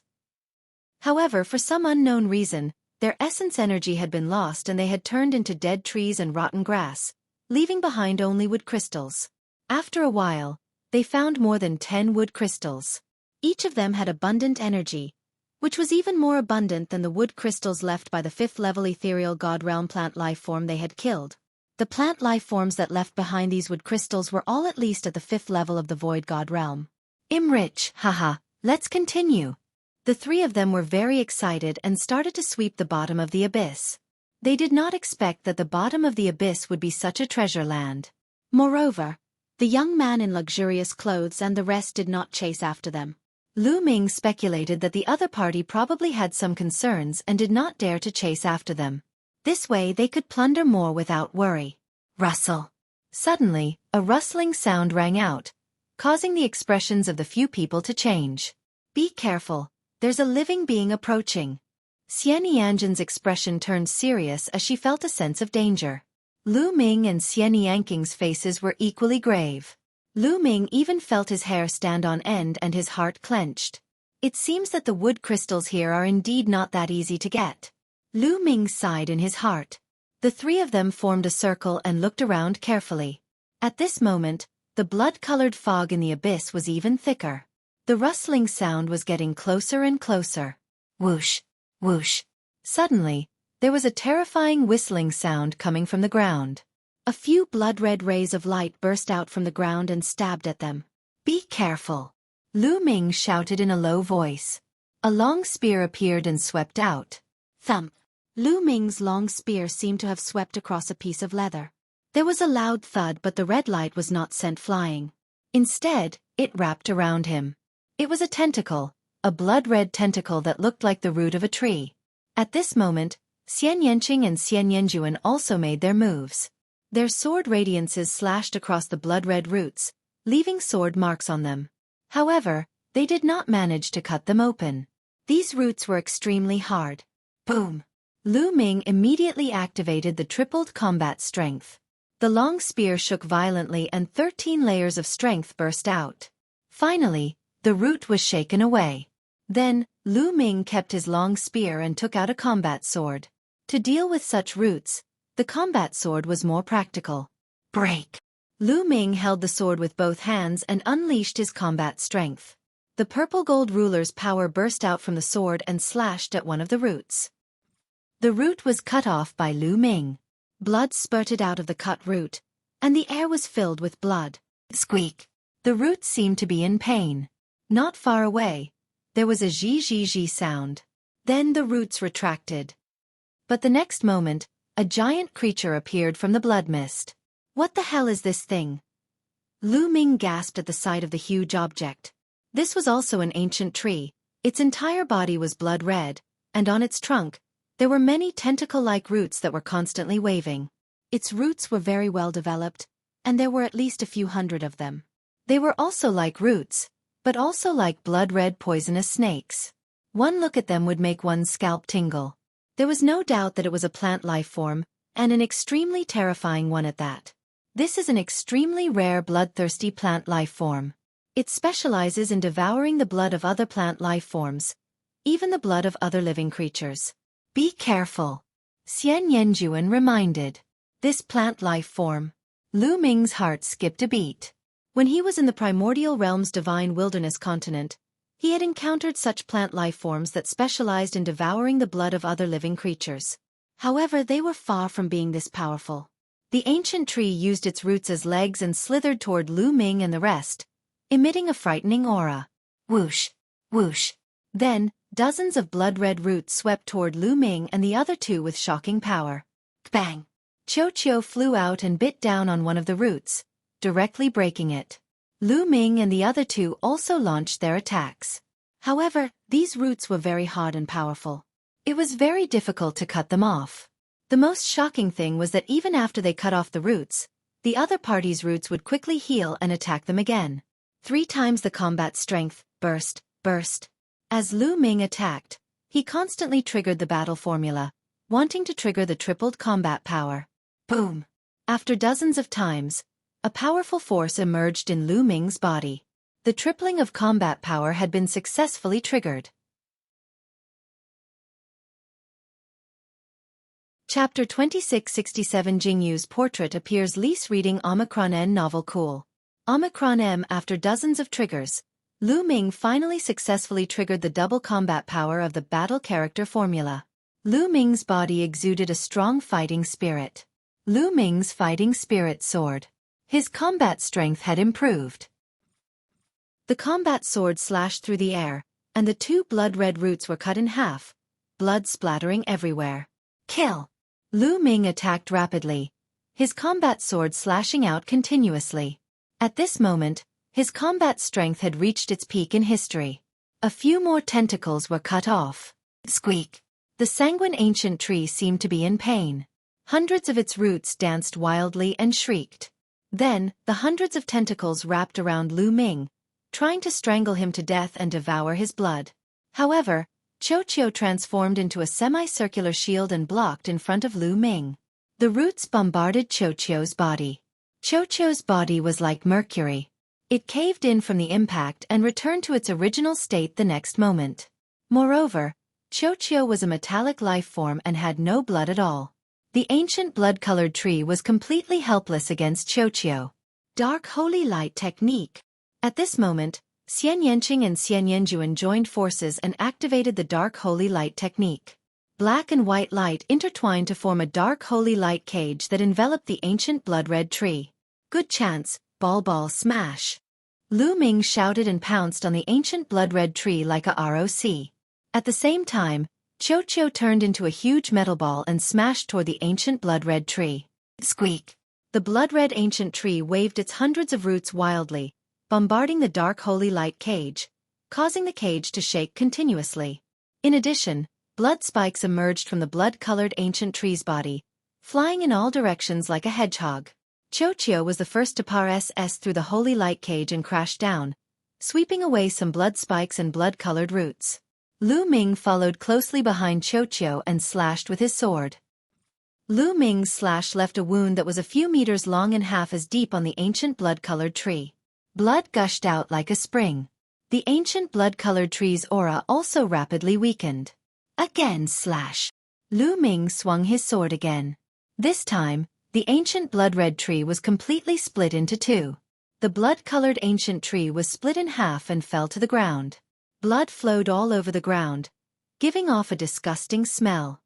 However, for some unknown reason, their essence energy had been lost and they had turned into dead trees and rotten grass, leaving behind only wood crystals. After a while, they found more than 10 wood crystals. Each of them had abundant energy, which was even more abundant than the wood crystals left by the 5th-level ethereal god realm plant life form they had killed. The plant life forms that left behind these wood crystals were all at least at the 5th level of the void god realm. I'm rich, haha, let's continue. The three of them were very excited and started to sweep the bottom of the abyss. They did not expect that the bottom of the abyss would be such a treasure land. Moreover, the young man in luxurious clothes and the rest did not chase after them. Lu Ming speculated that the other party probably had some concerns and did not dare to chase after them. This way they could plunder more without worry. Rustle. Suddenly, a rustling sound rang out, causing the expressions of the few people to change. Be careful, there's a living being approaching. Xian Yanjin's expression turned serious as she felt a sense of danger. Lu Ming and Xian Yanqing's faces were equally grave. Lu Ming even felt his hair stand on end and his heart clenched. It seems that the wood crystals here are indeed not that easy to get. Lu Ming sighed in his heart. The three of them formed a circle and looked around carefully. At this moment, the blood-colored fog in the abyss was even thicker. The rustling sound was getting closer and closer. Whoosh, whoosh. Suddenly, there was a terrifying whistling sound coming from the ground. A few blood-red rays of light burst out from the ground and stabbed at them. Be careful. Lu Ming shouted in a low voice. A long spear appeared and swept out. Thump. Lu Ming's long spear seemed to have swept across a piece of leather. There was a loud thud, but the red light was not sent flying. Instead, it wrapped around him. It was a tentacle, a blood-red tentacle that looked like the root of a tree. At this moment, Xian Yanqing and Xian Yanjuan also made their moves. Their sword radiances slashed across the blood-red roots, leaving sword marks on them. However, they did not manage to cut them open. These roots were extremely hard. Boom! Lu Ming immediately activated the tripled combat strength. The long spear shook violently and 13 layers of strength burst out. Finally, the root was shaken away. Then, Lu Ming kept his long spear and took out a combat sword. To deal with such roots, the combat sword was more practical. Break! Lu Ming held the sword with both hands and unleashed his combat strength. The purple gold ruler's power burst out from the sword and slashed at one of the roots. The root was cut off by Lu Ming. Blood spurted out of the cut root, and the air was filled with blood. Squeak! The root seemed to be in pain. Not far away, there was a zhi sound. Then the roots retracted. But the next moment, a giant creature appeared from the blood mist. What the hell is this thing? Lu Ming gasped at the sight of the huge object. This was also an ancient tree. Its entire body was blood red, and on its trunk, there were many tentacle-like roots that were constantly waving. Its roots were very well developed, and there were at least a few hundred of them. They were also like roots, but also like blood-red poisonous snakes. One look at them would make one's scalp tingle. There was no doubt that it was a plant life form, and an extremely terrifying one at that. This is an extremely rare bloodthirsty plant life form. It specializes in devouring the blood of other plant life forms, even the blood of other living creatures. Be careful, Xian Yanjuan reminded. This plant life form. Lu Ming's heart skipped a beat. When he was in the primordial realm's divine wilderness continent, he had encountered such plant life forms that specialized in devouring the blood of other living creatures. However, they were far from being this powerful. The ancient tree used its roots as legs and slithered toward Lu Ming and the rest, emitting a frightening aura. Whoosh! Whoosh! Then, dozens of blood-red roots swept toward Lu Ming and the other two with shocking power. Bang! Xueqi flew out and bit down on one of the roots, directly breaking it. Lu Ming and the other two also launched their attacks. However, these roots were very hard and powerful. It was very difficult to cut them off. The most shocking thing was that even after they cut off the roots, the other party's roots would quickly heal and attack them again. 3 times the combat strength, burst, burst. As Lu Ming attacked, he constantly triggered the battle formula, wanting to trigger the tripled combat power. Boom! After dozens of times, a powerful force emerged in Lu Ming's body. The tripling of combat power had been successfully triggered. Chapter 2667 Jingyu's portrait appears Lise reading Omicron N novel cool. Omicron M. After dozens of triggers, Lu Ming finally successfully triggered the double combat power of the battle character formula. Lu Ming's body exuded a strong fighting spirit. Lu Ming's fighting spirit soared. His combat strength had improved. The combat sword slashed through the air, and the 2 blood-red roots were cut in half, blood splattering everywhere. Kill! Lu Ming attacked rapidly, his combat sword slashing out continuously. At this moment, his combat strength had reached its peak in history. A few more tentacles were cut off. Squeak! The sanguine ancient tree seemed to be in pain. Hundreds of its roots danced wildly and shrieked. Then, the hundreds of tentacles wrapped around Lu Ming, trying to strangle him to death and devour his blood. However, Xueqi transformed into a semicircular shield and blocked in front of Lu Ming. The roots bombarded Xueqi's body. Xueqi's body was like mercury. It caved in from the impact and returned to its original state the next moment. Moreover, Xueqi was a metallic life form and had no blood at all. The ancient blood-colored tree was completely helpless against Xueqi. Dark Holy Light Technique. At this moment, Xian Yanqing and Xian Yanjuan joined forces and activated the Dark Holy Light Technique. Black and white light intertwined to form a dark holy light cage that enveloped the ancient blood-red tree. Good chance, ball smash. Lu Ming shouted and pounced on the ancient blood-red tree like a ROC. At the same time, Xueqi turned into a huge metal ball and smashed toward the ancient blood-red tree. Squeak! The blood-red ancient tree waved its hundreds of roots wildly, bombarding the dark holy light cage, causing the cage to shake continuously. In addition, blood spikes emerged from the blood-colored ancient tree's body, flying in all directions like a hedgehog. Xueqi was the first to pass through the holy light cage and crash down, sweeping away some blood spikes and blood-colored roots. Lu Ming followed closely behind Xueqi and slashed with his sword. Lu Ming's slash left a wound that was a few meters long and half as deep on the ancient blood-colored tree. Blood gushed out like a spring. The ancient blood-colored tree's aura also rapidly weakened. Again slash. Lu Ming swung his sword again. This time, the ancient blood-red tree was completely split into 2. The blood-colored ancient tree was split in half and fell to the ground. Blood flowed all over the ground, giving off a disgusting smell.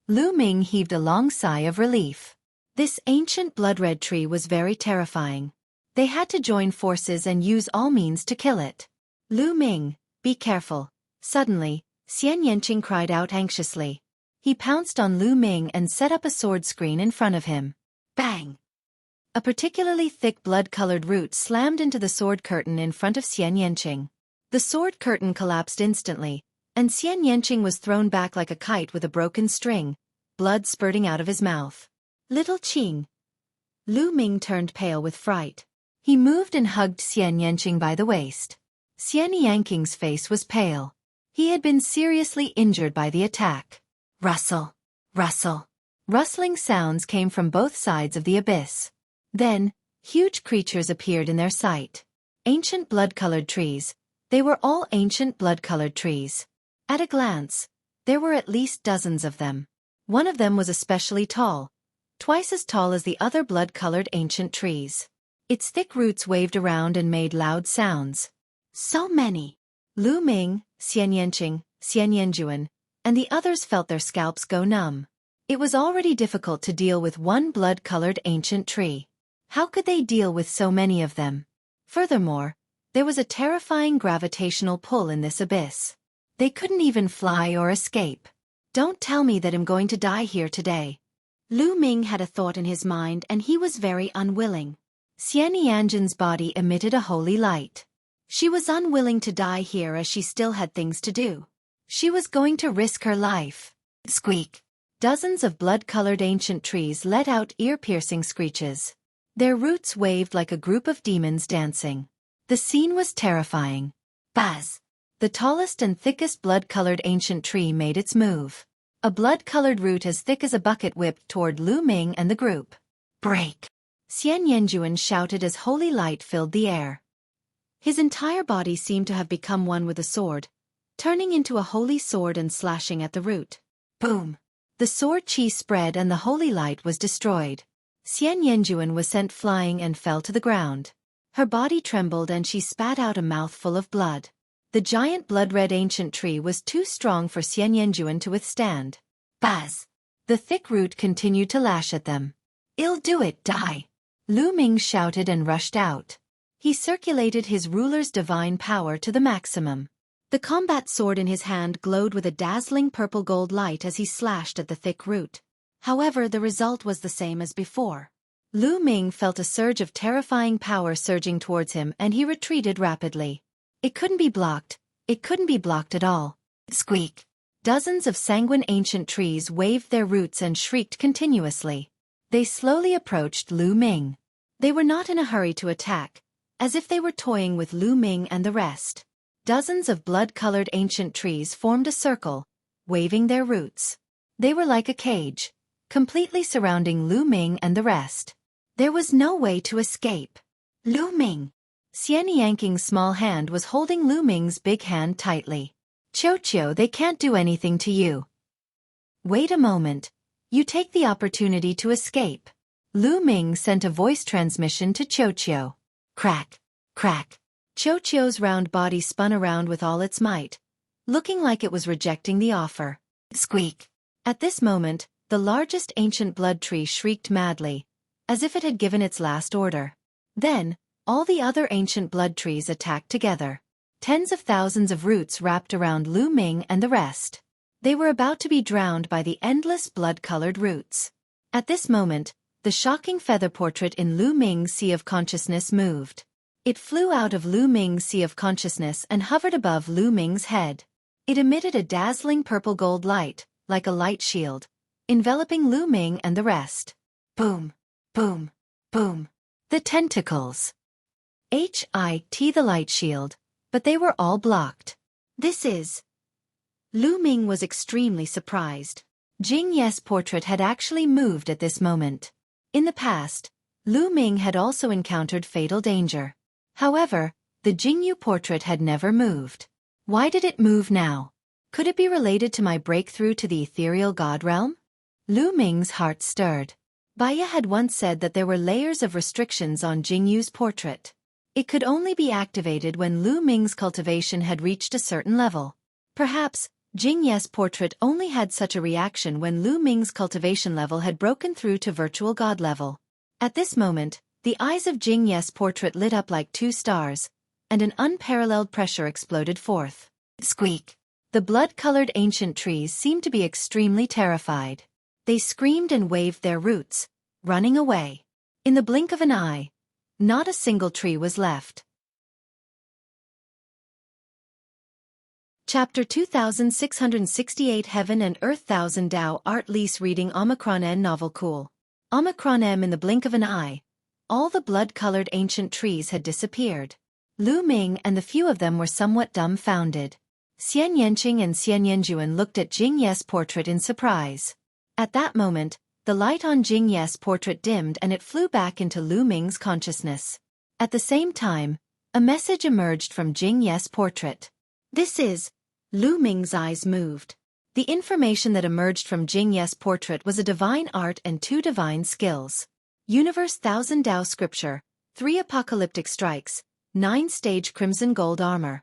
Lu Ming heaved a long sigh of relief. This ancient blood-red tree was very terrifying. They had to join forces and use all means to kill it. Lu Ming, be careful. Suddenly, Xian Yanqing cried out anxiously. He pounced on Lu Ming and set up a sword screen in front of him. Bang! A particularly thick blood-colored root slammed into the sword curtain in front of Xian Yanqing. The sword curtain collapsed instantly, and Xian Yanqing was thrown back like a kite with a broken string, blood spurting out of his mouth. Little Qing. Lu Ming turned pale with fright. He moved and hugged Xian Yanqing by the waist. Xian Yanking's face was pale. He had been seriously injured by the attack. Rustle, rustle. Rustling sounds came from both sides of the abyss. Then, huge creatures appeared in their sight. Ancient blood-colored trees. They were all ancient blood-colored trees. At a glance, there were at least dozens of them. One of them was especially tall, twice as tall as the other blood-colored ancient trees. Its thick roots waved around and made loud sounds. So many! Lu Ming, Xian Yanqing, Xian Yanjuan, and the others felt their scalps go numb. It was already difficult to deal with one blood-colored ancient tree. How could they deal with so many of them? Furthermore, there was a terrifying gravitational pull in this abyss. They couldn't even fly or escape. Don't tell me that I'm going to die here today. Lu Ming had a thought in his mind and he was very unwilling. Xian Yanjin's body emitted a holy light. She was unwilling to die here as she still had things to do. She was going to risk her life. Squeak! Dozens of blood-colored ancient trees let out ear-piercing screeches. Their roots waved like a group of demons dancing. The scene was terrifying. Buzz! The tallest and thickest blood-colored ancient tree made its move. A blood-colored root as thick as a bucket whipped toward Lu Ming and the group. Break! Xian Yanjuan shouted as holy light filled the air. His entire body seemed to have become one with the sword, turning into a holy sword and slashing at the root. Boom! The sword chi spread and the holy light was destroyed. Xian Yanjuan was sent flying and fell to the ground. Her body trembled and she spat out a mouthful of blood. The giant blood-red ancient tree was too strong for Xian Yanjuan to withstand. Buzz! The thick root continued to lash at them. "I'll do it, die!" Lu Ming shouted and rushed out. He circulated his ruler's divine power to the maximum. The combat sword in his hand glowed with a dazzling purple-gold light as he slashed at the thick root. However, the result was the same as before. Lu Ming felt a surge of terrifying power surging towards him and he retreated rapidly. It couldn't be blocked. It couldn't be blocked at all. Squeak! Dozens of sanguine ancient trees waved their roots and shrieked continuously. They slowly approached Lu Ming. They were not in a hurry to attack, as if they were toying with Lu Ming and the rest. Dozens of blood-colored ancient trees formed a circle, waving their roots. They were like a cage, completely surrounding Lu Ming and the rest. There was no way to escape. Lu Ming! Xian Yanking's small hand was holding Lu Ming's big hand tightly. "Qiu, they can't do anything to you." "Wait a moment. You take the opportunity to escape." Lu Ming sent a voice transmission to Qiu. Crack! Crack! Qiu's round body spun around with all its might, looking like it was rejecting the offer. Squeak! At this moment, the largest ancient blood tree shrieked madly, as if it had given its last order. Then, all the other ancient blood trees attacked together. Tens of thousands of roots wrapped around Lu Ming and the rest. They were about to be drowned by the endless blood-colored roots. At this moment, the shocking feather portrait in Lu Ming's sea of consciousness moved. It flew out of Lu Ming's sea of consciousness and hovered above Lu Ming's head. It emitted a dazzling purple-gold light, like a light shield, enveloping Lu Ming and the rest. Boom! Boom! Boom! The tentacles! HIT the light shield, but they were all blocked. This is... Lu Ming was extremely surprised. Jing Ye's portrait had actually moved at this moment. In the past, Lu Ming had also encountered fatal danger. However, the Jingyu portrait had never moved. Why did it move now? Could it be related to my breakthrough to the ethereal god realm? Lu Ming's heart stirred. Baya had once said that there were layers of restrictions on Jingyu's portrait. It could only be activated when Lu Ming's cultivation had reached a certain level. Perhaps, Jing Ye's portrait only had such a reaction when Lu Ming's cultivation level had broken through to virtual god level. At this moment, the eyes of Jing Ye's portrait lit up like two stars, and an unparalleled pressure exploded forth. Squeak! The blood-colored ancient trees seemed to be extremely terrified. They screamed and waved their roots, running away. In the blink of an eye, not a single tree was left. Chapter 2668 Heaven and Earth 1000 Dao Art Lease Reading Omicron N Novel Cool. Omicron M In the blink of an eye, all the blood-colored ancient trees had disappeared. Lu Ming and the few of them were somewhat dumbfounded. Xian Yanqing and Xian Yanjuan looked at Jing Ye's portrait in surprise. At that moment, the light on Jing Ye's portrait dimmed and it flew back into Lu Ming's consciousness. At the same time, a message emerged from Jing Ye's portrait. This is... Lu Ming's eyes moved. The information that emerged from Jing Ye's portrait was a divine art and 2 divine skills. Universe Thousand Dao Scripture, 3 apocalyptic strikes, 9-stage crimson gold armor.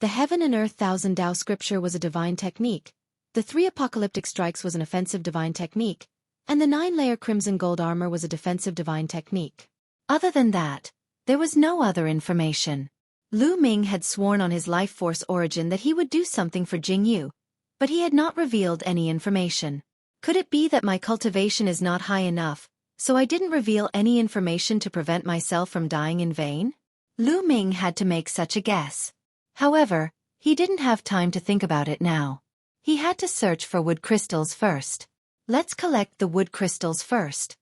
The Heaven and Earth Thousand Dao Scripture was a divine technique, the 3 apocalyptic strikes was an offensive divine technique, and the 9-layer crimson gold armor was a defensive divine technique. Other than that, there was no other information. Lu Ming had sworn on his life force origin that he would do something for Jingyu, but he had not revealed any information. Could it be that my cultivation is not high enough, so I didn't reveal any information to prevent myself from dying in vain? Lu Ming had to make such a guess. However, he didn't have time to think about it now. He had to search for wood crystals first. Let's collect the wood crystals first,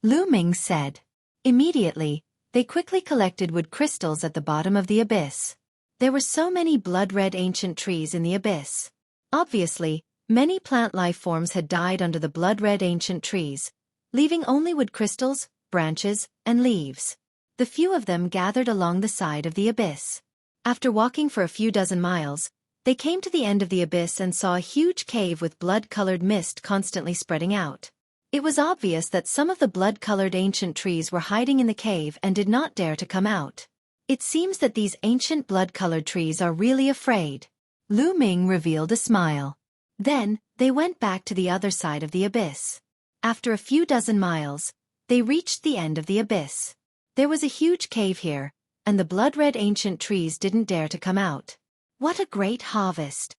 Lu Ming said. Immediately, they quickly collected wood crystals at the bottom of the abyss. There were so many blood-red ancient trees in the abyss. Obviously, many plant life forms had died under the blood-red ancient trees, leaving only wood crystals, branches, and leaves. The few of them gathered along the side of the abyss. After walking for a few dozen miles, they came to the end of the abyss and saw a huge cave with blood-colored mist constantly spreading out. It was obvious that some of the blood-colored ancient trees were hiding in the cave and did not dare to come out. It seems that these ancient blood-colored trees are really afraid. Lu Ming revealed a smile. Then, they went back to the other side of the abyss. After a few dozen miles, they reached the end of the abyss. There was a huge cave here, and the blood-red ancient trees didn't dare to come out. What a great harvest!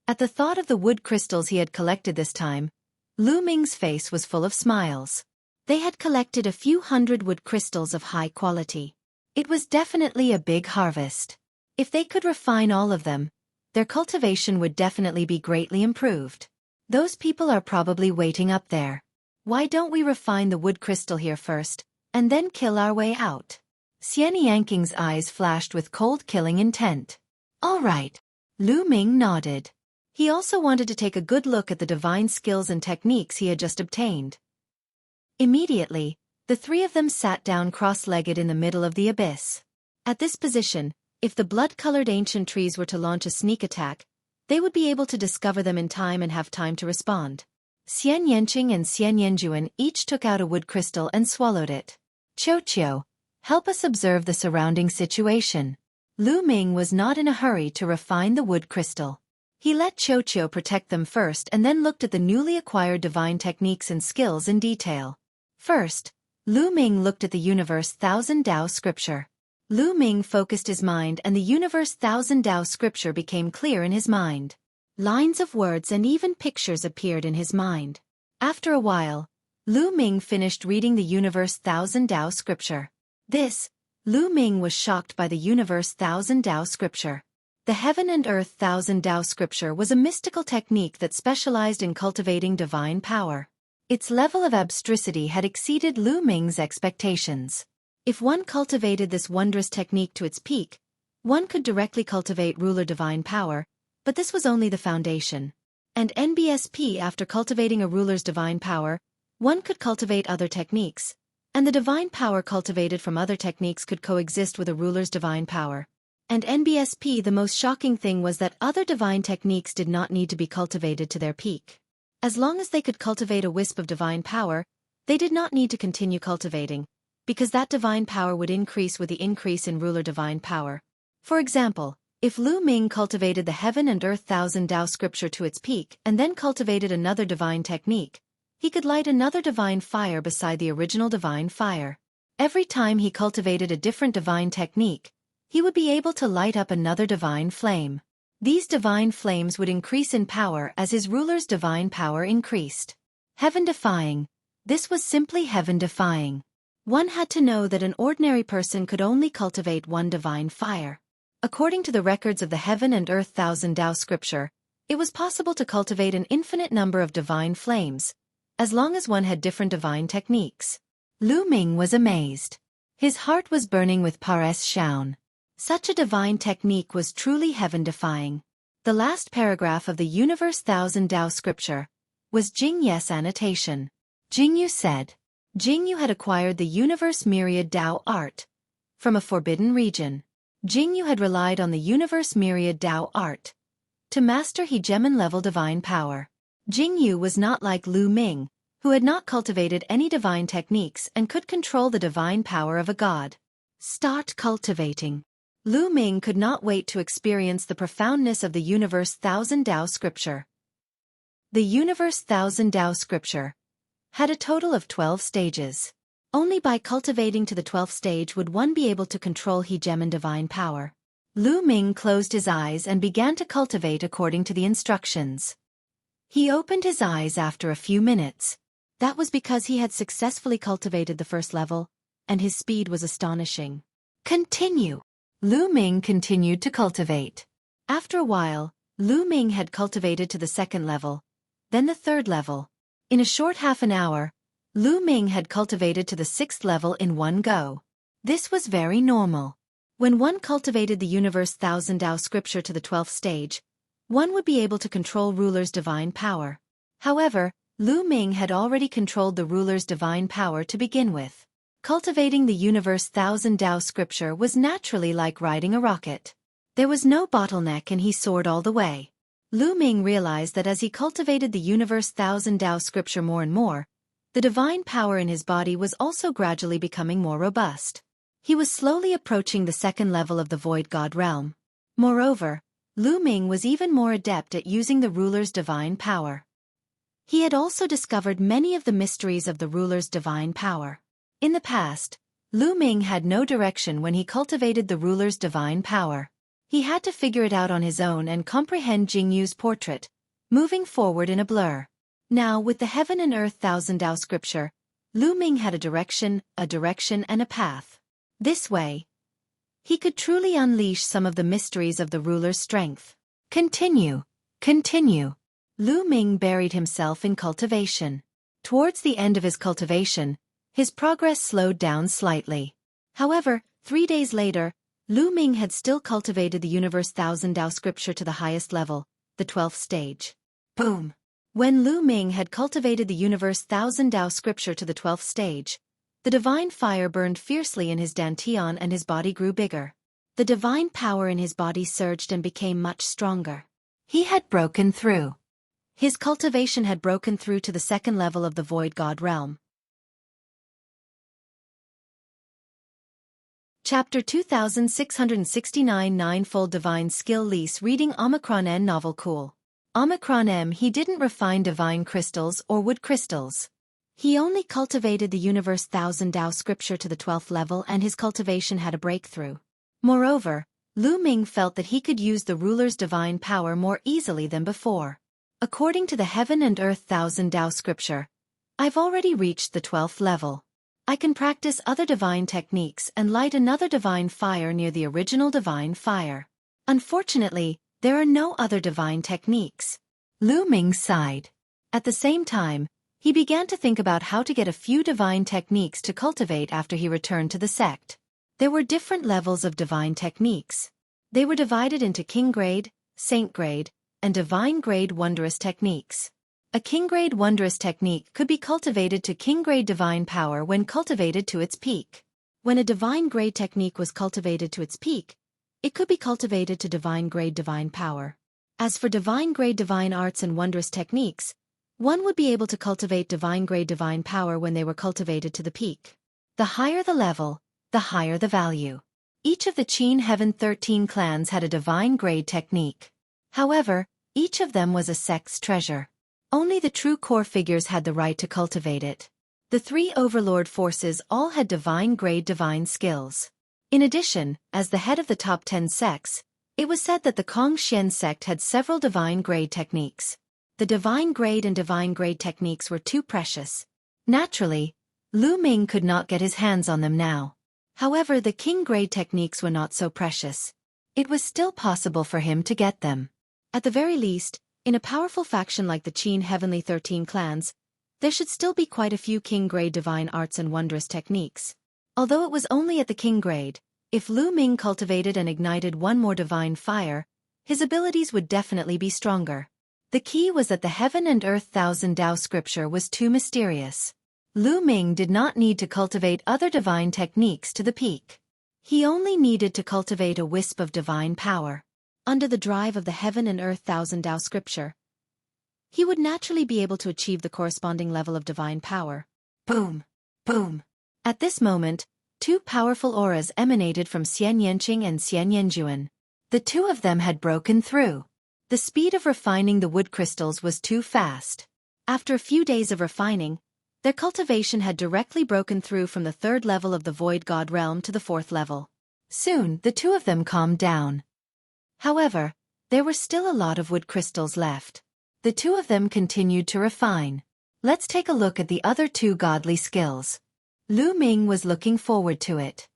At the thought of the wood crystals he had collected this time, Lu Ming's face was full of smiles. They had collected a few hundred wood crystals of high quality. It was definitely a big harvest. If they could refine all of them, their cultivation would definitely be greatly improved. Those people are probably waiting up there. Why don't we refine the wood crystal here first, and then kill our way out? Xian Yanqing's eyes flashed with cold-killing intent. All right. Lu Ming nodded. He also wanted to take a good look at the divine skills and techniques he had just obtained. Immediately, the 3 of them sat down cross-legged in the middle of the abyss. At this position, if the blood-colored ancient trees were to launch a sneak attack, they would be able to discover them in time and have time to respond. Xian Yanqing and Xian Yanjuan each took out a wood crystal and swallowed it. Xueqi, help us observe the surrounding situation. Lu Ming was not in a hurry to refine the wood crystal. He let Xueqi protect them first and then looked at the newly acquired divine techniques and skills in detail. First, Lu Ming looked at the Universe Thousand Dao Scripture. Lu Ming focused his mind and the Universe Thousand Dao Scripture became clear in his mind. Lines of words and even pictures appeared in his mind. After a while, Lu Ming finished reading the Universe Thousand Dao Scripture. Lu Ming was shocked by the Universe Thousand Dao Scripture. The Heaven and Earth Thousand Dao Scripture was a mystical technique that specialized in cultivating divine power. Its level of abstrusity had exceeded Lu Ming's expectations. If one cultivated this wondrous technique to its peak, one could directly cultivate ruler divine power, but this was only the foundation. And NBSP, after cultivating a ruler's divine power, one could cultivate other techniques, and the divine power cultivated from other techniques could coexist with a ruler's divine power. And NBSP, the most shocking thing was that other divine techniques did not need to be cultivated to their peak. As long as they could cultivate a wisp of divine power, they did not need to continue cultivating, because that divine power would increase with the increase in ruler divine power. For example, if Lu Ming cultivated the Heaven and Earth Thousand Dao Scripture to its peak and then cultivated another divine technique, he could light another divine fire beside the original divine fire. Every time he cultivated a different divine technique, he would be able to light up another divine flame. These divine flames would increase in power as his ruler's divine power increased. Heaven-defying. This was simply heaven-defying. One had to know that an ordinary person could only cultivate one divine fire. According to the records of the Heaven and Earth Thousand Dao Scripture, it was possible to cultivate an infinite number of divine flames, as long as one had different divine techniques. Lu Ming was amazed. His heart was burning with Pares Shaun. Such a divine technique was truly heaven-defying. The last paragraph of the Universe Thousand Tao scripture was Jingye's annotation. Jingyu said. Jingyu had acquired the Universe Myriad Tao art from a forbidden region. Jingyu had relied on the Universe Myriad Tao art to master hegemon-level divine power. Jingyu was not like Lu Ming, who had not cultivated any divine techniques and could control the divine power of a god. Start cultivating. Lu Ming could not wait to experience the profoundness of the Universe Thousand Tao scripture. The Universe Thousand Tao scripture had a total of 12 stages. Only by cultivating to the 12th stage would one be able to control hegemon divine power. Lu Ming closed his eyes and began to cultivate according to the instructions. He opened his eyes after a few minutes. That was because he had successfully cultivated the first level, and his speed was astonishing. Continue. Lu Ming continued to cultivate. After a while, Lu Ming had cultivated to the second level, then the third level. In a short half an hour, Lu Ming had cultivated to the 6th level in one go. This was very normal. When one cultivated the Universe Thousand Tao scripture to the 12th stage, one would be able to control ruler's divine power. However, Lu Ming had already controlled the ruler's divine power to begin with. Cultivating the Universe Thousand Tao scripture was naturally like riding a rocket. There was no bottleneck and he soared all the way. Lu Ming realized that as he cultivated the Universe Thousand Tao scripture more and more, the divine power in his body was also gradually becoming more robust. He was slowly approaching the second level of the Void God realm. Moreover, Lu Ming was even more adept at using the ruler's divine power. He had also discovered many of the mysteries of the ruler's divine power. In the past, Lu Ming had no direction when he cultivated the ruler's divine power. He had to figure it out on his own and comprehend Jingyu's portrait, moving forward in a blur. Now, with the Heaven and Earth Thousand Tao scripture, Lu Ming had a direction, and a path. This way, he could truly unleash some of the mysteries of the ruler's strength. Continue. Lu Ming buried himself in cultivation. Towards the end of his cultivation, his progress slowed down slightly. However, 3 days later, Lu Ming had still cultivated the Universe Thousand Tao scripture to the highest level, the 12th stage. Boom! When Lu Ming had cultivated the Universe Thousand Tao scripture to the 12th stage, the divine fire burned fiercely in his dantian and his body grew bigger. The divine power in his body surged and became much stronger. He had broken through. His cultivation had broken through to the second level of the Void God realm. Chapter 2669 Ninefold Divine Skill Lease Reading Omicron N Novel Cool. Omicron M He didn't refine divine crystals or wood crystals. He only cultivated the Universe Thousand Tao scripture to the 12th level and his cultivation had a breakthrough. Moreover, Lu Ming felt that he could use the ruler's divine power more easily than before. According to the Heaven and Earth Thousand Tao scripture, I've already reached the 12th level. I can practice other divine techniques and light another divine fire near the original divine fire. Unfortunately, there are no other divine techniques. Lu Ming sighed. At the same time, he began to think about how to get a few divine techniques to cultivate after he returned to the sect. There were different levels of divine techniques. They were divided into king grade, saint grade, and divine grade wondrous techniques. A king grade wondrous technique could be cultivated to king grade divine power when cultivated to its peak. When a divine grade technique was cultivated to its peak, it could be cultivated to divine grade divine power. As for divine grade divine arts and wondrous techniques, one would be able to cultivate divine grade divine power when they were cultivated to the peak. The higher the level, the higher the value. Each of the Qin Heaven 13 clans had a divine grade technique. However, each of them was a sect's treasure. Only the true core figures had the right to cultivate it. The 3 overlord forces all had divine grade divine skills. In addition, as the head of the top 10 sects, it was said that the Kongxian sect had several divine grade techniques. The divine grade and divine grade techniques were too precious. Naturally, Lu Ming could not get his hands on them now. However, the king grade techniques were not so precious. It was still possible for him to get them. At the very least, in a powerful faction like the Qin Heavenly 13 clans, there should still be quite a few king grade divine arts and wondrous techniques. Although it was only at the king grade, If Lu Ming cultivated and ignited one more divine fire, his abilities would definitely be stronger. The key was that the Heaven and Earth Thousand Tao scripture was too mysterious. Lu Ming did not need to cultivate other divine techniques to the peak. He only needed to cultivate a wisp of divine power. Under the drive of the Heaven and Earth Thousand Tao scripture, he would naturally be able to achieve the corresponding level of divine power. Boom! Boom! At this moment, two powerful auras emanated from Xian Yanqing and Xian Yanjuan. The two of them had broken through. The speed of refining the wood crystals was too fast. After a few days of refining, their cultivation had directly broken through from the third level of the Void God realm to the fourth level. Soon, the two of them calmed down. However, there were still a lot of wood crystals left. The two of them continued to refine. Let's take a look at the other two godly skills. Lu Ming was looking forward to it.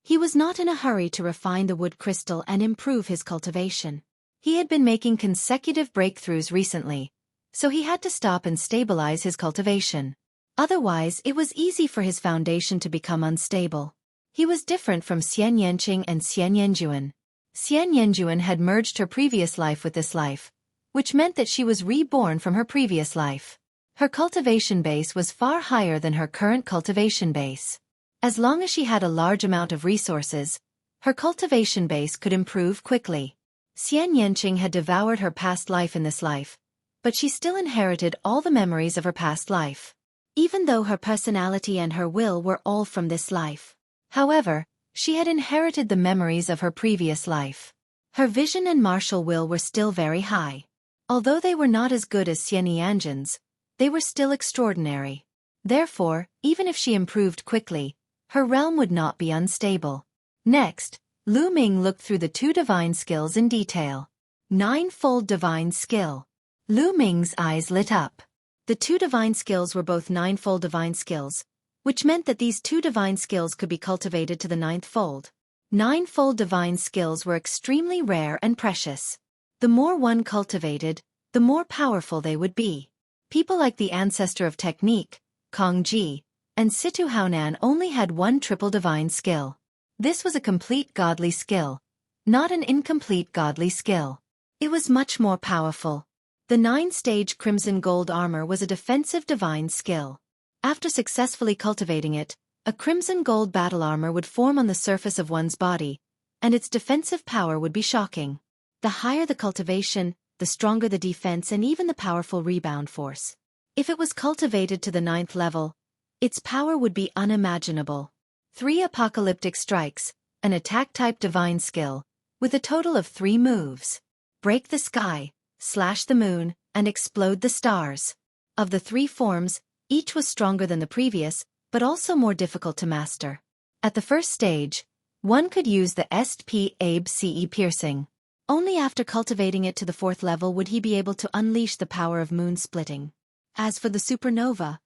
He was not in a hurry to refine the wood crystal and improve his cultivation. He had been making consecutive breakthroughs recently, so he had to stop and stabilize his cultivation. Otherwise, it was easy for his foundation to become unstable. He was different from Xian Yanqing and Xian Yanjuan. Xian Yanjuan had merged her previous life with this life, which meant that she was reborn from her previous life. Her cultivation base was far higher than her current cultivation base. As long as she had a large amount of resources, her cultivation base could improve quickly. Xian Yanqing had devoured her past life in this life, but she still inherited all the memories of her past life. Even though her personality and her will were all from this life. However, she had inherited the memories of her previous life. Her vision and martial will were still very high. Although they were not as good as Xian Yanjin's, they were still extraordinary. Therefore, even if she improved quickly, her realm would not be unstable. Next, Lu Ming looked through the two divine skills in detail. Ninefold divine skill. Lu Ming's eyes lit up. The two divine skills were both ninefold divine skills, which meant that these two divine skills could be cultivated to the ninth fold. Ninefold divine skills were extremely rare and precious. The more one cultivated, the more powerful they would be. People like the ancestor of technique, Kong Ji, and Situ Haonan only had one triple divine skill. This was a complete godly skill, not an incomplete godly skill. It was much more powerful. The 9-stage crimson gold armor was a defensive divine skill. After successfully cultivating it, a crimson gold battle armor would form on the surface of one's body, and its defensive power would be shocking. The higher the cultivation, the stronger the defense and even the powerful rebound force. If it was cultivated to the 9th level, its power would be unimaginable. 3 apocalyptic strikes, an attack-type divine skill, with a total of 3 moves. Break the sky, slash the moon, and explode the stars. Of the 3 forms, each was stronger than the previous, but also more difficult to master. At the first stage, one could use the SP Abe CE piercing. Only after cultivating it to the 4th level would he be able to unleash the power of moon splitting. As for the supernova,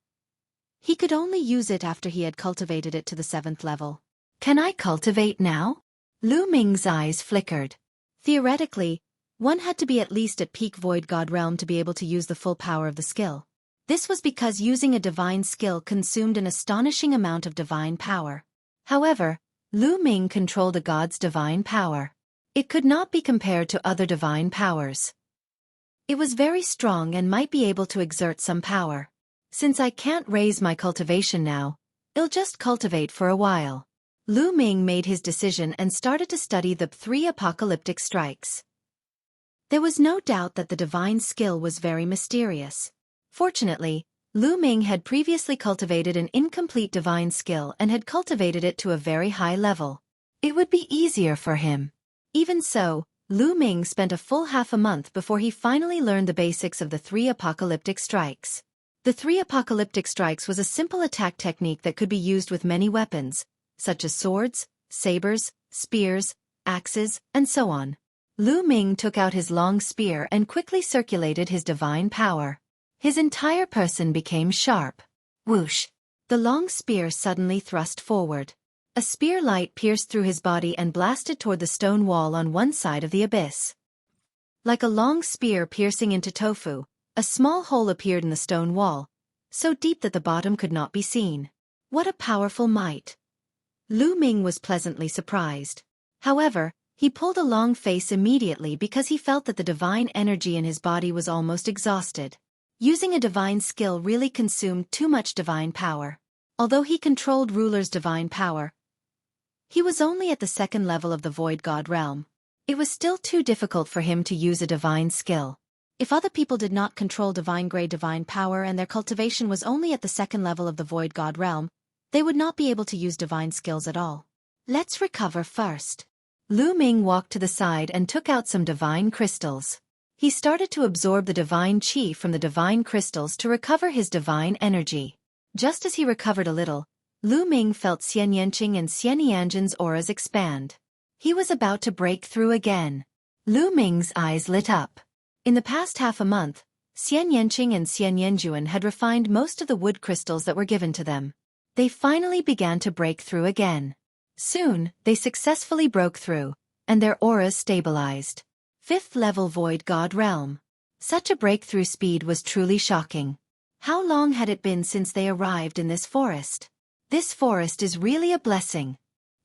he could only use it after he had cultivated it to the 7th level. Can I cultivate now? Lu Ming's eyes flickered. Theoretically, one had to be at least at peak Void God realm to be able to use the full power of the skill. This was because using a divine skill consumed an astonishing amount of divine power. However, Lu Ming controlled a god's divine power. It could not be compared to other divine powers. It was very strong and might be able to exert some power. Since I can't raise my cultivation now, I'll just cultivate for a while. Lu Ming made his decision and started to study the 3 apocalyptic strikes. There was no doubt that the divine skill was very mysterious. Fortunately, Lu Ming had previously cultivated an incomplete divine skill and had cultivated it to a very high level. It would be easier for him. Even so, Lu Ming spent a full half a month before he finally learned the basics of the 3 apocalyptic strikes. The 3 apocalyptic strikes was a simple attack technique that could be used with many weapons, such as swords, sabers, spears, axes, and so on. Lu Ming took out his long spear and quickly circulated his divine power. His entire person became sharp. Whoosh! The long spear suddenly thrust forward. A spear light pierced through his body and blasted toward the stone wall on one side of the abyss. Like a long spear piercing into tofu, a small hole appeared in the stone wall, so deep that the bottom could not be seen. What a powerful might! Lu Ming was pleasantly surprised. However, he pulled a long face immediately because he felt that the divine energy in his body was almost exhausted. Using a divine skill really consumed too much divine power. Although he controlled ruler's divine power, he was only at the second level of the Void God realm. It was still too difficult for him to use a divine skill. If other people did not control divine-grade divine power and their cultivation was only at the second level of the Void God realm, they would not be able to use divine skills at all. Let's recover first. Lu Ming walked to the side and took out some divine crystals. He started to absorb the divine qi from the divine crystals to recover his divine energy. Just as he recovered a little, Lu Ming felt Xian Yanqing and Xian Yanjin's auras expand. He was about to break through again. Lu Ming's eyes lit up. In the past half a month, Xian Yanqing and Xian Yanjuan had refined most of the wood crystals that were given to them. They finally began to break through again. Soon, they successfully broke through, and their auras stabilized. 5th level Void God realm. Such a breakthrough speed was truly shocking. How long had it been since they arrived in this forest? This forest is really a blessing.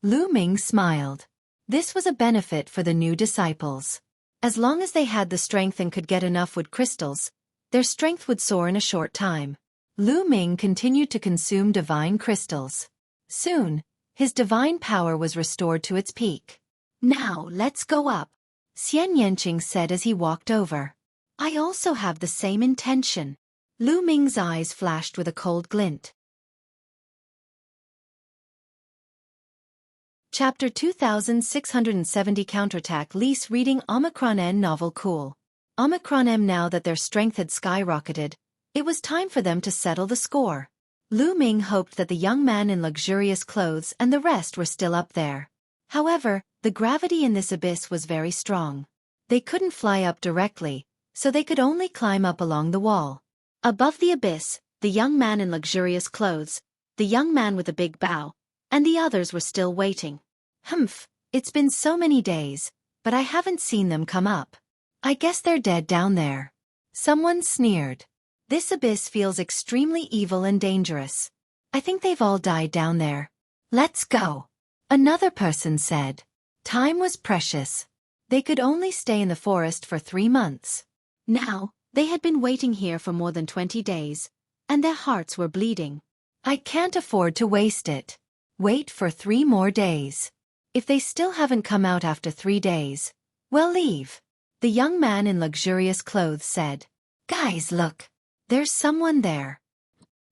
Lu Ming smiled. This was a benefit for the new disciples. As long as they had the strength and could get enough wood crystals, their strength would soar in a short time. Lu Ming continued to consume divine crystals. Soon, his divine power was restored to its peak. Now, let's go up, Xian Yanqing said as he walked over. I also have the same intention. Lu Ming's eyes flashed with a cold glint. Chapter 2670 Counterattack Lise reading Omicron N novel cool. Omicron M. Now that their strength had skyrocketed, it was time for them to settle the score. Lu Ming hoped that the young man in luxurious clothes and the rest were still up there. However, the gravity in this abyss was very strong. They couldn't fly up directly, so they could only climb up along the wall. Above the abyss, the young man in luxurious clothes, the young man with a big bow, and the others were still waiting. Humph, it's been so many days, but I haven't seen them come up. I guess they're dead down there. Someone sneered. This abyss feels extremely evil and dangerous. I think they've all died down there. Let's go. Another person said. Time was precious. They could only stay in the forest for 3 months. Now, they had been waiting here for more than 20 days, and their hearts were bleeding. I can't afford to waste it. Wait for 3 more days. If they still haven't come out after 3 days, we'll leave. The young man in luxurious clothes said. Guys, look. There's someone there.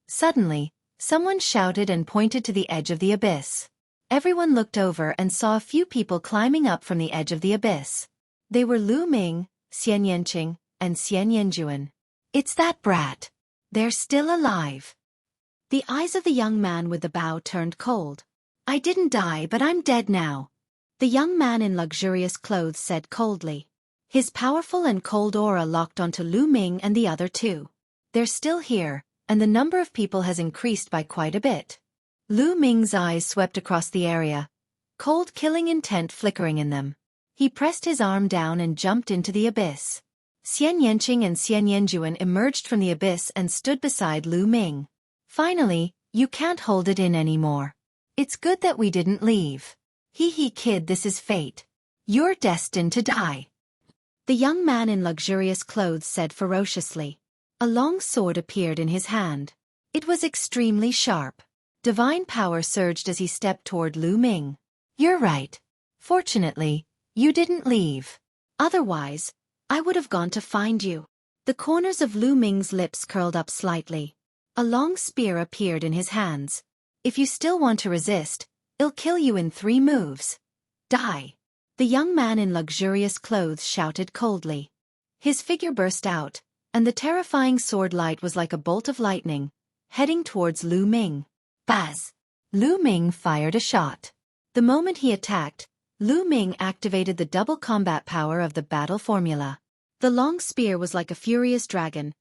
Suddenly, someone shouted and pointed to the edge of the abyss. Everyone looked over and saw a few people climbing up from the edge of the abyss. They were Lu Ming, Xian Yanqing, and Xian Yanjuan. It's that brat. They're still alive. The eyes of the young man with the bow turned cold. I didn't die, but I'm dead now. The young man in luxurious clothes said coldly. His powerful and cold aura locked onto Lu Ming and the other two. They're still here, and the number of people has increased by quite a bit. Lu Ming's eyes swept across the area, cold killing intent flickering in them. He pressed his arm down and jumped into the abyss. Xian Yanqing and Xian Yanjuan emerged from the abyss and stood beside Lu Ming. Finally, you can't hold it in anymore. It's good that we didn't leave. Hee kid, this is fate. You're destined to die. The young man in luxurious clothes said ferociously. A long sword appeared in his hand. It was extremely sharp. Divine power surged as he stepped toward Lu Ming. You're right. Fortunately, you didn't leave. Otherwise, I would have gone to find you. The corners of Lu Ming's lips curled up slightly. A long spear appeared in his hands. If you still want to resist, it'll kill you in 3 moves. Die. The young man in luxurious clothes shouted coldly. His figure burst out, and the terrifying sword light was like a bolt of lightning, heading towards Lu Ming. Baz! Lu Ming fired a shot. The moment he attacked, Lu Ming activated the double combat power of the battle formula. The long spear was like a furious dragon,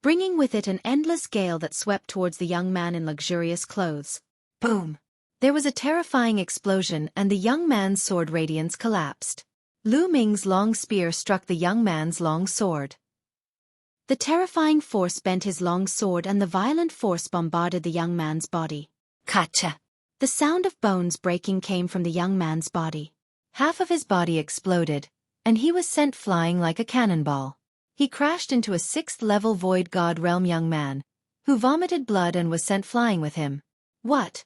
bringing with it an endless gale that swept towards the young man in luxurious clothes. Boom! There was a terrifying explosion and the young man's sword radiance collapsed. Lu Ming's long spear struck the young man's long sword. The terrifying force bent his long sword and the violent force bombarded the young man's body. Kacha! The sound of bones breaking came from the young man's body. Half of his body exploded, and he was sent flying like a cannonball. He crashed into a 6th-level Void God Realm young man, who vomited blood and was sent flying with him. What?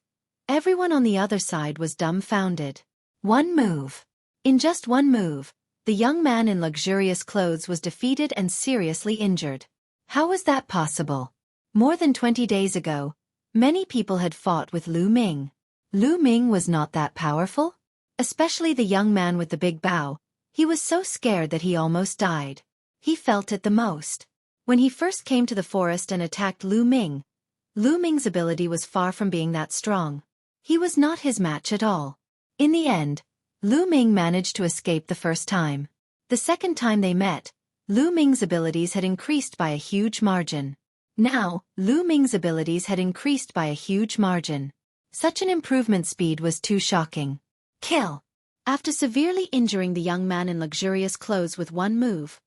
Everyone on the other side was dumbfounded. One move. In just one move, the young man in luxurious clothes was defeated and seriously injured. How was that possible? More than 20 days ago, many people had fought with Lu Ming. Lu Ming was not that powerful? Especially the young man with the big bow. He was so scared that he almost died. He felt it the most. When he first came to the forest and attacked Lu Ming's ability was far from being that strong. He was not his match at all. In the end, Lu Ming managed to escape the first time. The second time they met, Lu Ming's abilities had increased by a huge margin. Now, Lu Ming's abilities had increased by a huge margin. Such an improvement speed was too shocking. Kill! After severely injuring the young man in luxurious clothes with one move,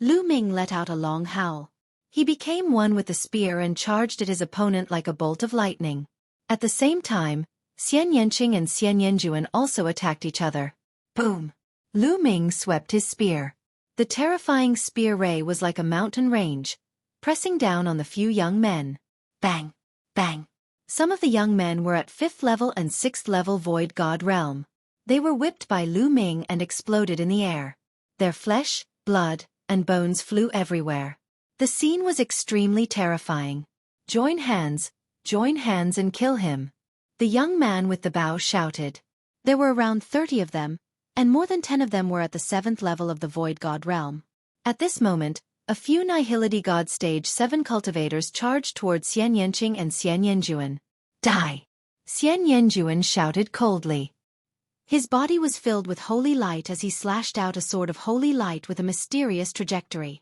Lu Ming let out a long howl. He became one with the spear and charged at his opponent like a bolt of lightning. At the same time, Xian Yanqing and Xian Yanjuan also attacked each other. Boom! Lu Ming swept his spear. The terrifying spear ray was like a mountain range, pressing down on the few young men. Bang! Bang! Some of the young men were at 5th level and 6th level Void God Realm. They were whipped by Lu Ming and exploded in the air. Their flesh, blood, and bones flew everywhere. The scene was extremely terrifying. Join hands and kill him. The young man with the bow shouted. There were around 30 of them, and more than 10 of them were at the 7th level of the Void God Realm. At this moment, a few Nihility God Stage 7 cultivators charged toward Xian Yanqing and Xian Yanjuan. Die! Xian Yanjuan shouted coldly. His body was filled with holy light as he slashed out a sword of holy light with a mysterious trajectory.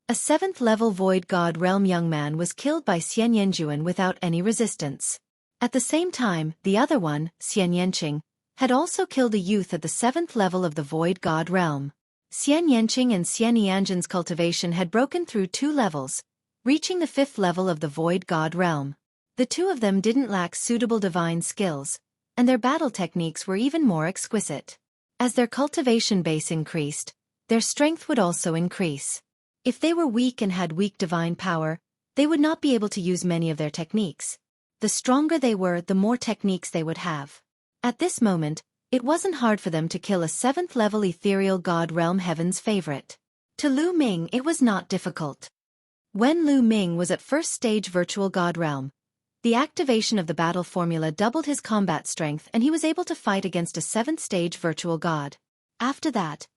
A 7th-level Void God Realm young man was killed by Xian Yanjuan without any resistance. At the same time, the other one, Xian Yanqing, had also killed a youth at the 7th level of the Void God Realm. Xian Yanqing and Xian Yanjuan's cultivation had broken through 2 levels, reaching the 5th level of the Void God Realm. The two of them didn't lack suitable divine skills, and their battle techniques were even more exquisite. As their cultivation base increased, their strength would also increase. If they were weak and had weak divine power, they would not be able to use many of their techniques. The stronger they were, the more techniques they would have. At this moment, it wasn't hard for them to kill a 7th-level ethereal god realm heaven's favorite. To Lu Ming it was not difficult. When Lu Ming was at first stage virtual god realm, the activation of the battle formula doubled his combat strength and he was able to fight against a 7th stage virtual god. After that,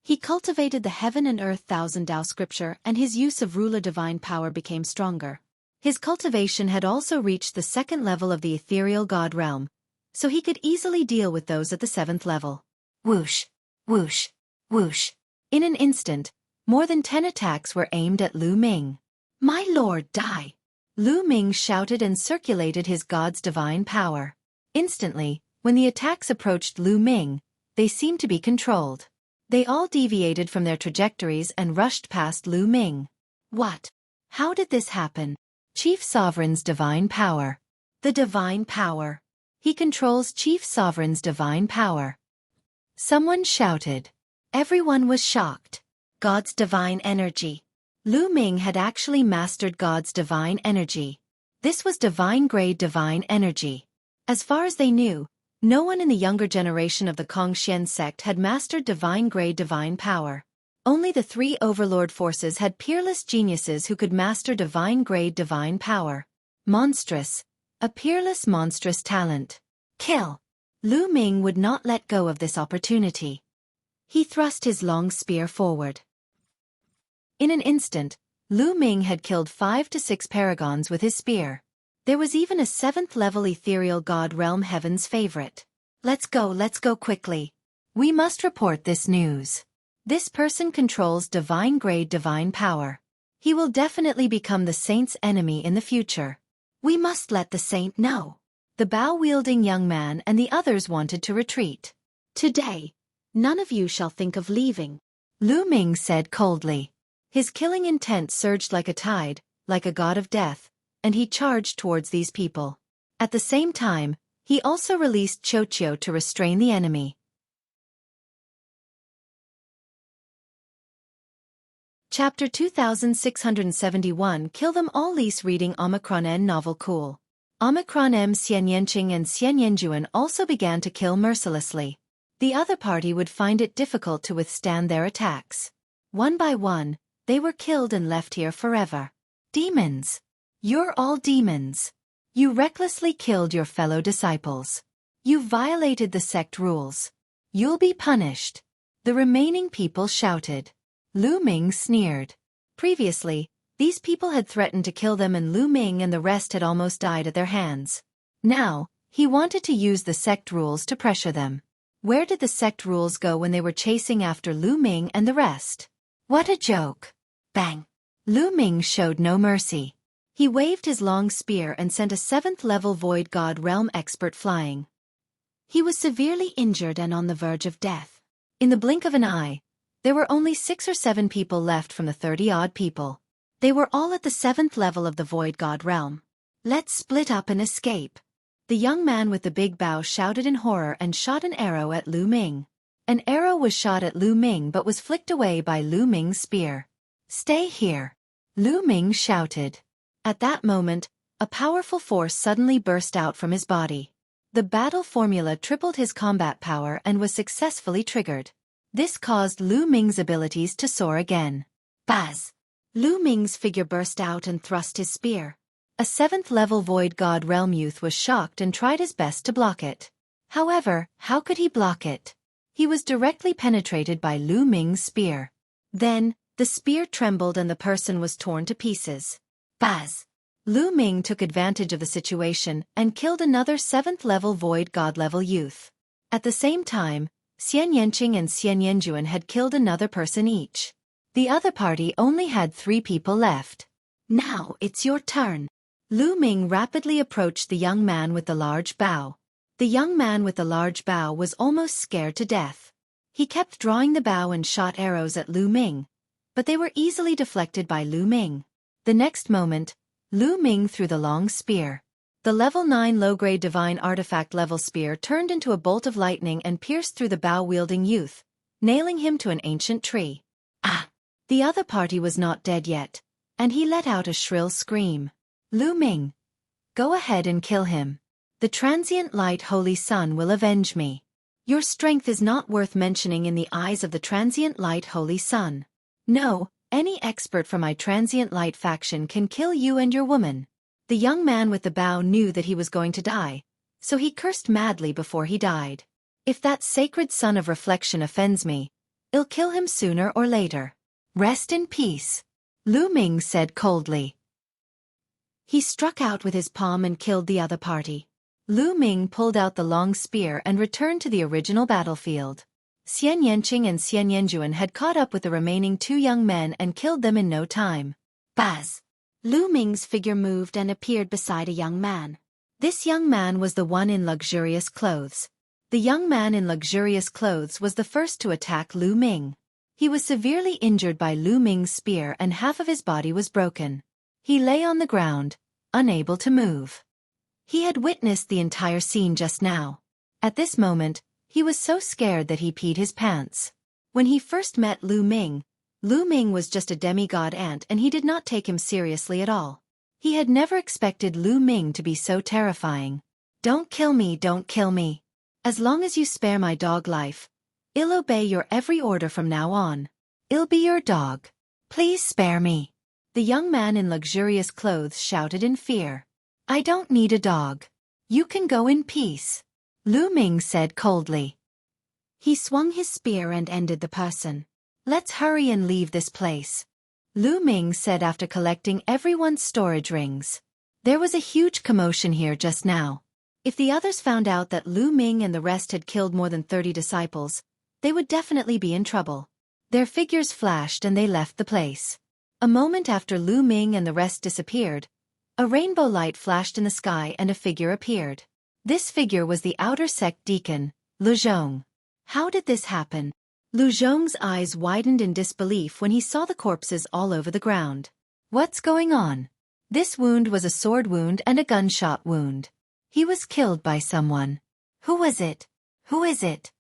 he cultivated the Heaven and Earth Thousand Tao scripture and his use of ruler divine power became stronger. His cultivation had also reached the 2nd level of the ethereal god realm, so he could easily deal with those at the 7th level. Whoosh, whoosh, whoosh. In an instant, more than 10 attacks were aimed at Lu Ming. My lord, die! Lu Ming shouted and circulated his god's divine power. Instantly, when the attacks approached Lu Ming, they seemed to be controlled. They all deviated from their trajectories and rushed past Lu Ming. What? How did this happen? Chief Sovereign's divine power. The divine power. He controls Chief Sovereign's divine power. Someone shouted. Everyone was shocked. God's divine energy. Lu Ming had actually mastered God's divine energy. This was divine-grade divine energy. As far as they knew, no one in the younger generation of the Kongxian sect had mastered divine-grade divine power. Only the 3 overlord forces had peerless geniuses who could master divine-grade divine power. Monstrous. A peerless monstrous talent. Kill. Lu Ming would not let go of this opportunity. He thrust his long spear forward. In an instant, Lu Ming had killed 5 to 6 paragons with his spear. There was even a 7th-level ethereal god realm heaven's favorite. Let's go quickly. We must report this news. This person controls divine-grade divine power. He will definitely become the saint's enemy in the future. We must let the saint know. The bow-wielding young man and the others wanted to retreat. Today, none of you shall think of leaving, Lu Ming said coldly. His killing intent surged like a tide, like a god of death, and he charged towards these people. At the same time, He also released Xueqi to restrain the enemy. Chapter 2671 Kill Them All. Lise reading Omicron N novel cool. Omicron M Xianyanqing and Xianyanjuan also began to kill mercilessly. The other party would find it difficult to withstand their attacks. One by one, they were killed and left here forever. Demons! You're all demons. You recklessly killed your fellow disciples. You violated the sect rules. You'll be punished. The remaining people shouted. Lu Ming sneered. Previously, these people had threatened to kill them and Lu Ming and the rest had almost died at their hands. Now, he wanted to use the sect rules to pressure them. Where did the sect rules go when they were chasing after Lu Ming and the rest? What a joke! Bang! Lu Ming showed no mercy. He waved his long spear and sent a 7th-level Void God Realm expert flying. He was severely injured and on the verge of death. In the blink of an eye, there were only 6 or 7 people left from the 30-odd people. They were all at the 7th level of the Void God Realm. Let's split up and escape. The young man with the big bow shouted in horror and shot an arrow at Lu Ming. An arrow was shot at Lu Ming but was flicked away by Lu Ming's spear. Stay here! Lu Ming shouted. At that moment, a powerful force suddenly burst out from his body. The battle formula tripled his combat power and was successfully triggered. This caused Lu Ming's abilities to soar again. Buzz! Lu Ming's figure burst out and thrust his spear. A 7th-level Void God Realm youth was shocked and tried his best to block it. However, how could he block it? He was directly penetrated by Lu Ming's spear. Then, the spear trembled and the person was torn to pieces. Buzz! Lu Ming took advantage of the situation and killed another 7th-level Void God-level youth. At the same time, Xianyanqing and Xianyanjuan had killed another person each. The other party only had 3 people left. Now it's your turn. Lu Ming rapidly approached the young man with the large bow. The young man with the large bow was almost scared to death. He kept drawing the bow and shot arrows at Lu Ming, but they were easily deflected by Lu Ming. The next moment, Lu Ming threw the long spear. The level 9 low-grade divine artifact level spear turned into a bolt of lightning and pierced through the bow-wielding youth, nailing him to an ancient tree. Ah! The other party was not dead yet, and he let out a shrill scream. Lu Ming! Go ahead and kill him. The transient light holy sun will avenge me. Your strength is not worth mentioning in the eyes of the transient light holy sun. No, any expert from my transient light faction can kill you and your woman. The young man with the bow knew that he was going to die, so he cursed madly before he died. If that sacred sun of reflection offends me, I'll kill him sooner or later. Rest in peace, Lu Ming said coldly. He struck out with his palm and killed the other party. Lu Ming pulled out the long spear and returned to the original battlefield. Xianyanqing and Xianyanjuan had caught up with the remaining 2 young men and killed them in no time. Buzz! Lu Ming's figure moved and appeared beside a young man. This young man was the one in luxurious clothes. The young man in luxurious clothes was the first to attack Lu Ming. He was severely injured by Lu Ming's spear and half of his body was broken. He lay on the ground, unable to move. He had witnessed the entire scene just now. At this moment, he was so scared that he peed his pants. When he first met Lu Ming was just a demigod ant and he did not take him seriously at all. He had never expected Lu Ming to be so terrifying. Don't kill me, don't kill me. As long as you spare my dog life, I'll obey your every order from now on. I'll be your dog. Please spare me. The young man in luxurious clothes shouted in fear. I don't need a dog. You can go in peace, Lu Ming said coldly. He swung his spear and ended the person. Let's hurry and leave this place, Lu Ming said after collecting everyone's storage rings. There was a huge commotion here just now. If the others found out that Lu Ming and the rest had killed more than 30 disciples, they would definitely be in trouble. Their figures flashed and they left the place. A moment after Lu Ming and the rest disappeared, a rainbow light flashed in the sky and a figure appeared. This figure was the outer sect deacon, Lu Zhong. How did this happen? Lu Zhong's eyes widened in disbelief when he saw the corpses all over the ground. What's going on? This wound was a sword wound and a gunshot wound. He was killed by someone. Who was it? Who is it?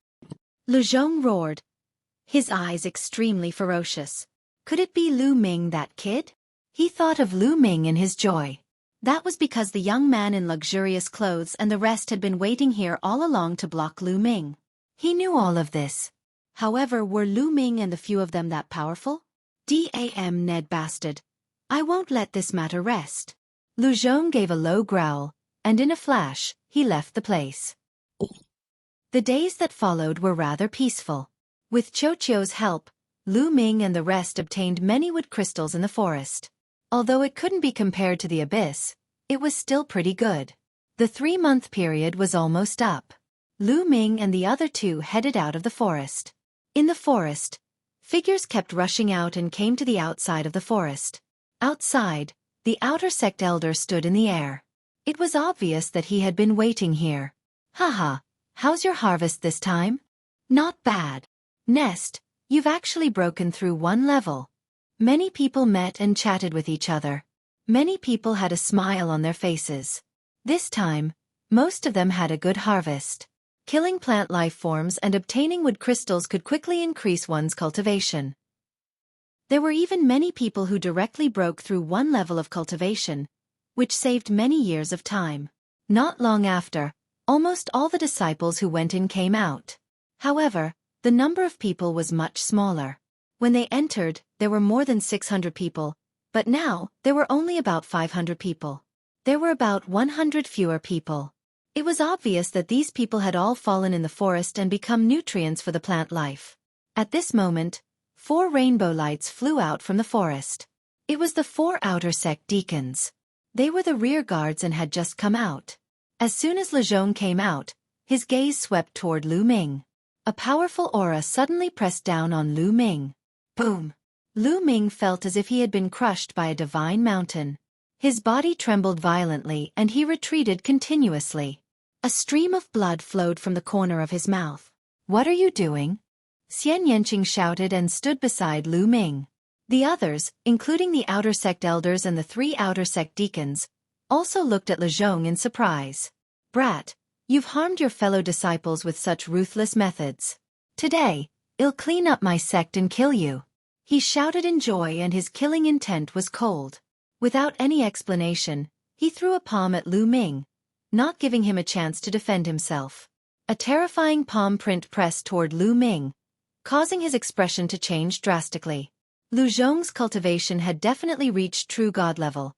Lu Zhong roared, his eyes extremely ferocious. Could it be Lu Ming, that kid? He thought of Lu Ming in his joy. That was because the young man in luxurious clothes and the rest had been waiting here all along to block Lu Ming. He knew all of this. However, were Lu Ming and the few of them that powerful? Damn Ned bastard. I won't let this matter rest. Lu Zhong gave a low growl, and in a flash, he left the place. The days that followed were rather peaceful. With Xueqi's help, Lu Ming and the rest obtained many wood crystals in the forest. Although it couldn't be compared to the abyss, it was still pretty good. The 3-month period was almost up. Lu Ming and the other two headed out of the forest. In the forest, figures kept rushing out and came to the outside of the forest. Outside, the outer sect elder stood in the air. It was obvious that he had been waiting here. Haha, how's your harvest this time? Not bad. Nest, you've actually broken through one level. Many people met and chatted with each other. Many people had a smile on their faces. This time, most of them had a good harvest. Killing plant life forms and obtaining wood crystals could quickly increase one's cultivation. There were even many people who directly broke through one level of cultivation, which saved many years of time. Not long after, almost all the disciples who went in came out. However, the number of people was much smaller. When they entered, there were more than 600 people, but now, there were only about 500 people. There were about 100 fewer people. It was obvious that these people had all fallen in the forest and become nutrients for the plant life. At this moment, 4 rainbow lights flew out from the forest. It was the 4 outer sect deacons. They were the rear guards and had just come out. As soon as Lu Zhong came out, his gaze swept toward Lu Ming. A powerful aura suddenly pressed down on Lu Ming. Boom! Lu Ming felt as if he had been crushed by a divine mountain. His body trembled violently and he retreated continuously. A stream of blood flowed from the corner of his mouth. What are you doing? Xian Yanqing shouted and stood beside Lu Ming. The others, including the outer sect elders and the 3 outer sect deacons, also looked at Lu Zhong in surprise. Brat, you've harmed your fellow disciples with such ruthless methods. Today, I'll clean up my sect and kill you. He shouted in joy and his killing intent was cold. Without any explanation, he threw a palm at Lu Ming, not giving him a chance to defend himself. A terrifying palm print pressed toward Lu Ming, causing his expression to change drastically. Lu Zhong's cultivation had definitely reached true god level,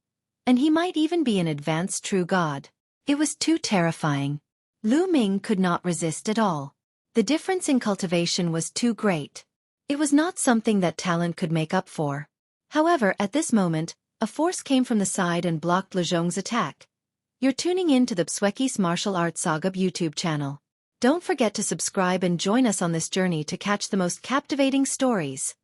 and he might even be an advanced true god. It was too terrifying. Lu Ming could not resist at all. The difference in cultivation was too great. It was not something that talent could make up for. However, at this moment, a force came from the side and blocked Lu Zhong's attack. You're tuning in to the Xueqi's Martial Arts Saga YouTube channel. Don't forget to subscribe and join us on this journey to catch the most captivating stories.